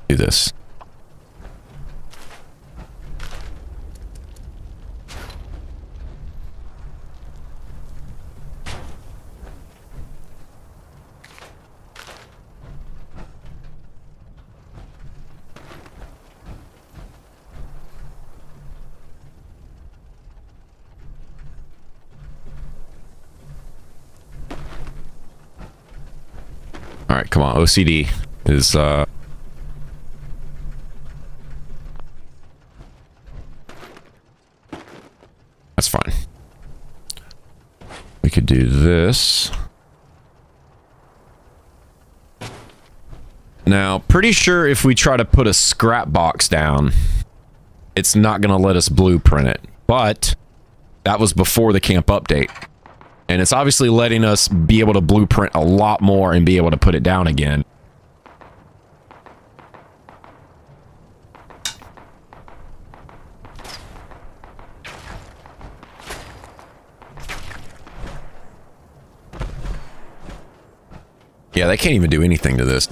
this. right, come on. OCD is that's fine. We could do this. Now, pretty sure if we try to put a scrap box down, it's not going to let us blueprint it. But that was before the camp update. And it's obviously letting us be able to blueprint a lot more and be able to put it down again. Yeah, they can't even do anything to this.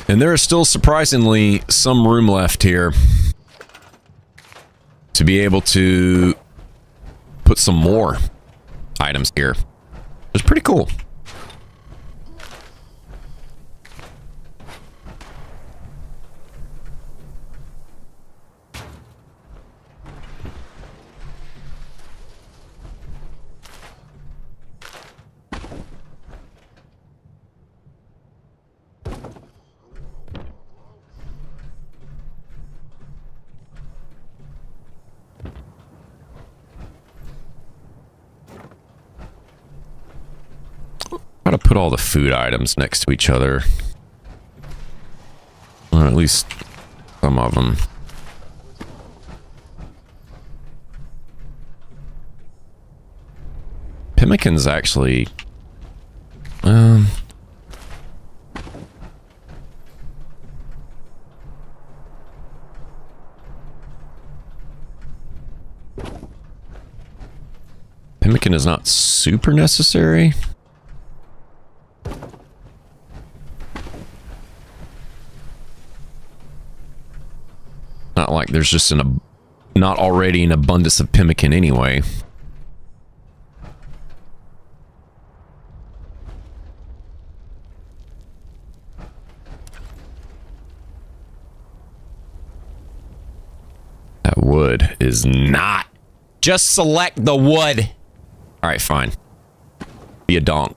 And there is still surprisingly some room left here to be able to put some more items here. It's pretty cool. Try to put all the food items next to each other. Or at least some of them. Pemmican's actually... Pemmican is not super necessary. Not like there's just not already an abundance of pemmican anyway. That wood is not. Just select the wood. All right, fine. Be a donk.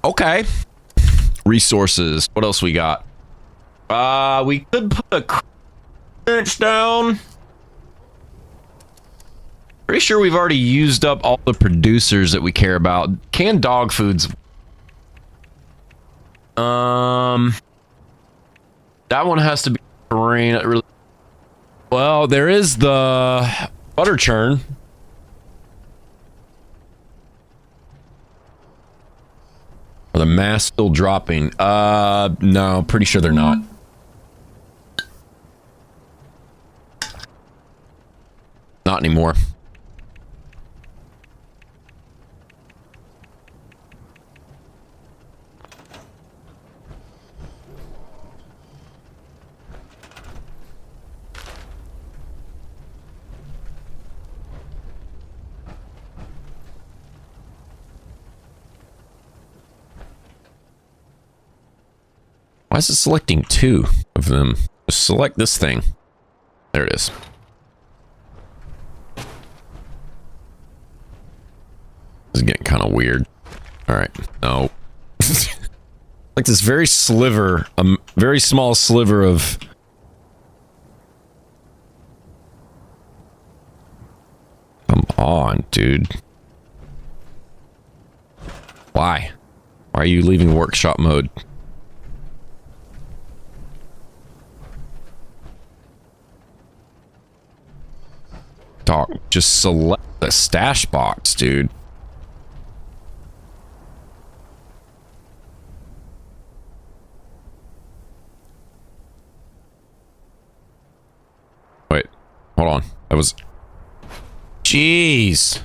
Okay. Resources. What else we got? We could put a bench down. Pretty sure we've already used up all the producers that we care about. Canned dog foods. That one has to be terrain. Well, there is the butter churn. Are the mass still dropping? No, pretty sure they're not. Not anymore. Why is it selecting two of them? Just select this thing. There it is. This is getting kind of weird. All right. No. Like this very sliver, a very small sliver of... Come on, dude. Why? Why are you leaving workshop mode? Dog, just select the stash box, dude. Wait, hold on. That was... Jeez.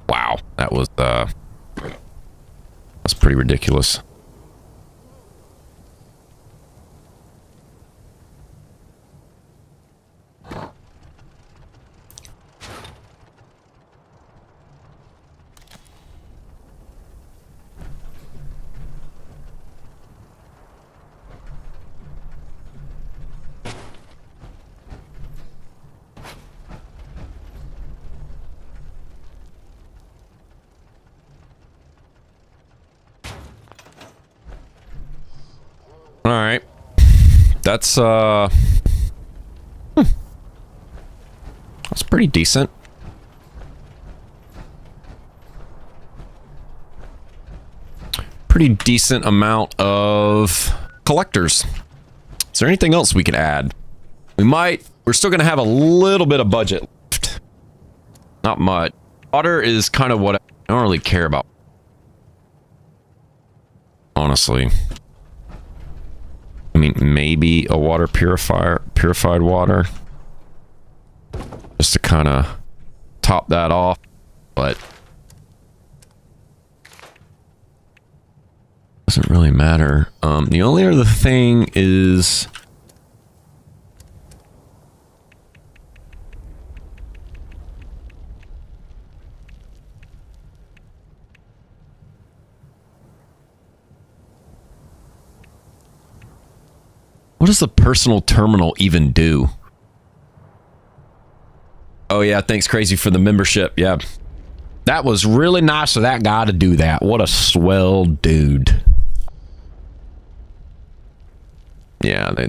Wow, that was, that's pretty ridiculous. All right, that's that's pretty decent. Pretty decent amount of collectors. Is there anything else we could add? We're still gonna have a little bit of budget left. Not much. Water is kind of what I don't really care about, honestly. I mean, maybe a water purified water, just to kind of top that off, but doesn't really matter. The only other thing is what does the personal terminal even do? Oh yeah, thanks Crazy for the membership. Yeah. That was really nice of that guy to do that. What a swell dude. Yeah, they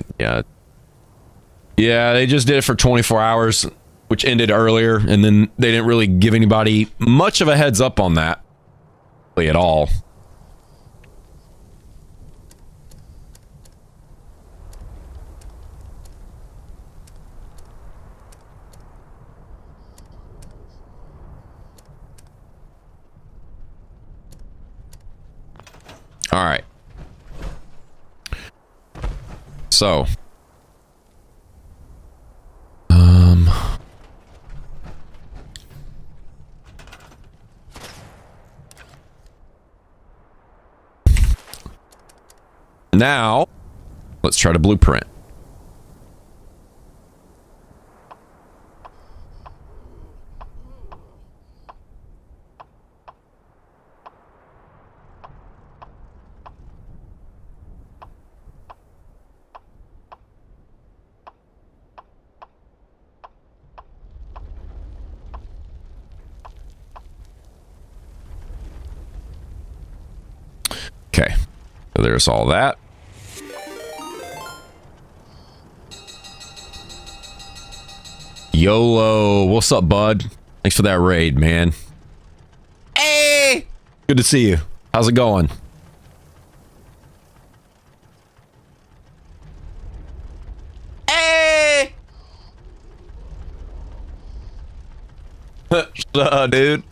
just did it for 24 hours, which ended earlier, and then they didn't really give anybody much of a heads up on that really at all. All right. So, now let's try to blueprint. Okay, so there's all that. YOLO, what's up, bud? Thanks for that raid, man. Hey! Good to see you. How's it going? Hey! What's up, dude?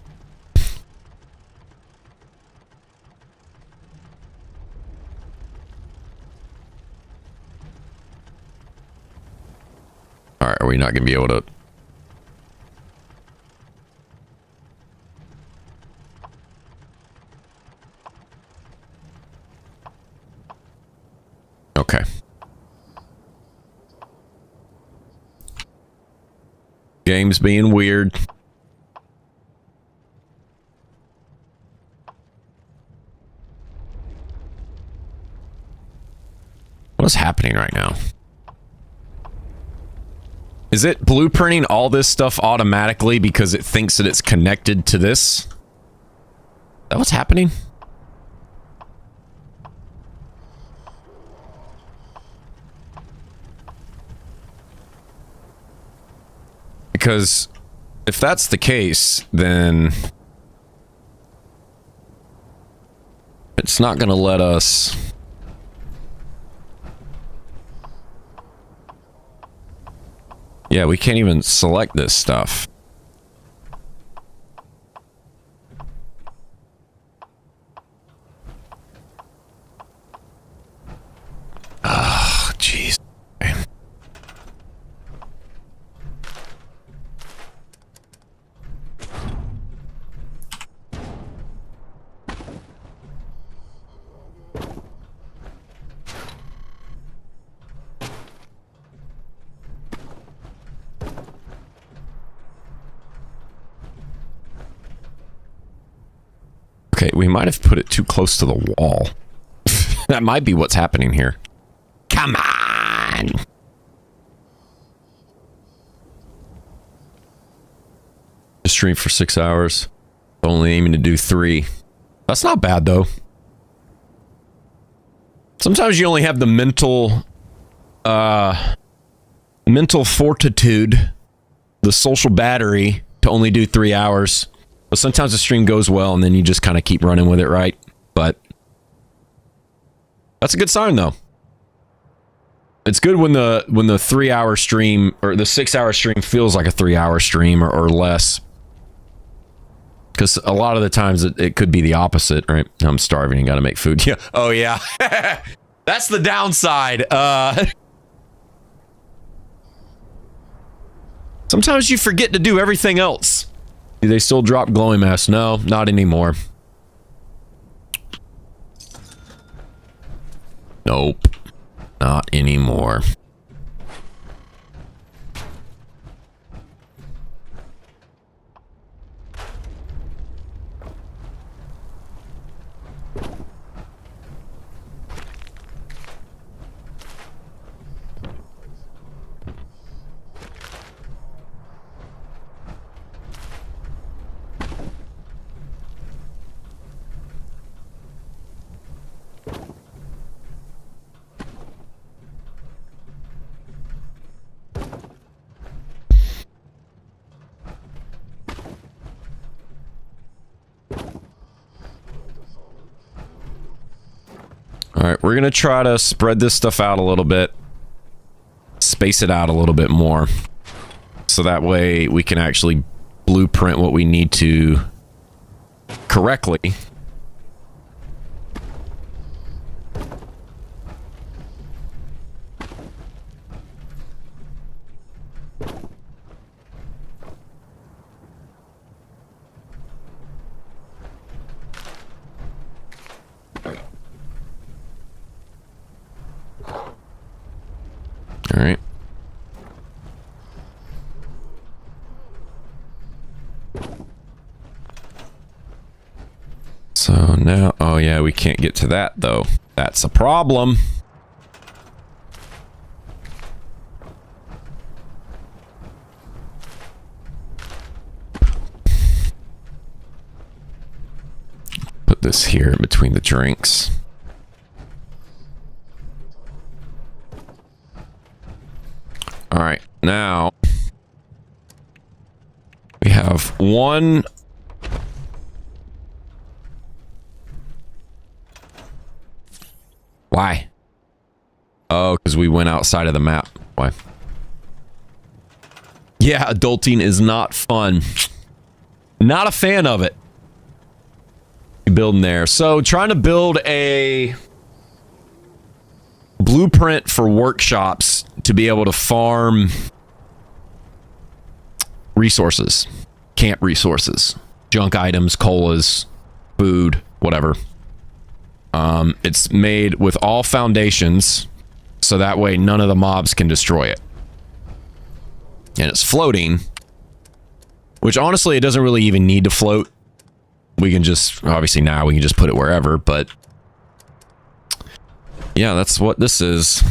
All right, are we not going to be able to... Okay. Game's being weird. What is happening right now? Is it blueprinting all this stuff automatically because it thinks that it's connected to this? Is that what's happening? Because if that's the case, then it's not going to let us... Yeah, we can't even select this stuff. Ah, jeez. Okay, we might have put it too close to the wall. That might be what's happening here. Come on! Stream for 6 hours. Only aiming to do 3. That's not bad, though. Sometimes you only have the mental fortitude, the social battery to only do 3 hours. But sometimes the stream goes well and then you just kind of keep running with it, right? But that's a good sign, though. It's good when the 3-hour stream or the 6-hour stream feels like a 3-hour stream or less. Because a lot of the times it could be the opposite, right? I'm starving and got to make food. Yeah. Oh, yeah. That's the downside. Sometimes you forget to do everything else. Do they still drop glowing masks? No, not anymore. Nope. Not anymore. All right, we're going to try to spread this stuff out a little bit. Space it out a little bit more. So that way we can actually blueprint what we need to correctly. All right. So now, oh yeah, we can't get to that though. That's a problem. Put this here in between the drinks. All right, now we have one. Why? Oh, because we went outside of the map. Why? Yeah, adulting is not fun. Not a fan of it. Building there. So trying to build a blueprint for workshops to be able to farm resources, camp resources, junk items, colas, food, whatever. It's made with all foundations, so that way none of the mobs can destroy it. And it's floating, which honestly, it doesn't really even need to float. We can just, obviously now we can just put it wherever, but yeah, that's what this is.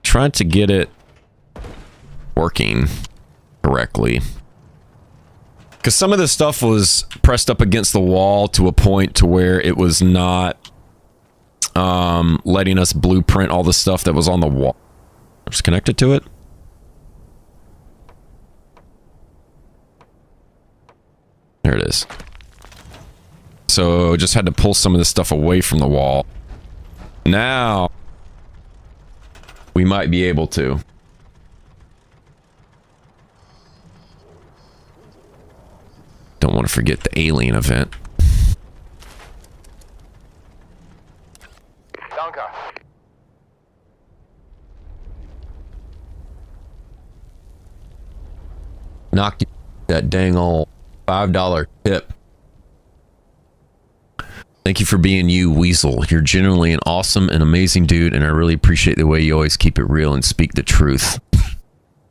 Trying to get it working correctly. Because some of this stuff was pressed up against the wall to a point to where it was not letting us blueprint all the stuff that was on the wall. Just connected to it. There it is. So just had to pull some of this stuff away from the wall. Now we might be able to. Don't want to forget the alien event. Danka. Knocked that dang old $5 tip. Thank you for being you, Weasel. You're genuinely an awesome and amazing dude, and I really appreciate the way you always keep it real and speak the truth.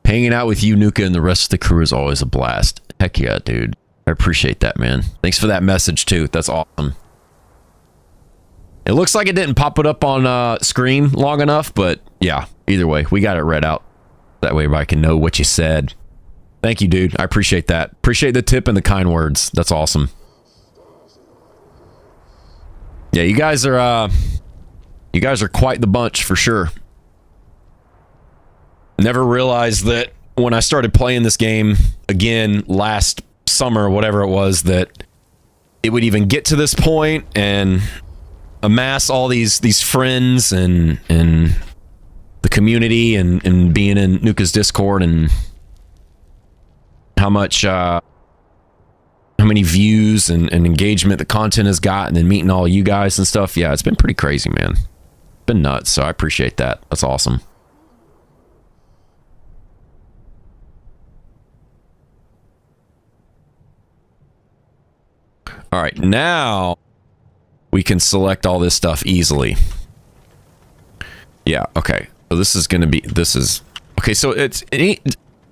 Hanging out with you, Nuka, and the rest of the crew is always a blast. Heck yeah, dude. I appreciate that, man. Thanks for that message, too. That's awesome. It looks like it didn't pop it up on screen long enough, but yeah, either way, we got it read out. That way everybody can know what you said. Thank you, dude. I appreciate that. Appreciate the tip and the kind words. That's awesome. Yeah, you guys are quite the bunch for sure. Never realized that when I started playing this game again last summer or whatever it was, that it would even get to this point and amass all these friends and the community and being in Nuka's Discord and how many views and engagement the content has gotten and meeting all you guys and stuff. Yeah, it's been pretty crazy, man. Been nuts, so I appreciate that. That's awesome. All right, now we can select all this stuff easily. Yeah, okay. So this is going to be, okay, so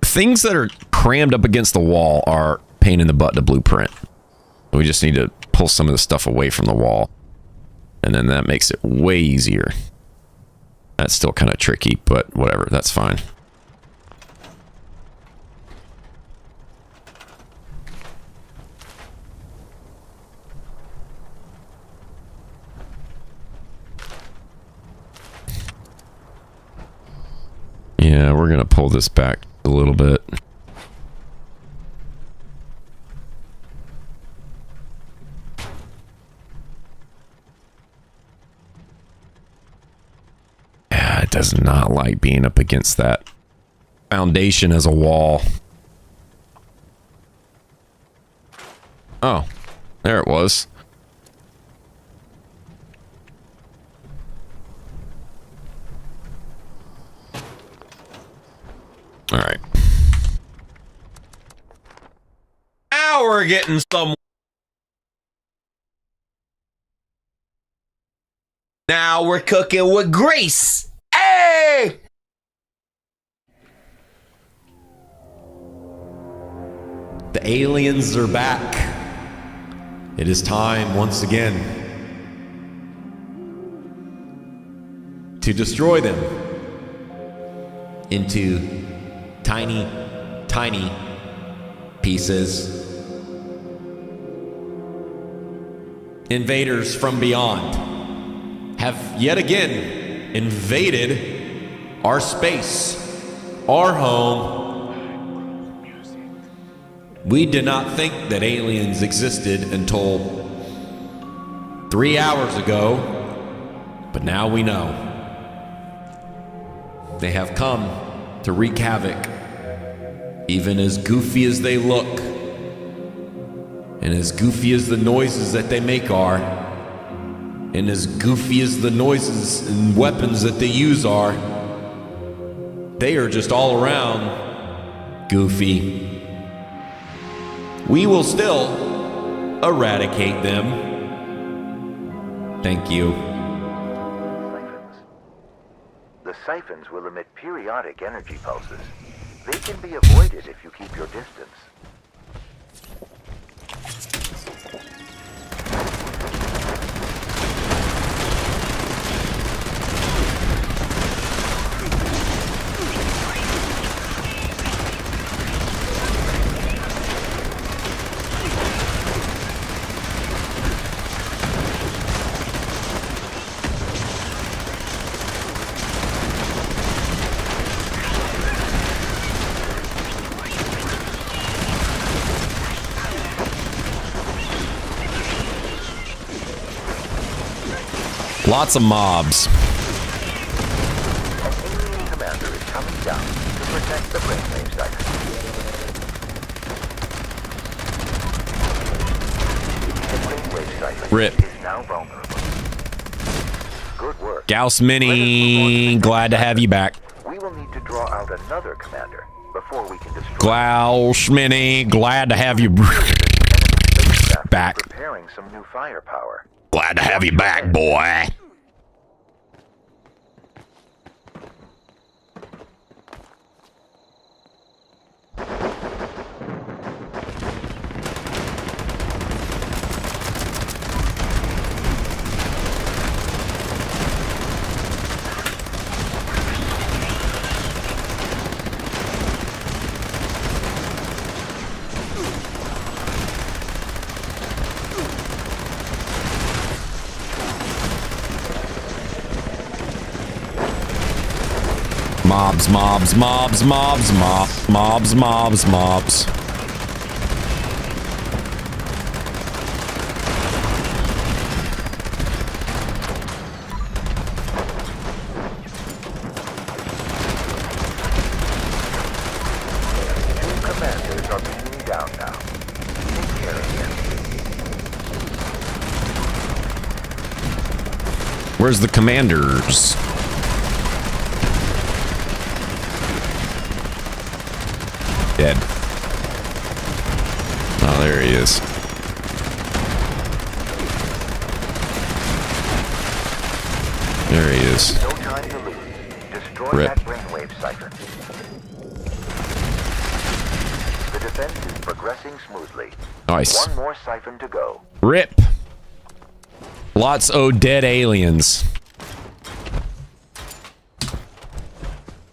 things that are crammed up against the wall are pain in the butt to blueprint. We just need to pull some of the stuff away from the wall. And then that makes it way easier. That's still kind of tricky, but whatever, that's fine. Yeah, we're gonna pull this back a little bit. Yeah, it does not like being up against that foundation as a wall. Oh, there it was. All right. Now we're getting some. Now we're cooking with grease. Hey! The aliens are back. It is time once again to destroy them into tiny, tiny pieces. Invaders from beyond have yet again invaded our space, our home. We did not think that aliens existed until 3 hours ago, but now we know. They have come to wreak havoc, even as goofy as they look, and as goofy as the noises that they make are, and as goofy as the noises and weapons that they use are. They are just all around goofy. We will still eradicate them. Thank you. The siphons will emit periodic energy pulses. They can be avoided if you keep your distance. Lots of mobs. An alien commander is coming down to protect the brainwave siphon. The brainwave siphon Rip. is now vulnerable. Good work. Gauss Mini, glad to have you back. We will need to draw out another commander before we can destroy. Gauss Mini, glad to have you back. Preparing some new firepower. Glad to have you back, boy. Mobs, mobs, mobs, mobs, mobs, mobs, mobs, mobs. Commanders are being down now. Take care of them. Where's the commanders? Dead. Oh, there he is. There he is. No time to lose. Destroy Rip. that brainwave siphon. The defense is progressing smoothly. Nice. One more siphon to go. Rip. Lots of dead aliens.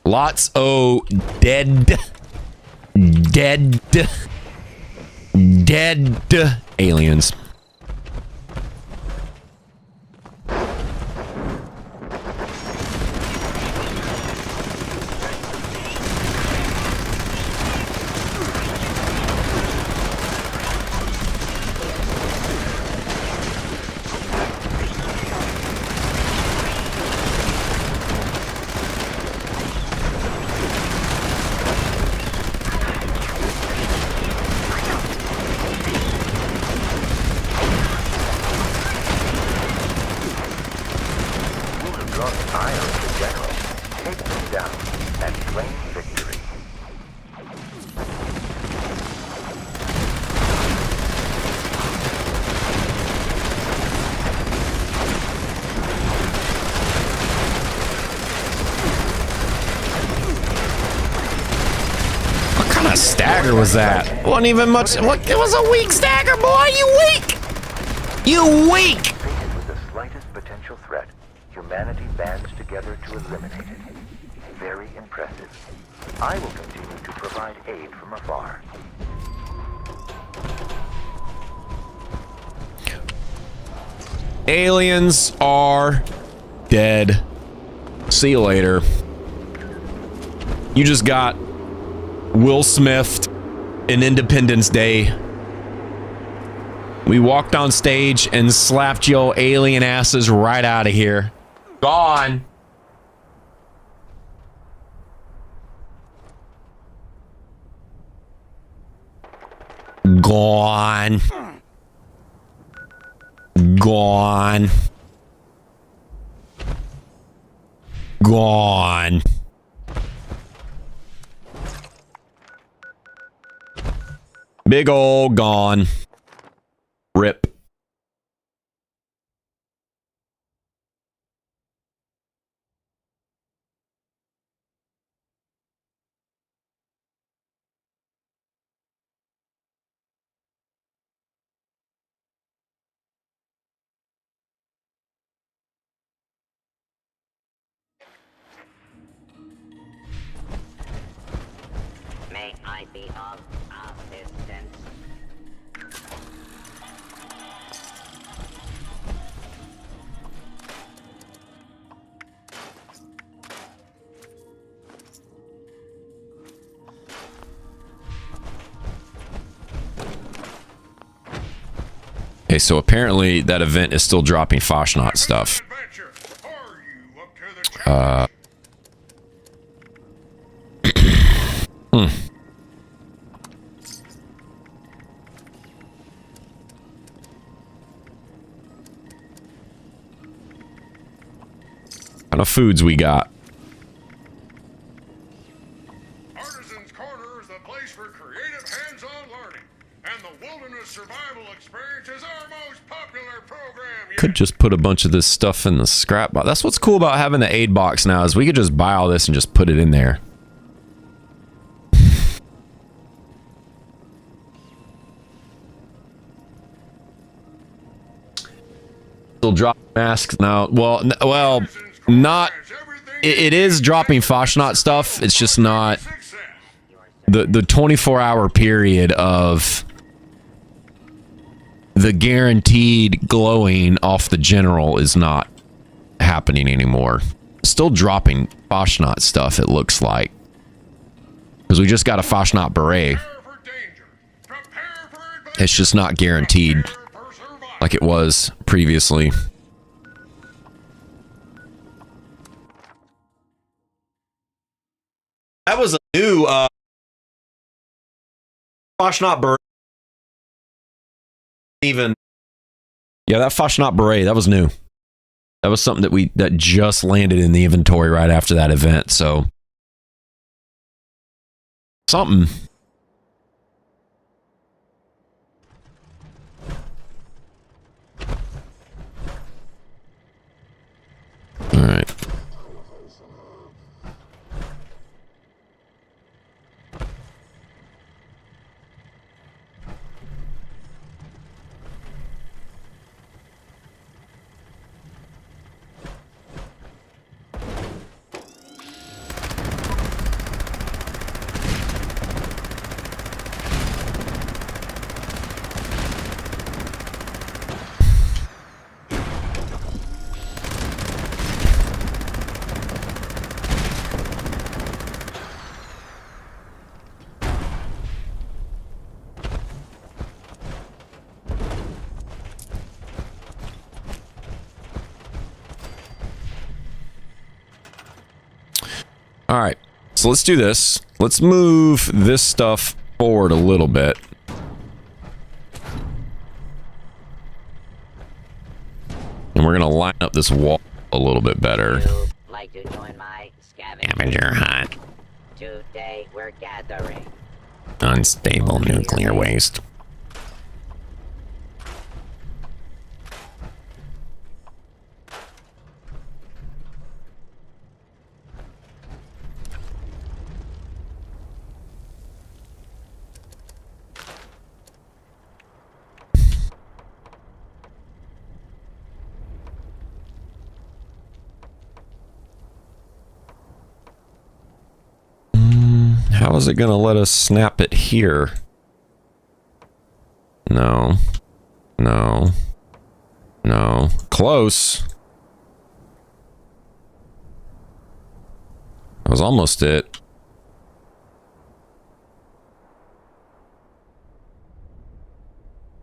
Lots of dead aliens. Stagger was that? Wasn't even much. What? It was a weak stagger, boy. You weak. You weak. Faced with the slightest potential threat, humanity bands together to eliminate it. Very impressive. I will continue to provide aid from afar. Aliens are dead. See you later. You just got Will Smith in Independence Day. We walked on stage and slapped your alien asses right out of here. Gone. Gone. Gone. Gone. Big ol' gone. Rip. May I be of assistance? Okay, so apparently that event is still dropping Fashnot stuff. What kind of foods we got? Artisan's Corner is the place for creative hands-on learning, and the Wilderness Survival Experience is our most popular program yet. Could just put a bunch of this stuff in the scrap box. That's what's cool about having the aid box now, is we could just buy all this and just put it in there. Still drop masks now. Well, not. It is dropping Fashnot stuff. It's just not the 24-hour period of the guaranteed glowing off the general is not happening anymore. still dropping Foshnot stuff, it looks like. Because we just got a Foshnot beret. It's just not guaranteed like it was previously. That was a new Foshnot beret. Even yeah, that Foshnot beret, that was new. That was something that just landed in the inventory right after that event, so something. All right. All right, so let's do this. Let's move this stuff forward a little bit. And we're gonna line up this wall a little bit better. Like to join my scavenger hunt? Today we're gathering Unstable nuclear waste. How is it going to let us snap it here? No. No. No. Close. That was almost it.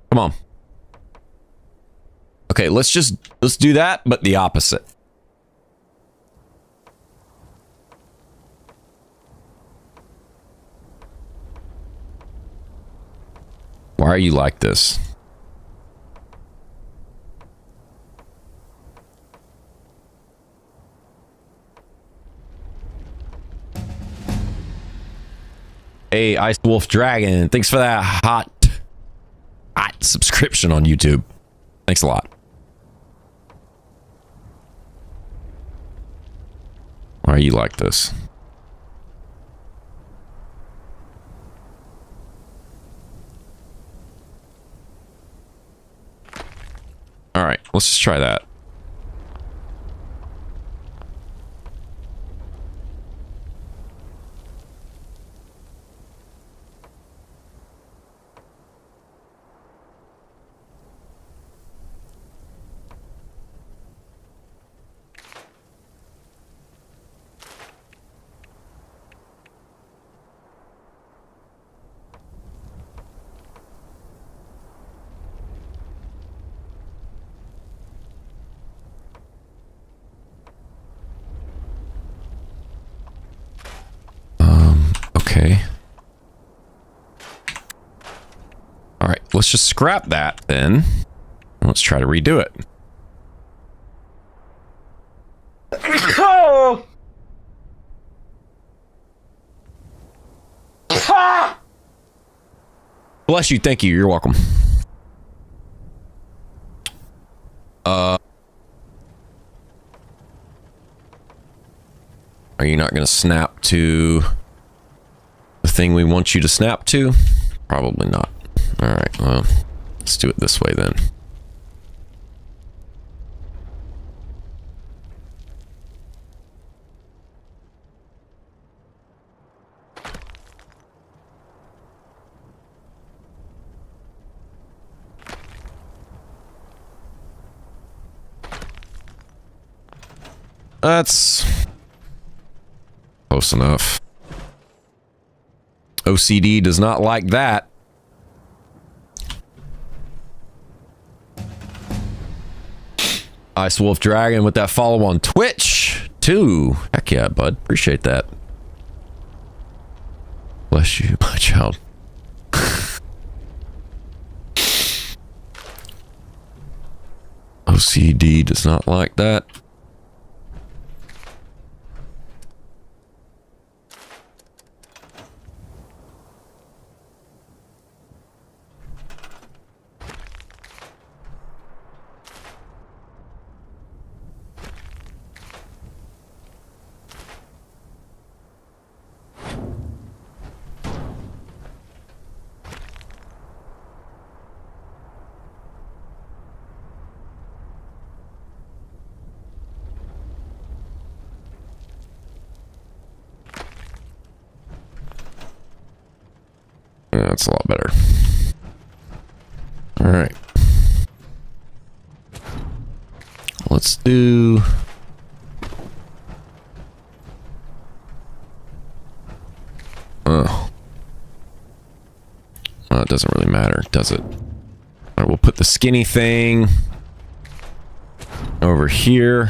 Come on. Okay, let's do that, but the opposite. Why are you like this? Hey, Ice Wolf Dragon, thanks for that hot subscription on YouTube. Thanks a lot. Why are you like this? All right, let's just try that. Okay. All right, let's just scrap that then. Let's try to redo it. Oh! Bless you, thank you, you're welcome. Are you not going to snap to the thing we want you to snap to? Probably not. All right, well, let's do it this way then. That's close enough. OCD does not like that. Ice Wolf Dragon with that follow on Twitch too. Heck yeah, bud. Appreciate that. Bless you, my child. OCD does not like that. Yeah, that's a lot better. All right. Let's do... Oh. Well, it doesn't really matter, does it? All right, we'll put the skinny thing over here.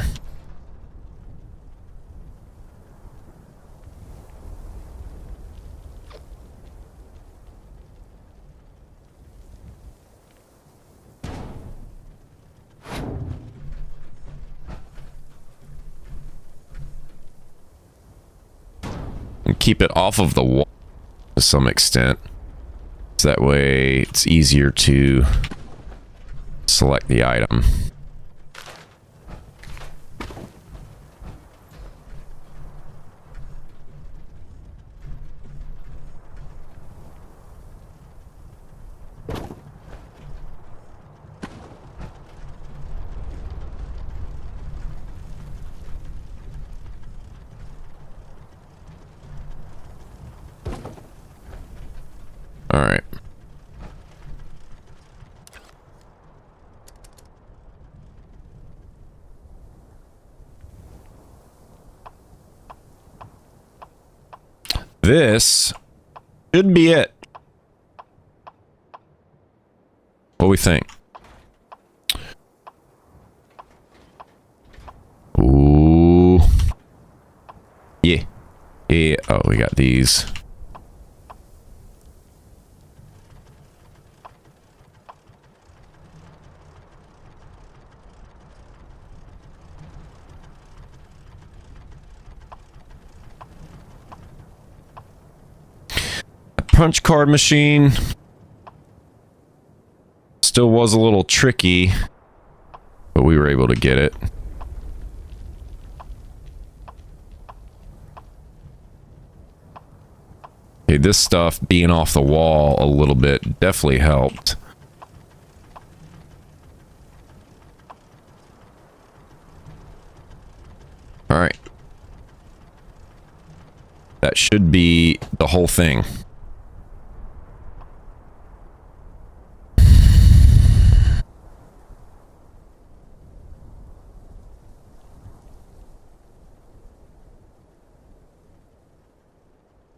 And keep it off of the wall to some extent. So that way it's easier to select the item. All right. This should be it. What do we think? Ooh. Yeah. Yeah. Oh, we got these. Punch card machine still was a little tricky, but we were able to get it. Okay, this stuff being off the wall a little bit definitely helped. All right. That should be the whole thing.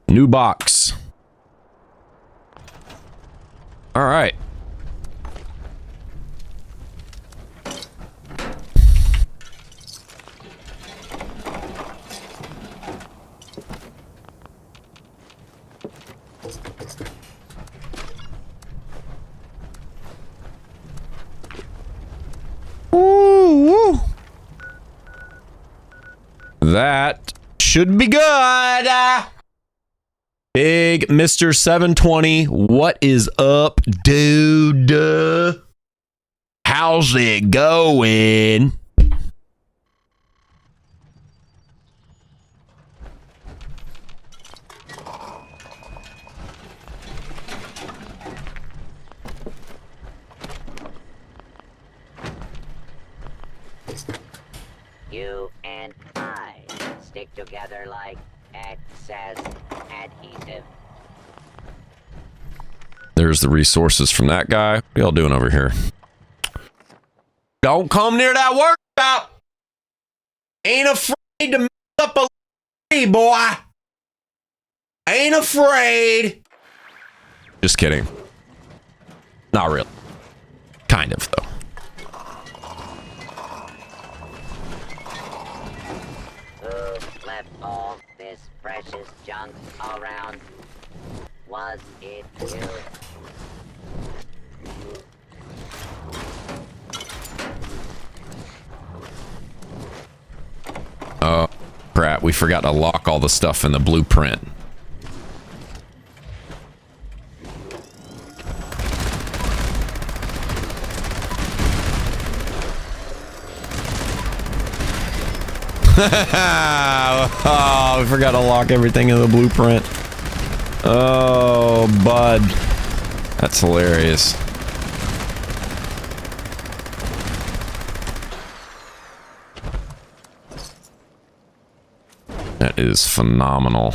New box. All right. Ooh. That should be good. Big Mr. 720, what is up, dude? How's it going? You and I stick together like excess adhesive. There's the resources from that guy. What y'all doing over here? Don't come near that workshop. Ain't a Need to mess up a little, boy. I ain't afraid. Just kidding. Not really. Kind of, though. Who left all this precious junk all around? Was it you? Oh, crap. We forgot to lock all the stuff in the blueprint. Oh, we forgot to lock everything in the blueprint. Oh, bud. That's hilarious. That is phenomenal.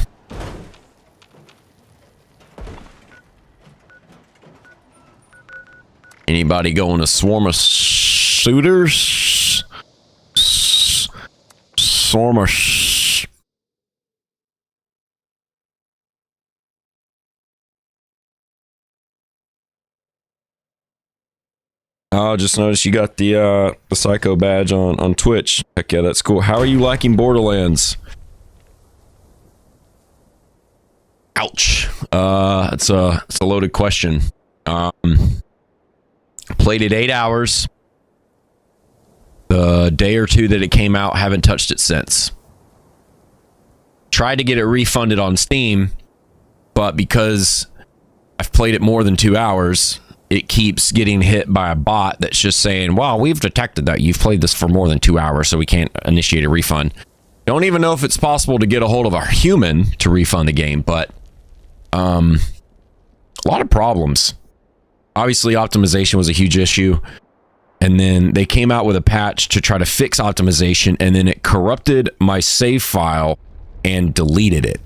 Anybody going to swarm of suitors? Swarm of Oh, just noticed you got the Psycho badge on Twitch. Heck yeah, that's cool. How are you liking Borderlands? Ouch. It's a loaded question. Played it 8 hours. The day or two that it came out, haven't touched it since. Tried to get it refunded on Steam, but because I've played it more than 2 hours, it keeps getting hit by a bot that's just saying, wow, we've detected that you've played this for more than 2 hours, so we can't initiate a refund. Don't even know if it's possible to get a hold of a human to refund the game, but a lot of problems. Obviously, optimization was a huge issue. And then they came out with a patch to try to fix optimization, and then it corrupted my save file and deleted it.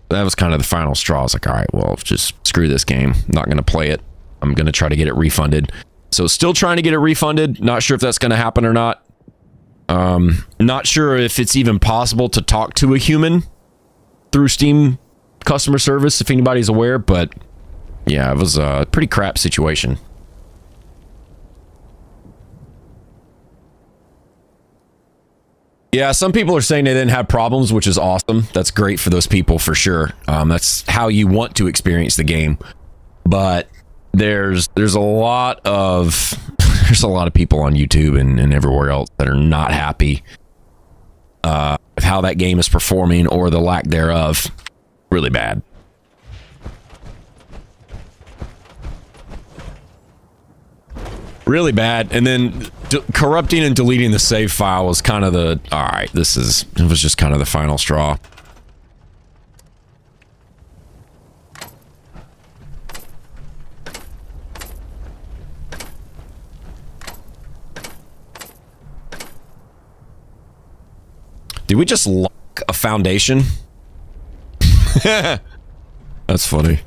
That was kind of the final straw. I was like, all right, well, just screw this game. I'm not going to play it. I'm going to try to get it refunded. So still trying to get it refunded. Not sure if that's going to happen or not. Not sure if it's even possible to talk to a human through Steam customer service, if anybody's aware, but yeah, it was a pretty crap situation. Yeah, some people are saying they didn't have problems, which is awesome. That's great for those people for sure. That's how you want to experience the game. But there's a lot of people on YouTube and everywhere else that are not happy with how that game is performing or the lack thereof. Really bad. Really bad. And then corrupting and deleting the save file was kind of the, all right, it was just kind of the final straw. Did we just lock a foundation? That's funny.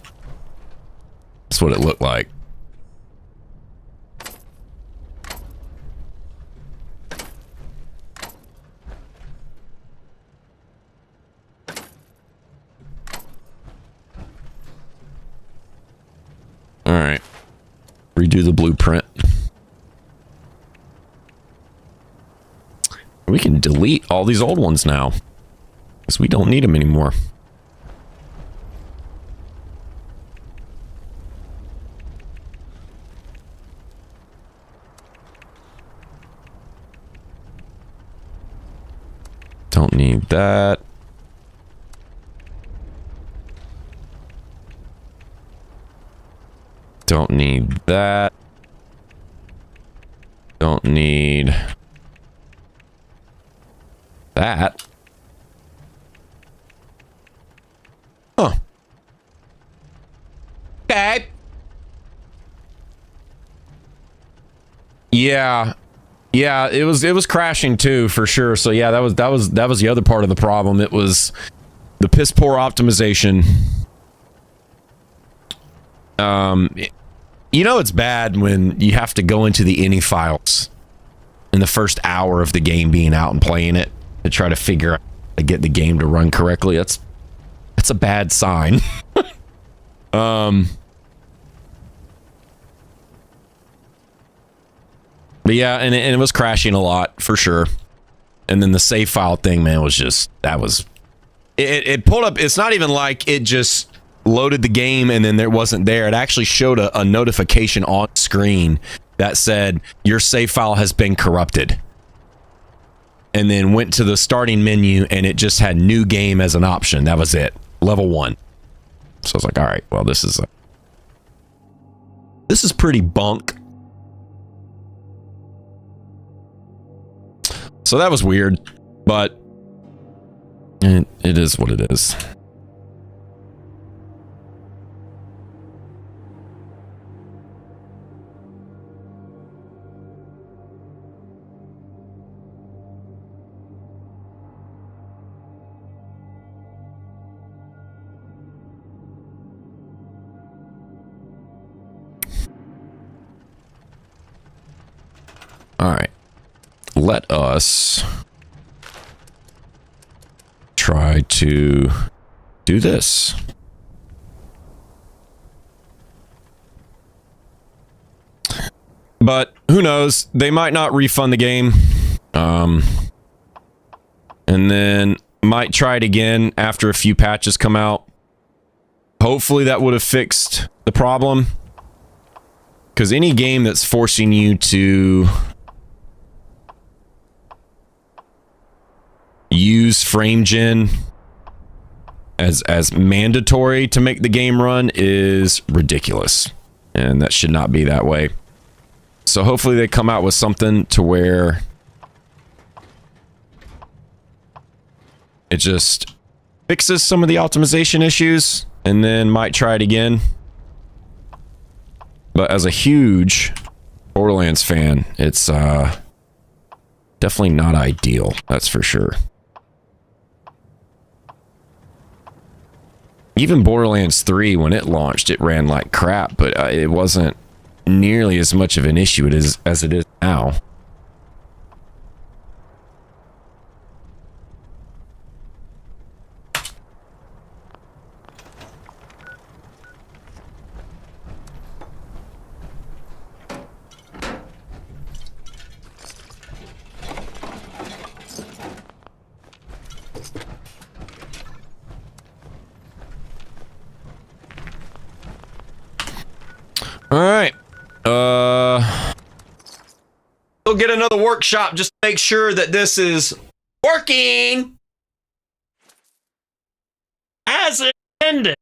That's what it looked like. All right. Redo the blueprint. We can delete all these old ones now, because we don't need them anymore. Don't need that. Don't need that. Don't need that. Huh. Okay. Yeah. Yeah, it was crashing too, for sure. So yeah, that was the other part of the problem. It was the piss poor optimization. You know it's bad when you have to go into the ini files in the first hour of the game being out and playing it, to try to figure out how to get the game to run correctly. That's a bad sign. But yeah, and it was crashing a lot for sure. And then the save file thing, man, was just, that was, it pulled up. It's not even like it just loaded the game and then there wasn't there. It actually showed a notification on screen that said your save file has been corrupted. And then went to the starting menu and it just had new game as an option. That was it. Level 1. So I was like, all right, well, this is pretty bunk. So that was weird, but it is what it is. All right. Let us try to do this. But who knows? They might not refund the game. And then might try it again after a few patches come out. Hopefully that would have fixed the problem. Because any game that's forcing you to use frame gen as mandatory to make the game run is ridiculous, and that should not be that way. So hopefully they come out with something to where it just fixes some of the optimization issues, and then might try it again. But as a huge Borderlands fan, it's definitely not ideal, that's for sure. Even Borderlands 3, when it launched, it ran like crap, but it wasn't nearly as much of an issue as it is now. All right. We'll get another workshop just to make sure that this is working as intended.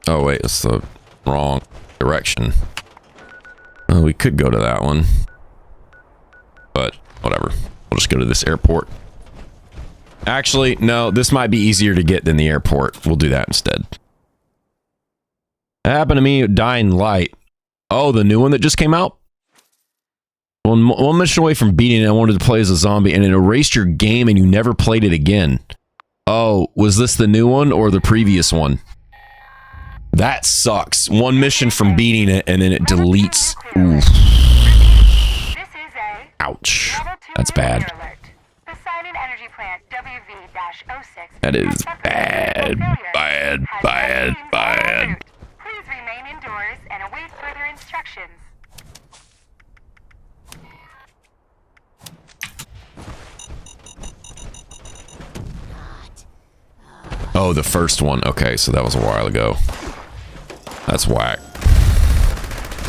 Oh wait, it's the wrong direction. Oh, we could go to that one, but whatever. We'll just go to this airport. Actually, no, this might be easier to get than the airport. We'll do that instead. That happened to me at Dying Light. Oh, the new one that just came out? One mission away from beating it, I wanted to play as a zombie, and it erased your game and you never played it again. Oh, was this the new one or the previous one? That sucks. One mission from beating it and then it deletes. Oof. Ouch. That's bad. That is bad. Bad, bad, bad. Please remain indoors and await further instructions. Oh, the first one. Okay, so that was a while ago. That's whack.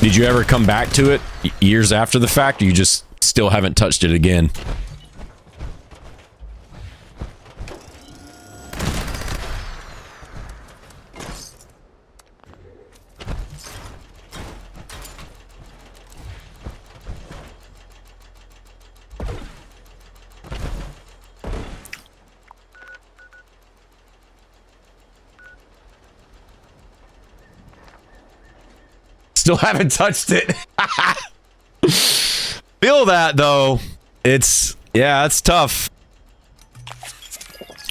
Did you ever come back to it years after the fact, or you just still haven't touched it again? Still haven't touched it. Feel that though. It's tough.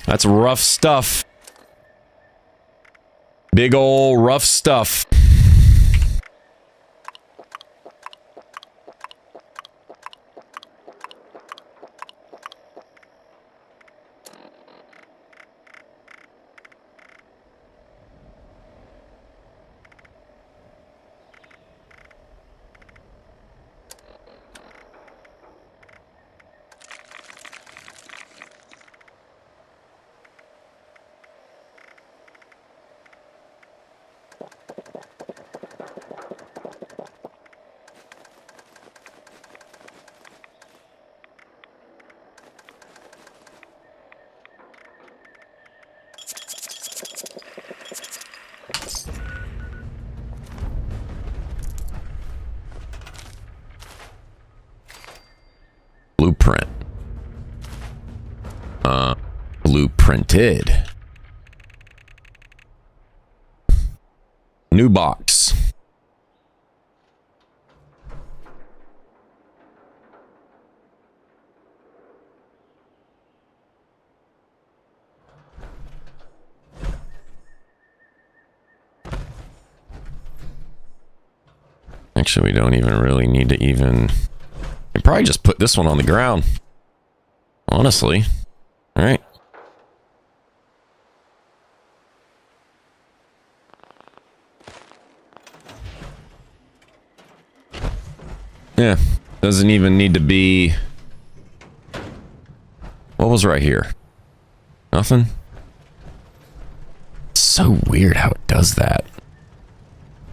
That's rough stuff. Big ol' rough stuff. Blueprint. Blueprinted. New box. Actually, we don't even really need to even... You probably just put this one on the ground. Honestly. All right. Yeah. Doesn't even need to be... What was right here? Nothing? It's so weird how it does that.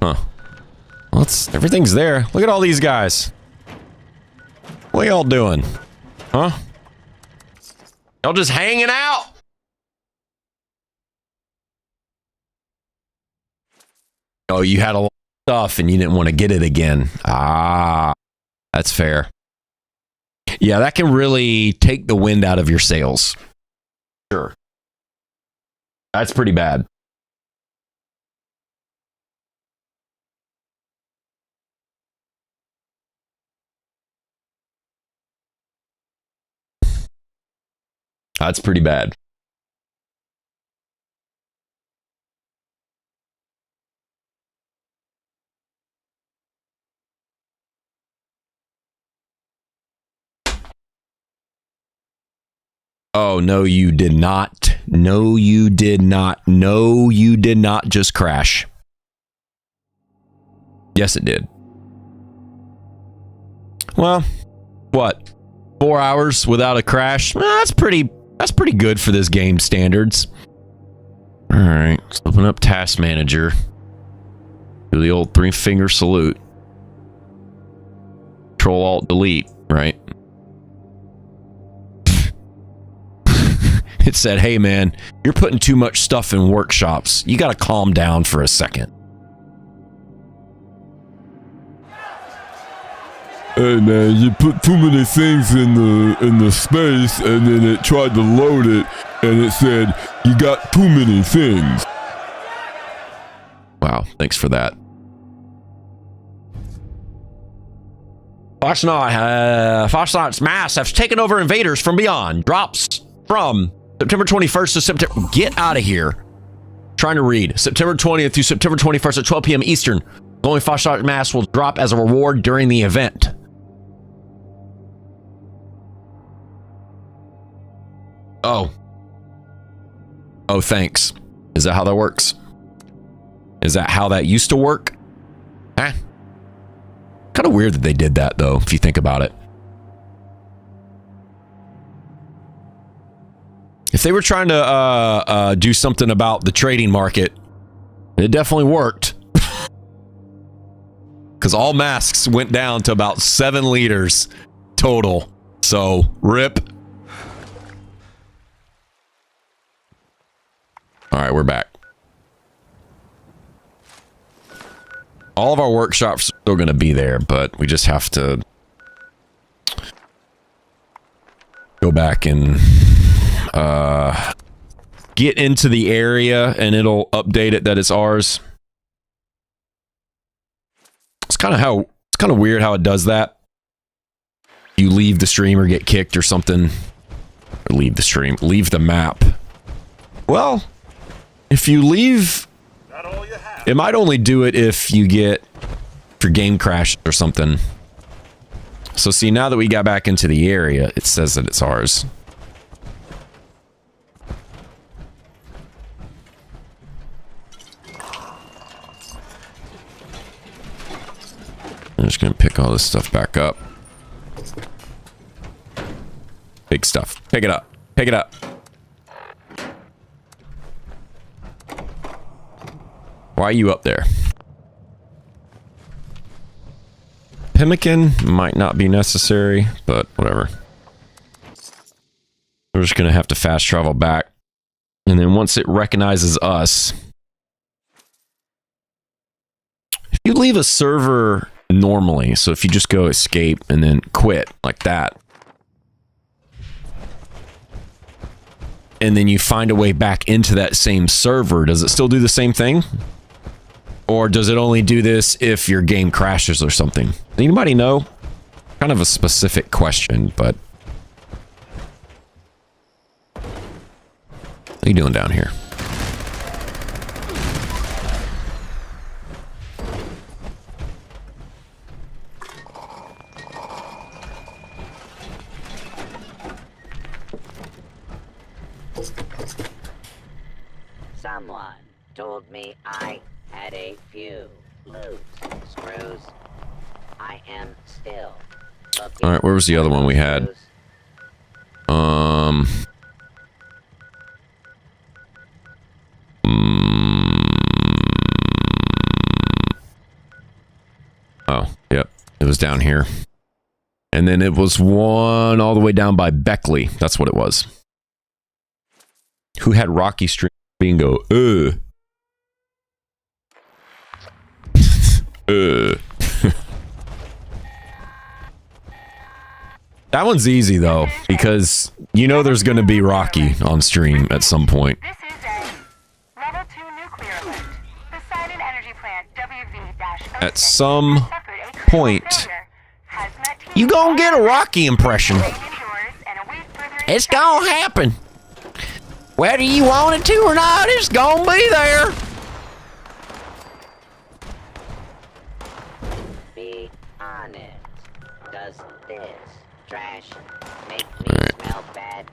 Huh. Well, everything's there. Look at all these guys. What y'all doing? Huh? Y'all just hanging out? Oh, you had a lot of stuff and you didn't want to get it again. Ah, that's fair. Yeah, that can really take the wind out of your sails. Sure. That's pretty bad. That's pretty bad. Oh, no, you did not. No, you did not. No, you did not just crash. Yes, it did. Well, what? 4 hours without a crash? That's pretty good for this game standards. All right, let's open up Task Manager. Do the old 3-finger salute. Control-Alt-Delete, right? It said, hey man, you're putting too much stuff in workshops. You gotta calm down for a second. Hey man, you put too many things in the space and then it tried to load it and it said, you got too many things. Wow, thanks for that. Foxtrot's mass has taken over invaders from beyond. Drops from September 21st to September... Get out of here. Trying to read. September 20th through September 21st at 12 p.m. Eastern. Glowing Foxtrot mass will drop as a reward during the event. Oh. Oh, thanks. Is that how that works? Is that how that used to work? Eh. Kind of weird that they did that, though, if you think about it. If they were trying to do something about the trading market, it definitely worked. Because all masks went down to about 7 liters total. So, rip. All right, we're back. All of our workshops are still going to be there, but we just have to go back and get into the area and it'll update it that it's ours. It's kind of weird how it does that. You leave the stream or get kicked or something. Or leave the stream. Leave the map. Well, if you leave, it might only do it if you get for game crash or something. So see, now that we got back into the area, it says that it's ours. I'm just gonna pick all this stuff back up. Big stuff. Pick it up. Pick it up. Why are you up there? Pemmican might not be necessary, but whatever. We're just gonna have to fast travel back. And then once it recognizes us, if you leave a server normally, so if you just go escape and then quit like that, and then you find a way back into that same server, does it still do the same thing? Or does it only do this if your game crashes or something? Anybody know? Kind of a specific question, but... What are you doing down here? Someone told me I had a few loose screws. I am still looking. All right, where was the other one we had? Oh, yep. It was down here. And then it was one all the way down by Beckley. That's what it was. Who had Rocky Stream bingo? That one's easy though, because you know there's going to be Rocky on stream at some point. This is a level 2 nuclear alert. The Sun Energy Plant WV-06 At some point, you gonna get a Rocky impression. It's gonna happen. Whether you want it to or not, it's gonna be there. Be honest. Does this trash make me smell bad?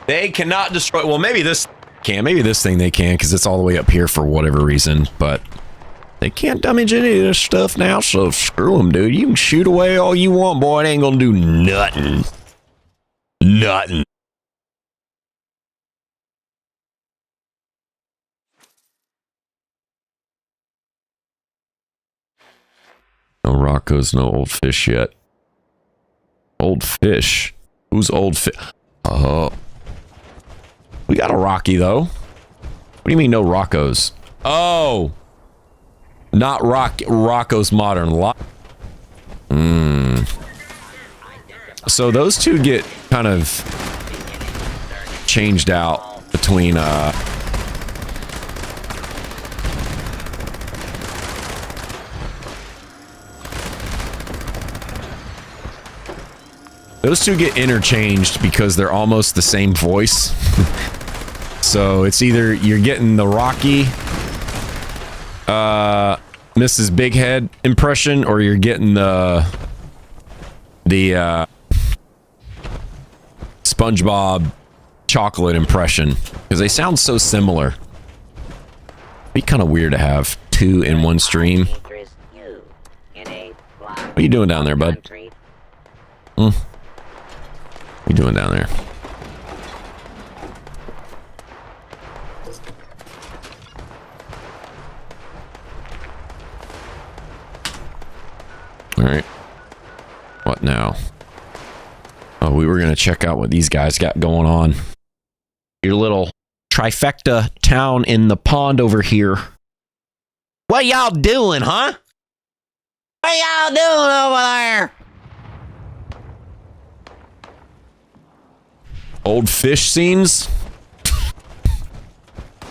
They cannot destroy. Well, maybe this can. Maybe this thing they can, because it's all the way up here for whatever reason. But they can't damage any of this stuff now, so screw them, dude. You can shoot away all you want, boy. It ain't gonna do nothing. Nothing. No Rocco's, no old fish yet. Old fish? Who's old fish? Oh. We got a Rocky, though. What do you mean no Rocco's? Oh! Not Rocco's Modern Lock. So those two get kind of changed out between, those two get interchanged because they're almost the same voice. So it's either you're getting the Rocky, Mrs. Big Head impression, or you're getting the SpongeBob chocolate impression, because they sound so similar. Be kind of weird to have two in one stream. What are you doing down there, bud? What are you doing down there? All right. What now? Oh, we were going to check out what these guys got going on. Your little trifecta town in the pond over here. What y'all doing, huh? What y'all doing over there? Old fish scenes?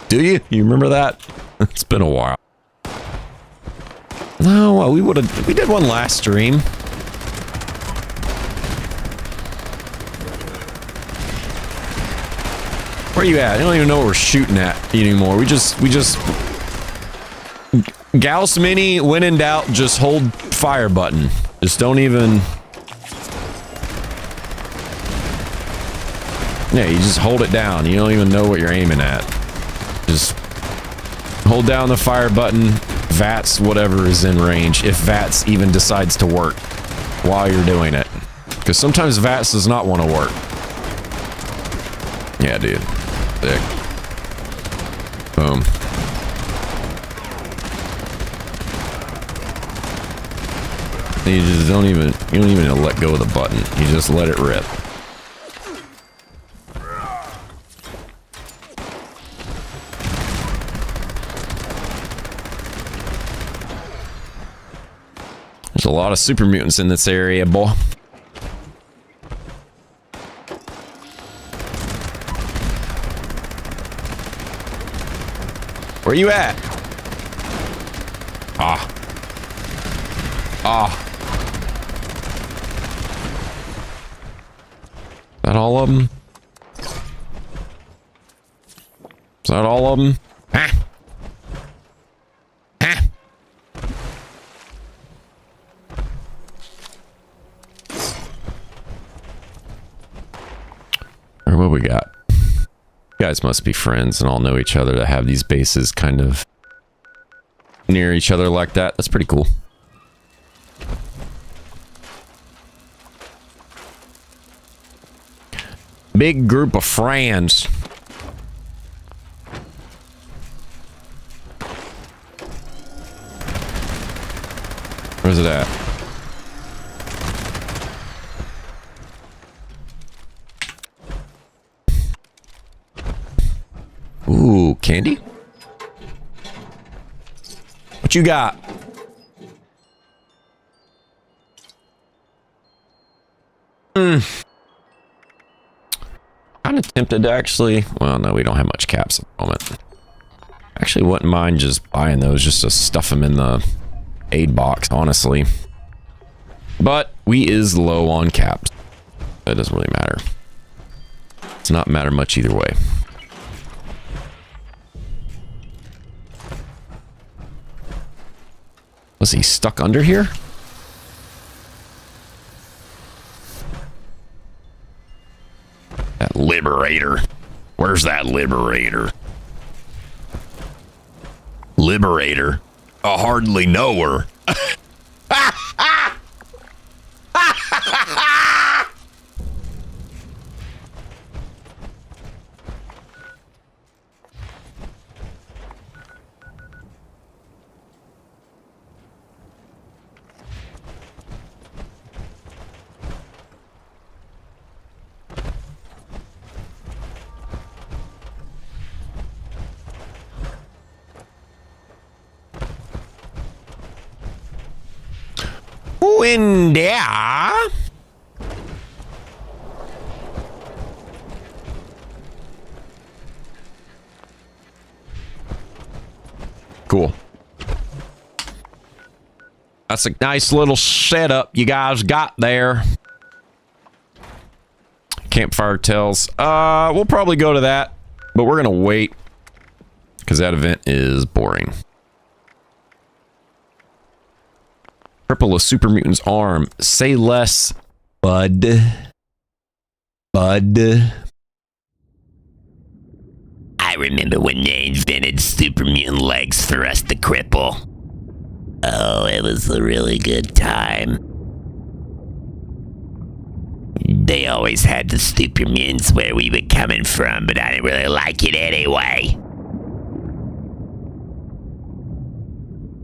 Do you? You remember that? It's been a while. No, we did one last stream. Where you at? I don't even know what we're shooting at anymore. We just Gauss Mini, when in doubt, just hold fire button. Just don't even. Yeah, you just hold it down. You don't even know what you're aiming at. Just hold down the fire button. VATS, whatever is in range. If VATS even decides to work while you're doing it. Because sometimes VATS does not want to work. Yeah, dude. Sick. Boom. You just don't even let go of the button. You just let it rip. There's a lot of super mutants in this area, boy. Where you at? Ah. Ah. Is that all of them? Is that all of them? Ah. Ah. Or what we got? You guys must be friends and all know each other to have these bases kind of near each other like that. That's pretty cool. Big group of friends. Where's it at? Ooh, candy? What you got? Kind of tempted to actually... Well, no, we don't have much caps at the moment. Actually, wouldn't mind just buying those just to stuff them in the aid box, honestly. But we is low on caps. That doesn't really matter. It's not matter much either way. Was he stuck under here? That Liberator. Where's that Liberator? Liberator? I hardly know her. In there. Cool. That's a nice little setup you guys got there. Campfire tells. We'll probably go to that, but we're gonna wait because that event is boring. Cripple a super mutant's arm. Say less, bud. Bud. I remember when they invented super mutant legs for us to cripple. Oh, it was a really good time. They always had the super mutants where we were coming from, but I didn't really like it anyway.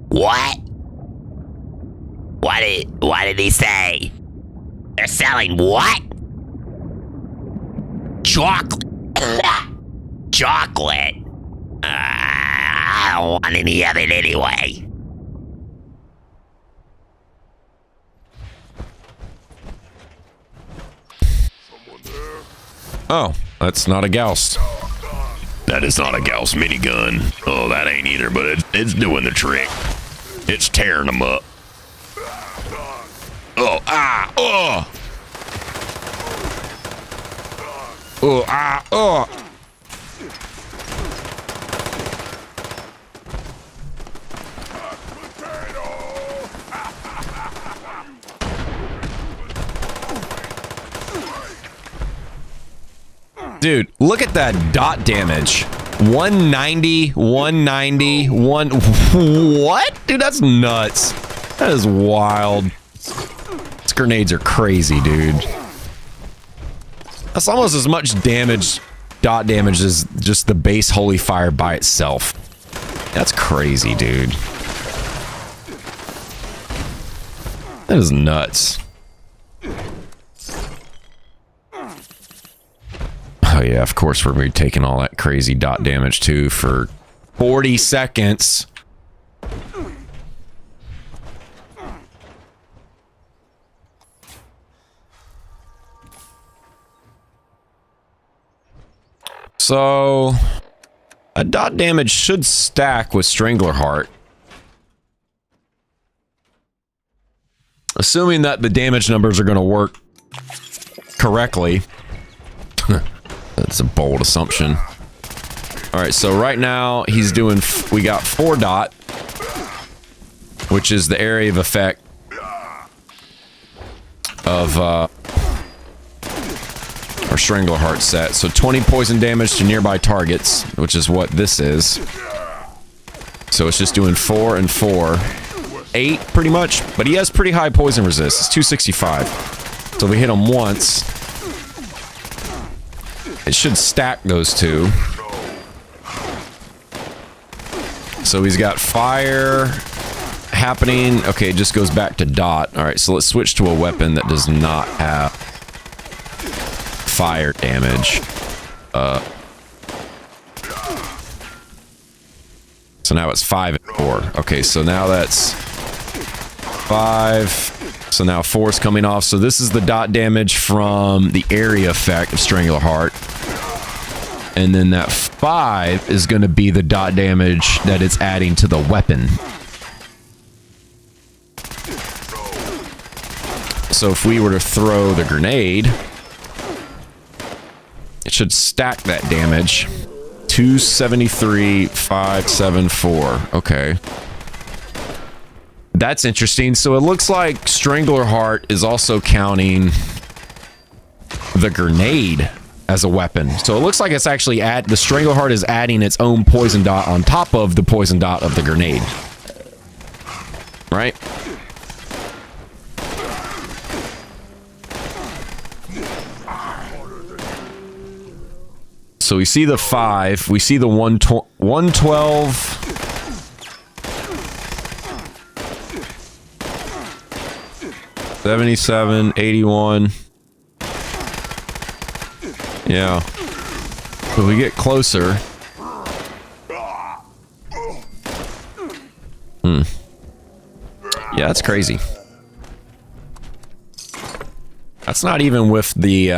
What? What did he say? They're selling what? Chocolate. Chocolate. I don't want any of it anyway. Oh, that's not a Gauss. That is not a Gauss minigun. Oh, that ain't either, but it's doing the trick. It's tearing them up. Oh, ah, oh. Oh, ah, oh. Dude, look at that dot damage. 190, 190, what? Dude, that's nuts. That is wild. These grenades are crazy, dude. That's almost as much damage, dot damage, as just the base holy fire by itself. That's crazy, dude. That is nuts. Oh yeah, of course we're going to be taking all that crazy dot damage too for 40 seconds. So, a dot damage should stack with Stranglerheart. Assuming that the damage numbers are going to work correctly. That's a bold assumption. Alright, so right now he's doing... we got 4 dot, which is the area of effect of our Stranglerheart set. So 20 poison damage to nearby targets, which is what this is. So it's just doing 4 and 4. 8, pretty much. But he has pretty high poison resist. It's 265. So we hit him once. It should stack those two. So he's got fire happening. Okay, it just goes back to dot. Alright, so let's switch to a weapon that does not have fire damage. So now it's 5 and 4. Okay, so now that's 5. So now 4 is coming off. So this is the dot damage from the area effect of Stranglerheart. And then that 5 is going to be the dot damage that it's adding to the weapon. So if we were to throw the grenade, it should stack that damage. 273, 574. Okay. That's interesting. So it looks like Stranglerheart is also counting the grenade as a weapon. So it looks like it's actually the Stranglerheart is adding its own poison dot on top of the poison dot of the grenade. Right? So we see the 5, we see the 112, 77, 81. Yeah. So we get closer. Yeah, that's crazy. That's not even with the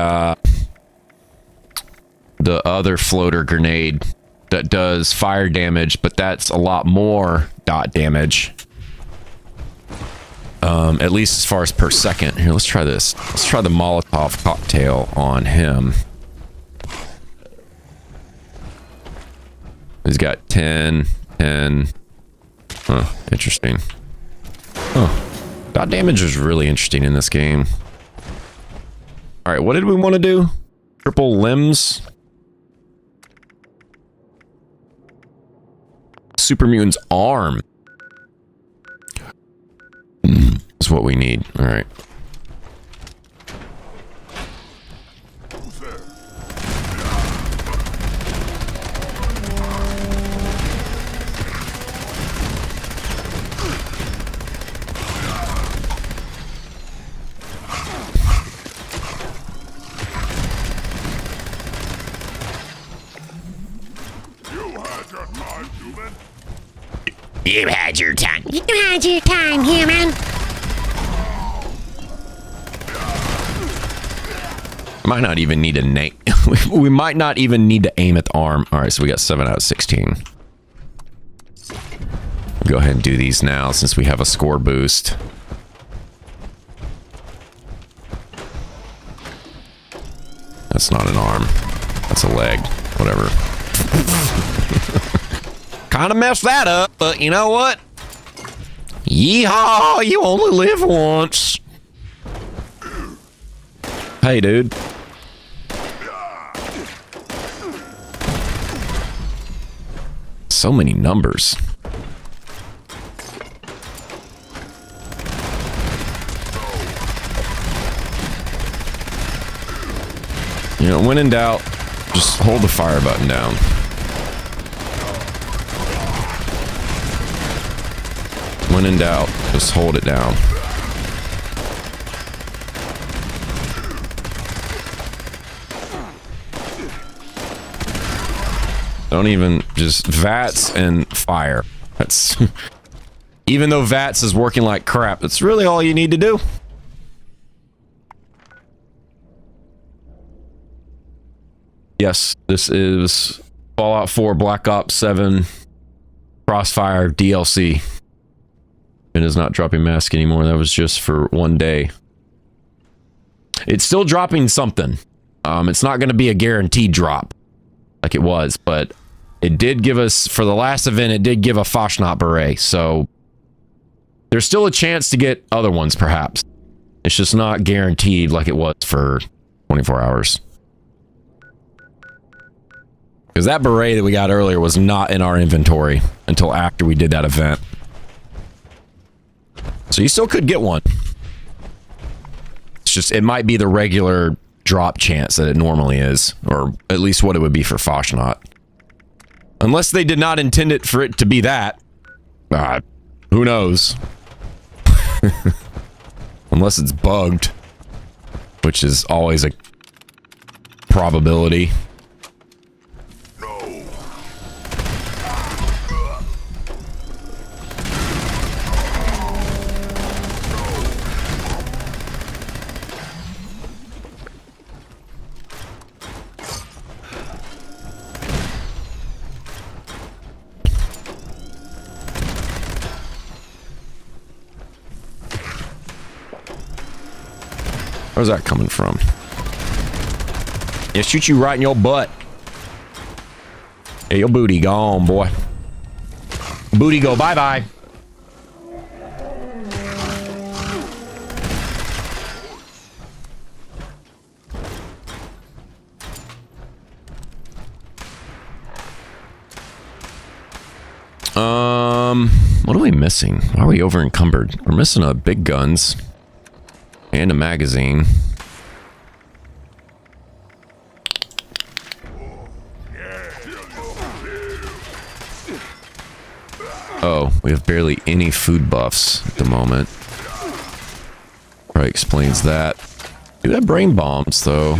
other floater grenade that does fire damage, but that's a lot more dot damage. At least as far as per second. Here, let's try this. Let's try the Molotov cocktail on him. He's got 10, 10. Huh, interesting. Oh, dot damage is really interesting in this game. All right, what did we want to do? Triple limbs. Super Mutant's arm. That's what we need. All right. You had your time. You had your time, human. Might not even need a name. We might not even need to aim at the arm. All right, so we got 7 out of 16. Go ahead and do these now since we have a score boost. That's not an arm. That's a leg. Whatever. Kind of messed that up, but you know what? Yeehaw! You only live once. Hey, dude. So many numbers. You know, when in doubt, just hold the fire button down. When in doubt, just hold it down. Don't even, just VATS and fire. That's, even though VATS is working like crap, that's really all you need to do. Yes, this is Fallout 4 Black Ops 7 Crossfire DLC. It is not dropping mask anymore. That was just for one day. It's still dropping something. It's not going to be a guaranteed drop like it was, but it did give us, for the last event, it did give a Foshnot beret. So there's still a chance to get other ones, perhaps. It's just not guaranteed like it was for 24 hours. Because that beret that we got earlier was not in our inventory until after we did that event. So you still could get one. It's just, it might be the regular drop chance that it normally is. Or at least what it would be for Foshnot. Unless they did not intend it for it to be that. Who knows? Unless it's bugged. Which is always a probability. Where's that coming from? Yeah, shoot you right in your butt. Yeah, your booty gone, boy. Booty go bye-bye. What are we missing? Why are we over encumbered? We're missing a big guns. And a magazine. Oh, we have barely any food buffs at the moment. Probably explains that. We do have brain bombs, though.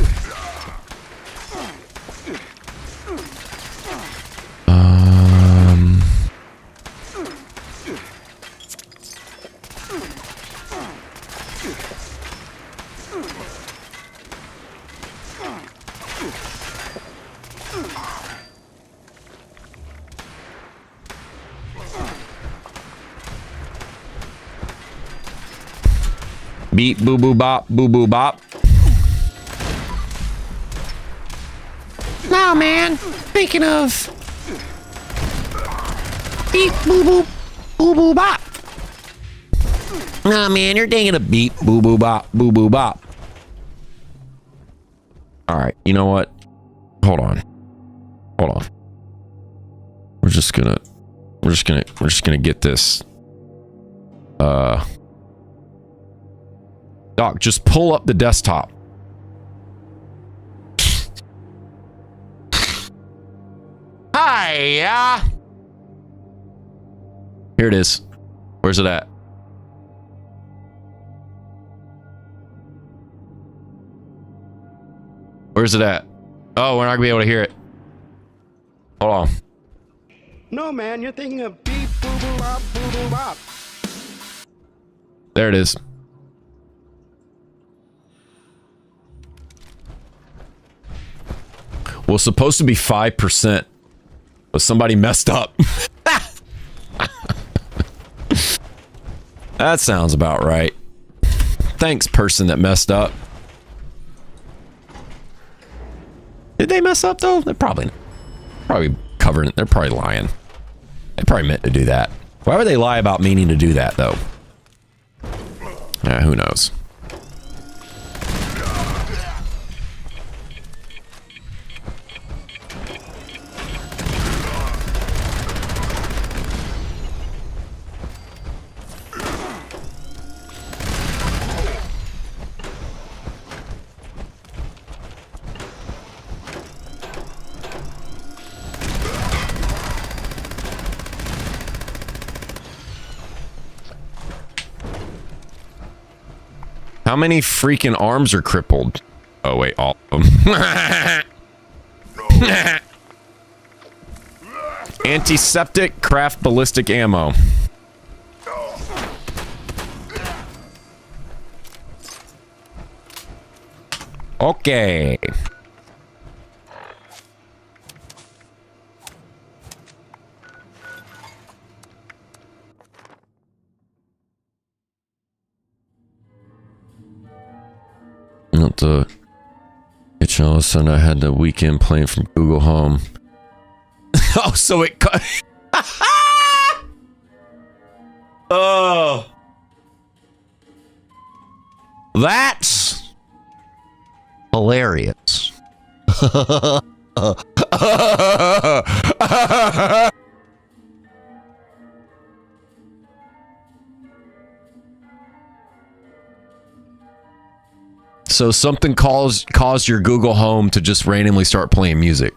Beep, boo boo bop, boo boo bop. No, man. Speaking of beep, boo boo, boo boo bop. Nah, man, you're thinking of beep, boo boo bop, boo boo bop. All right, you know what? Hold on. We're just gonna get this. Doc, just pull up the desktop. Hi, here it is. Where's it at? Where's it at? Oh, we're not gonna be able to hear it. Hold on. No, man, you're thinking of beep, boo, boo, bop, boo, boo, bop. There it is. Well, it's supposed to be 5%, but somebody messed up. That sounds about right. Thanks, person that messed up. Did they mess up though? They're probably covering it. They're probably lying. They probably meant to do that. Why would they lie about meaning to do that though? Who knows? How many freaking arms are crippled? Oh wait, all of them. Antiseptic, craft ballistic ammo. Okay. Not the kitchen. All of a sudden, I had the weekend playing from Google Home. Oh, so it cut. Oh, that's hilarious. So something caused your Google Home to just randomly start playing music.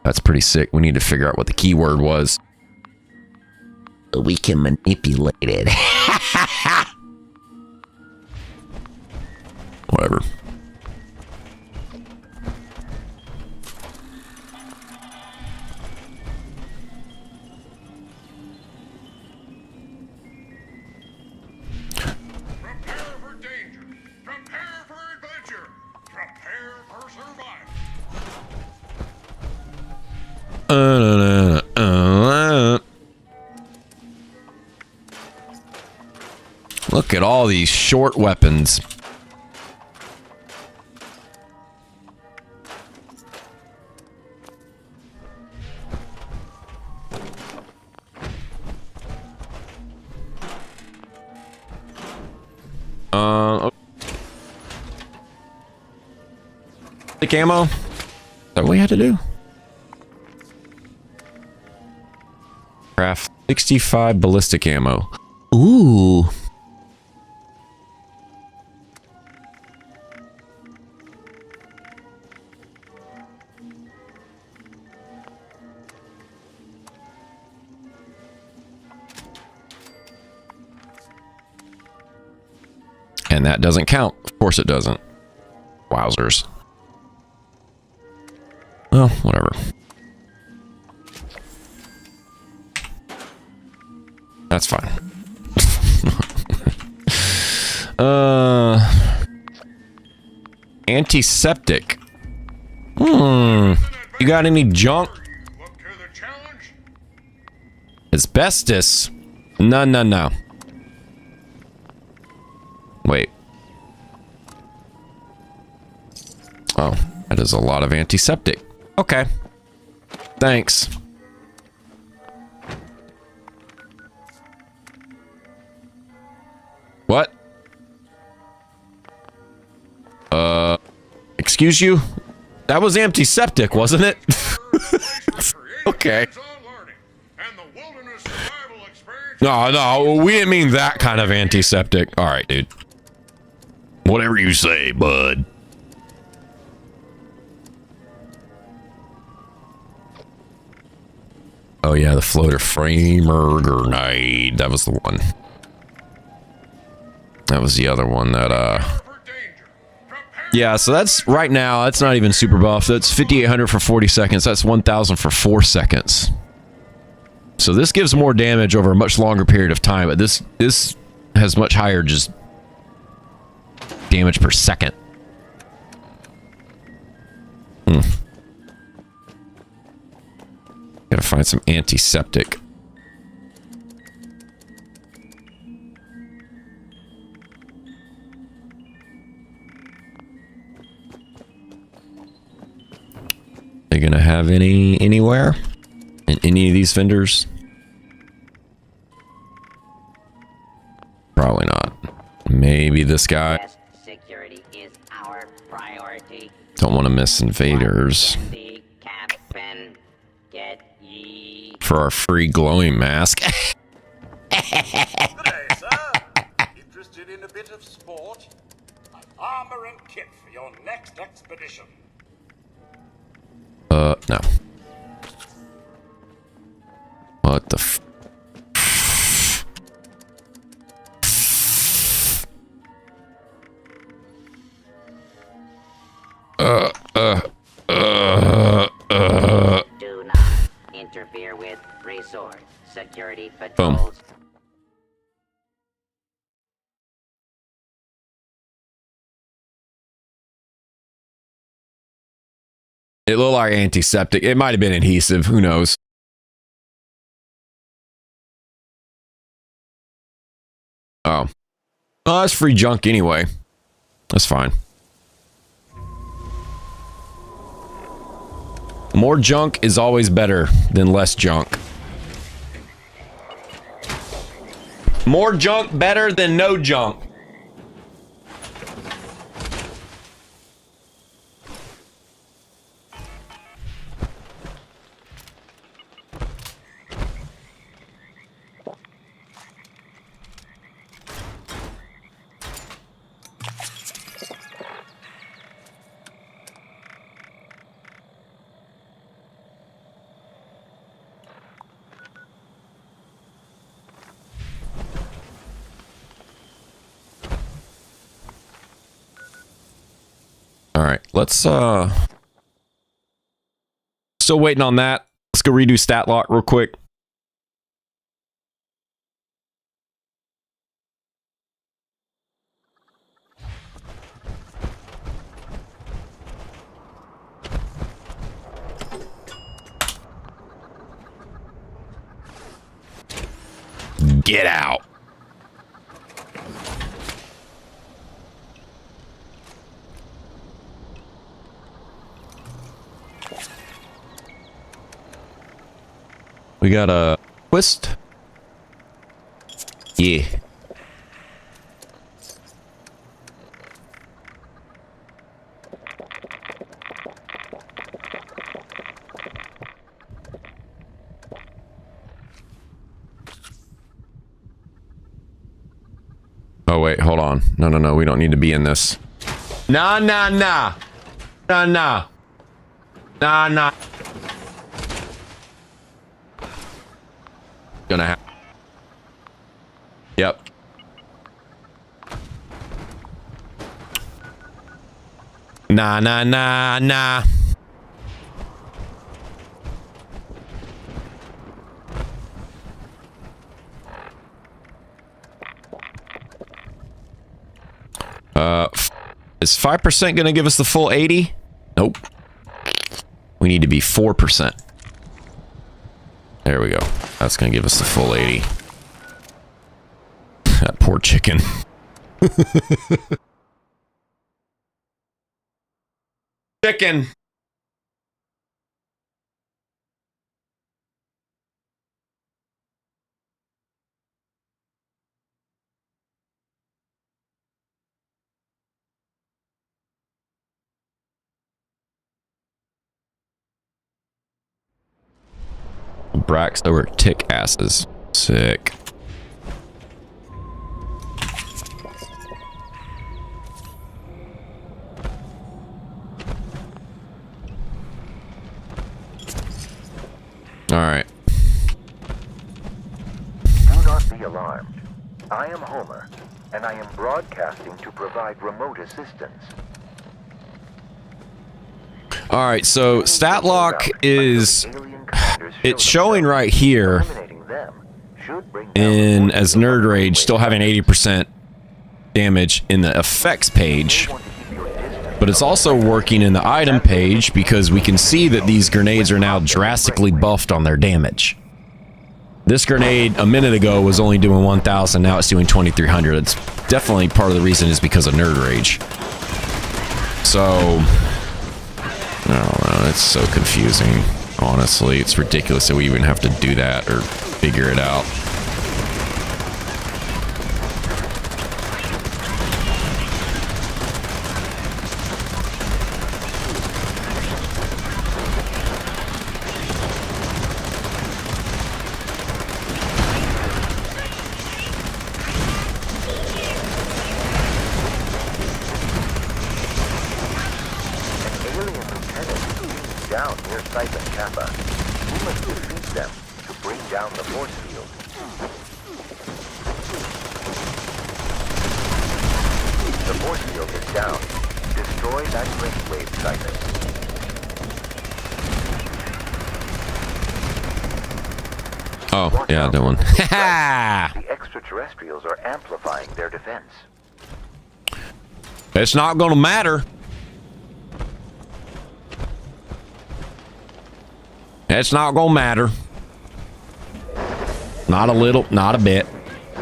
That's pretty sick. We need to figure out what the keyword was. We can manipulate it. Whatever. Look at all these short weapons. Thick ammo? Is that what we had to do? Craft 65 ballistic ammo. Ooh. And that doesn't count. Of course it doesn't. Wowzers. Well, whatever. That's fine. Antiseptic. You got any junk? Asbestos? No. Wait. Oh, that is a lot of antiseptic. Okay. Thanks. What? Excuse you? That was antiseptic, wasn't it? Okay. No, we didn't mean that kind of antiseptic. All right, dude. Whatever you say, bud. Oh yeah, the floater framer grenade. That was the one. That was the other one that, yeah, so that's, right now, that's not even super buff. That's 5,800 for 40 seconds. That's 1,000 for 4 seconds. So this gives more damage over a much longer period of time, but this has much higher just damage per second. Gotta find some antiseptic. anywhere in any of these vendors? Probably not. Maybe this guy. Security is our priority. Don't want to miss invaders. Captain, get ye. For our free glowing mask. Interested in a bit of sport? Armor and kit for your next expedition. No. What the f... Do not interfere with resort security patrols. Boom. It looked like antiseptic. It might have been adhesive. Who knows? Oh. Oh, that's free junk anyway. That's fine. More junk is always better than less junk. More junk better than no junk. All right, let's still waiting on that. Let's go redo stat lock real quick. Get out. We got a twist. Yeah. Oh wait, hold on. No, we don't need to be in this. Nah. Gonna have. Yep. Nah. Is 5% gonna give us the full 80? Nope. We need to be 4%. There we go. That's gonna give us the full 80. That poor chicken. Chicken. Brax over tick asses. Sick. All right. Do not be alarmed. I am Homer, and I am broadcasting to provide remote assistance. All right, so stat lock is it's showing right here in as Nerd Rage still having 80% damage in the effects page, but it's also working in the item page because we can see that these grenades are now drastically buffed on their damage. This grenade a minute ago was only doing 1,000, now it's doing 2,300. It's definitely part of the reason is because of Nerd Rage. So I don't know, it's so confusing. Honestly, it's ridiculous that we even have to do that or figure it out. Oh, yeah, that one. The extraterrestrials are amplifying their defense. It's not gonna matter. It's not gonna matter. Not a little, not a bit,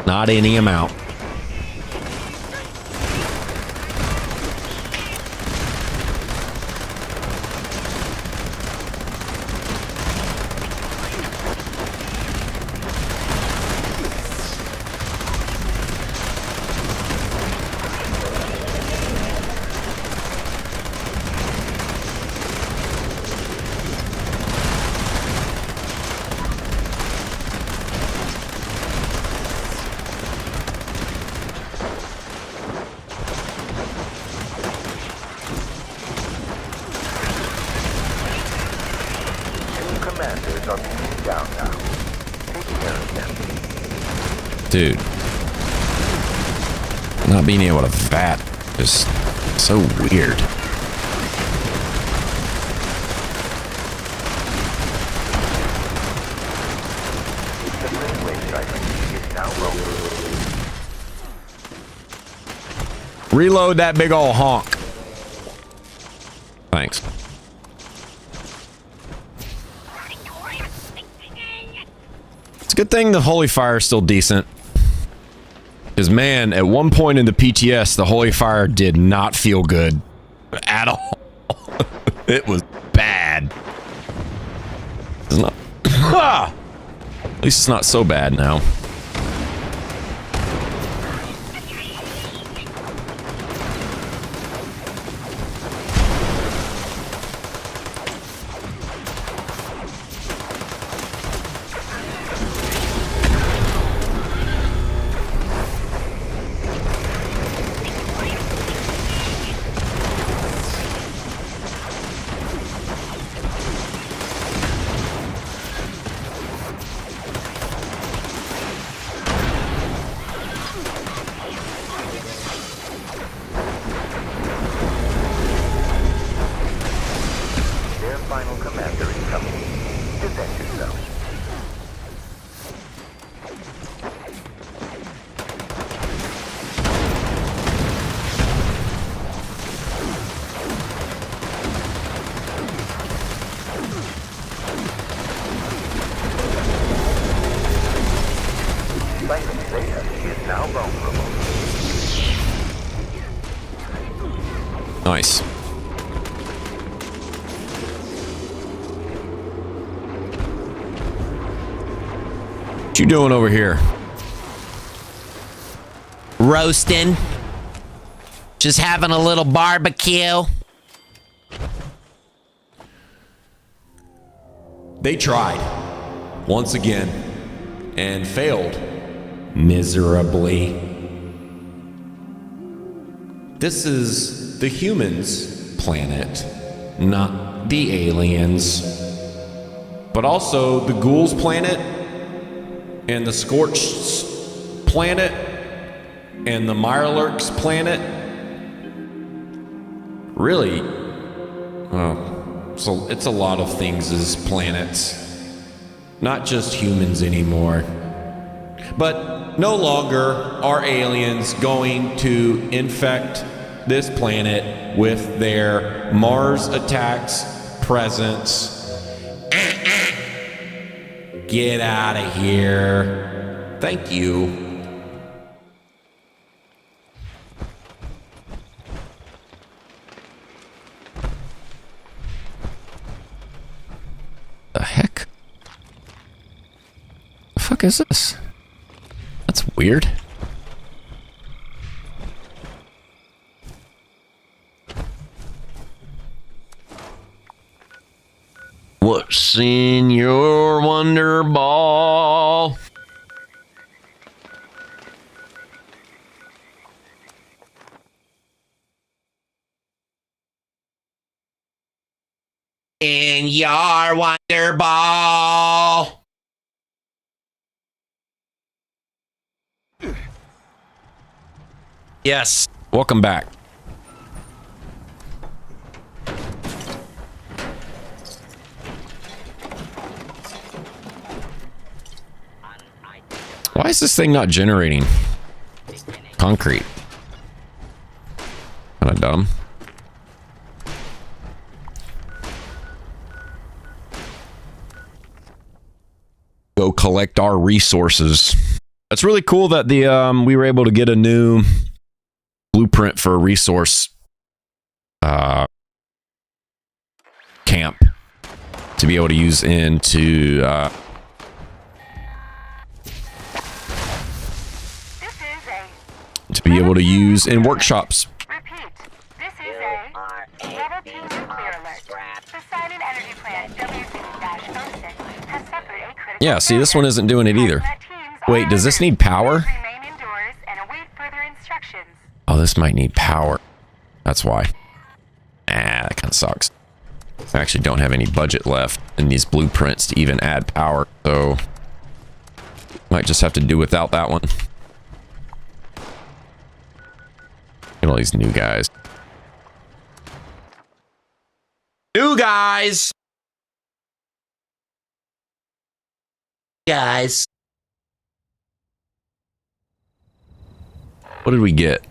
not any amount. Dude, not being able to vat is so weird. Reload that big ol' honk. Thanks. It's a good thing the Holy Fire is still decent. Because, man, at one point in the PTS, the Holy Fire did not feel good at all. It was bad. It's not. At least it's not so bad now. Nice. What you doing over here? Roasting. Just having a little barbecue. They tried once again and failed miserably. This is the humans' planet, not the aliens. But also the ghouls' planet, and the scorched planet, and the Mirelurk's planet. Really, well, so it's a lot of things as planets. Not just humans anymore. But no longer are aliens going to infect this planet with their Mars attacks presence. Get out of here. Thank you. fuck is this? That's weird. What's in your wonder ball? In your wonder ball. Yes. Welcome back. Why is this thing not generating concrete? Kind of dumb. Go collect our resources. It's really cool that the we were able to get a new blueprint for a resource camp to be able to use into in workshops. Repeat. This is a level 2 nuclear alert. The Sun and Energy Plant WV-06 has suffered a critical Yeah, see, this one isn't doing it either. Wait, does this need power? remain indoors and await further instructions. Oh, this might need power. That's why. Ah, that kind of sucks. I actually don't have any budget left in these blueprints to even add power, so might just have to do without that one. Look at all these new guys. New guys! Guys. What did we get?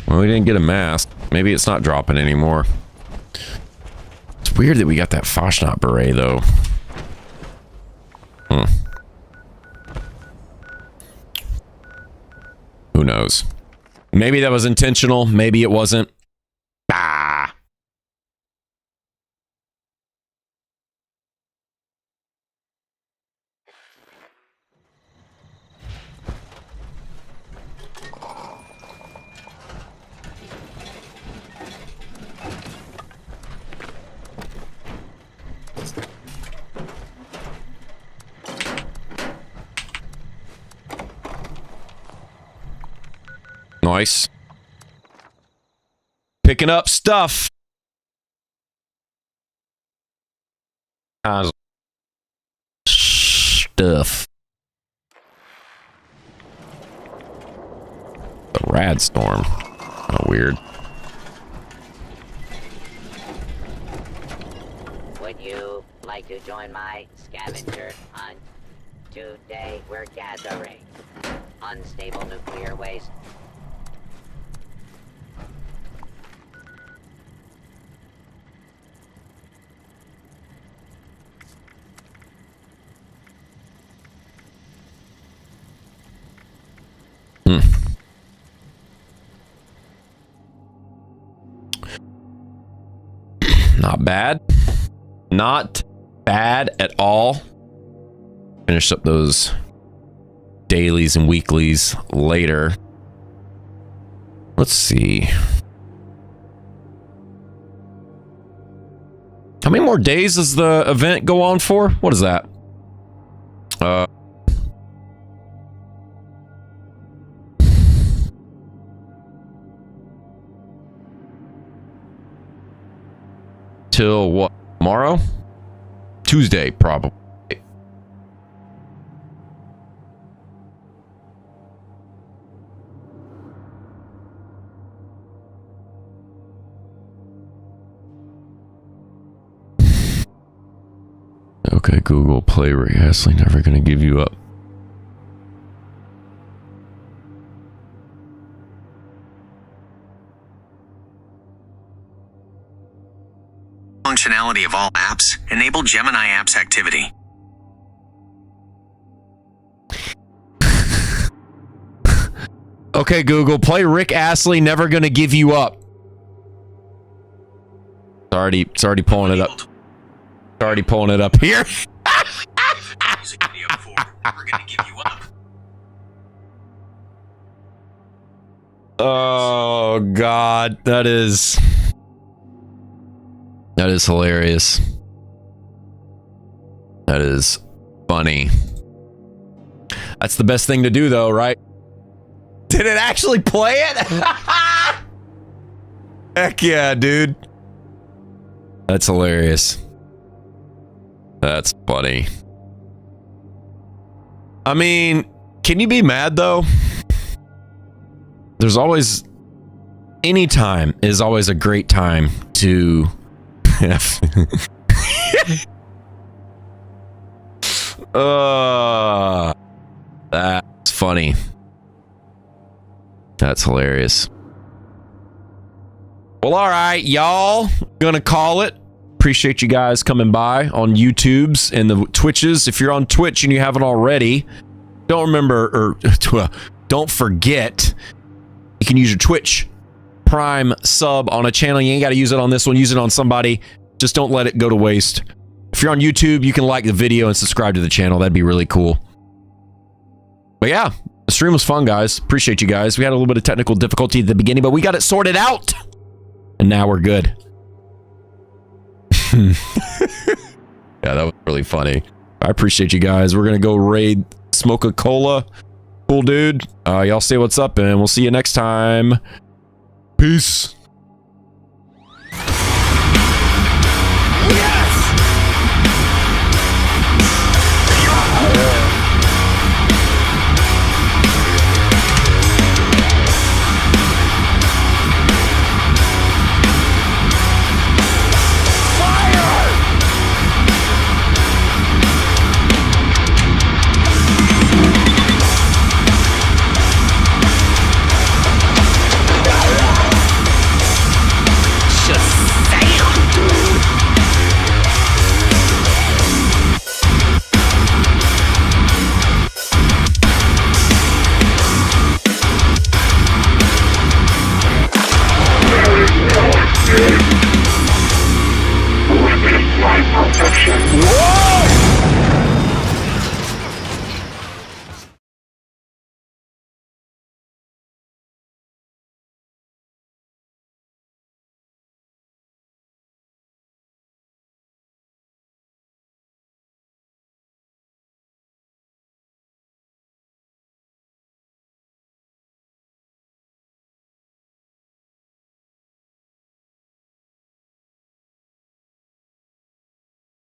Well, we didn't get a mask. Maybe it's not dropping anymore. It's weird that we got that Foshnot beret, though. Who knows? Maybe that was intentional. Maybe it wasn't. Ah. Nice. Picking up stuff. Stuff. The Radstorm. Kind of weird. Would you like to join my scavenger hunt? Today we're gathering unstable nuclear waste. Not bad. Not bad at all. Finish up those dailies and weeklies later. Let's see. How many more days does the event go on for? What is that? Till what? Tomorrow? Tuesday, probably. Okay, Google, play Rick Astley, never gonna give you up. Functionality of all apps. Enable Gemini apps activity. Okay, Google, play Rick Astley, never gonna give you up. It's already pulling it up. It's already pulling it up here. Music video for Never Gonna Give You Up. Oh God, that is hilarious. That is funny. That's the best thing to do though, right? Did it actually play it? Heck yeah, dude. That's hilarious. That's funny. I mean, can you be mad though? There's always, any time is always a great time to that's funny. That's hilarious. Well, all right, y'all. Gonna call it. Appreciate you guys coming by on YouTubes and the Twitches. If you're on Twitch and you haven't already, don't forget, you can use your Twitch Prime sub on a channel. You ain't got to use it on this one. Use it on somebody. Just don't let it go to waste. If you're on YouTube, you can like the video and subscribe to the channel. That'd be really cool. But yeah, the stream was fun, guys. Appreciate you guys. We had a little bit of technical difficulty at the beginning, but we got it sorted out. And now we're good. Yeah, that was really funny. I appreciate you guys. We're going to go raid Smoke-a-Cola. Cool, dude. Y'all say what's up, and we'll see you next time. Peace.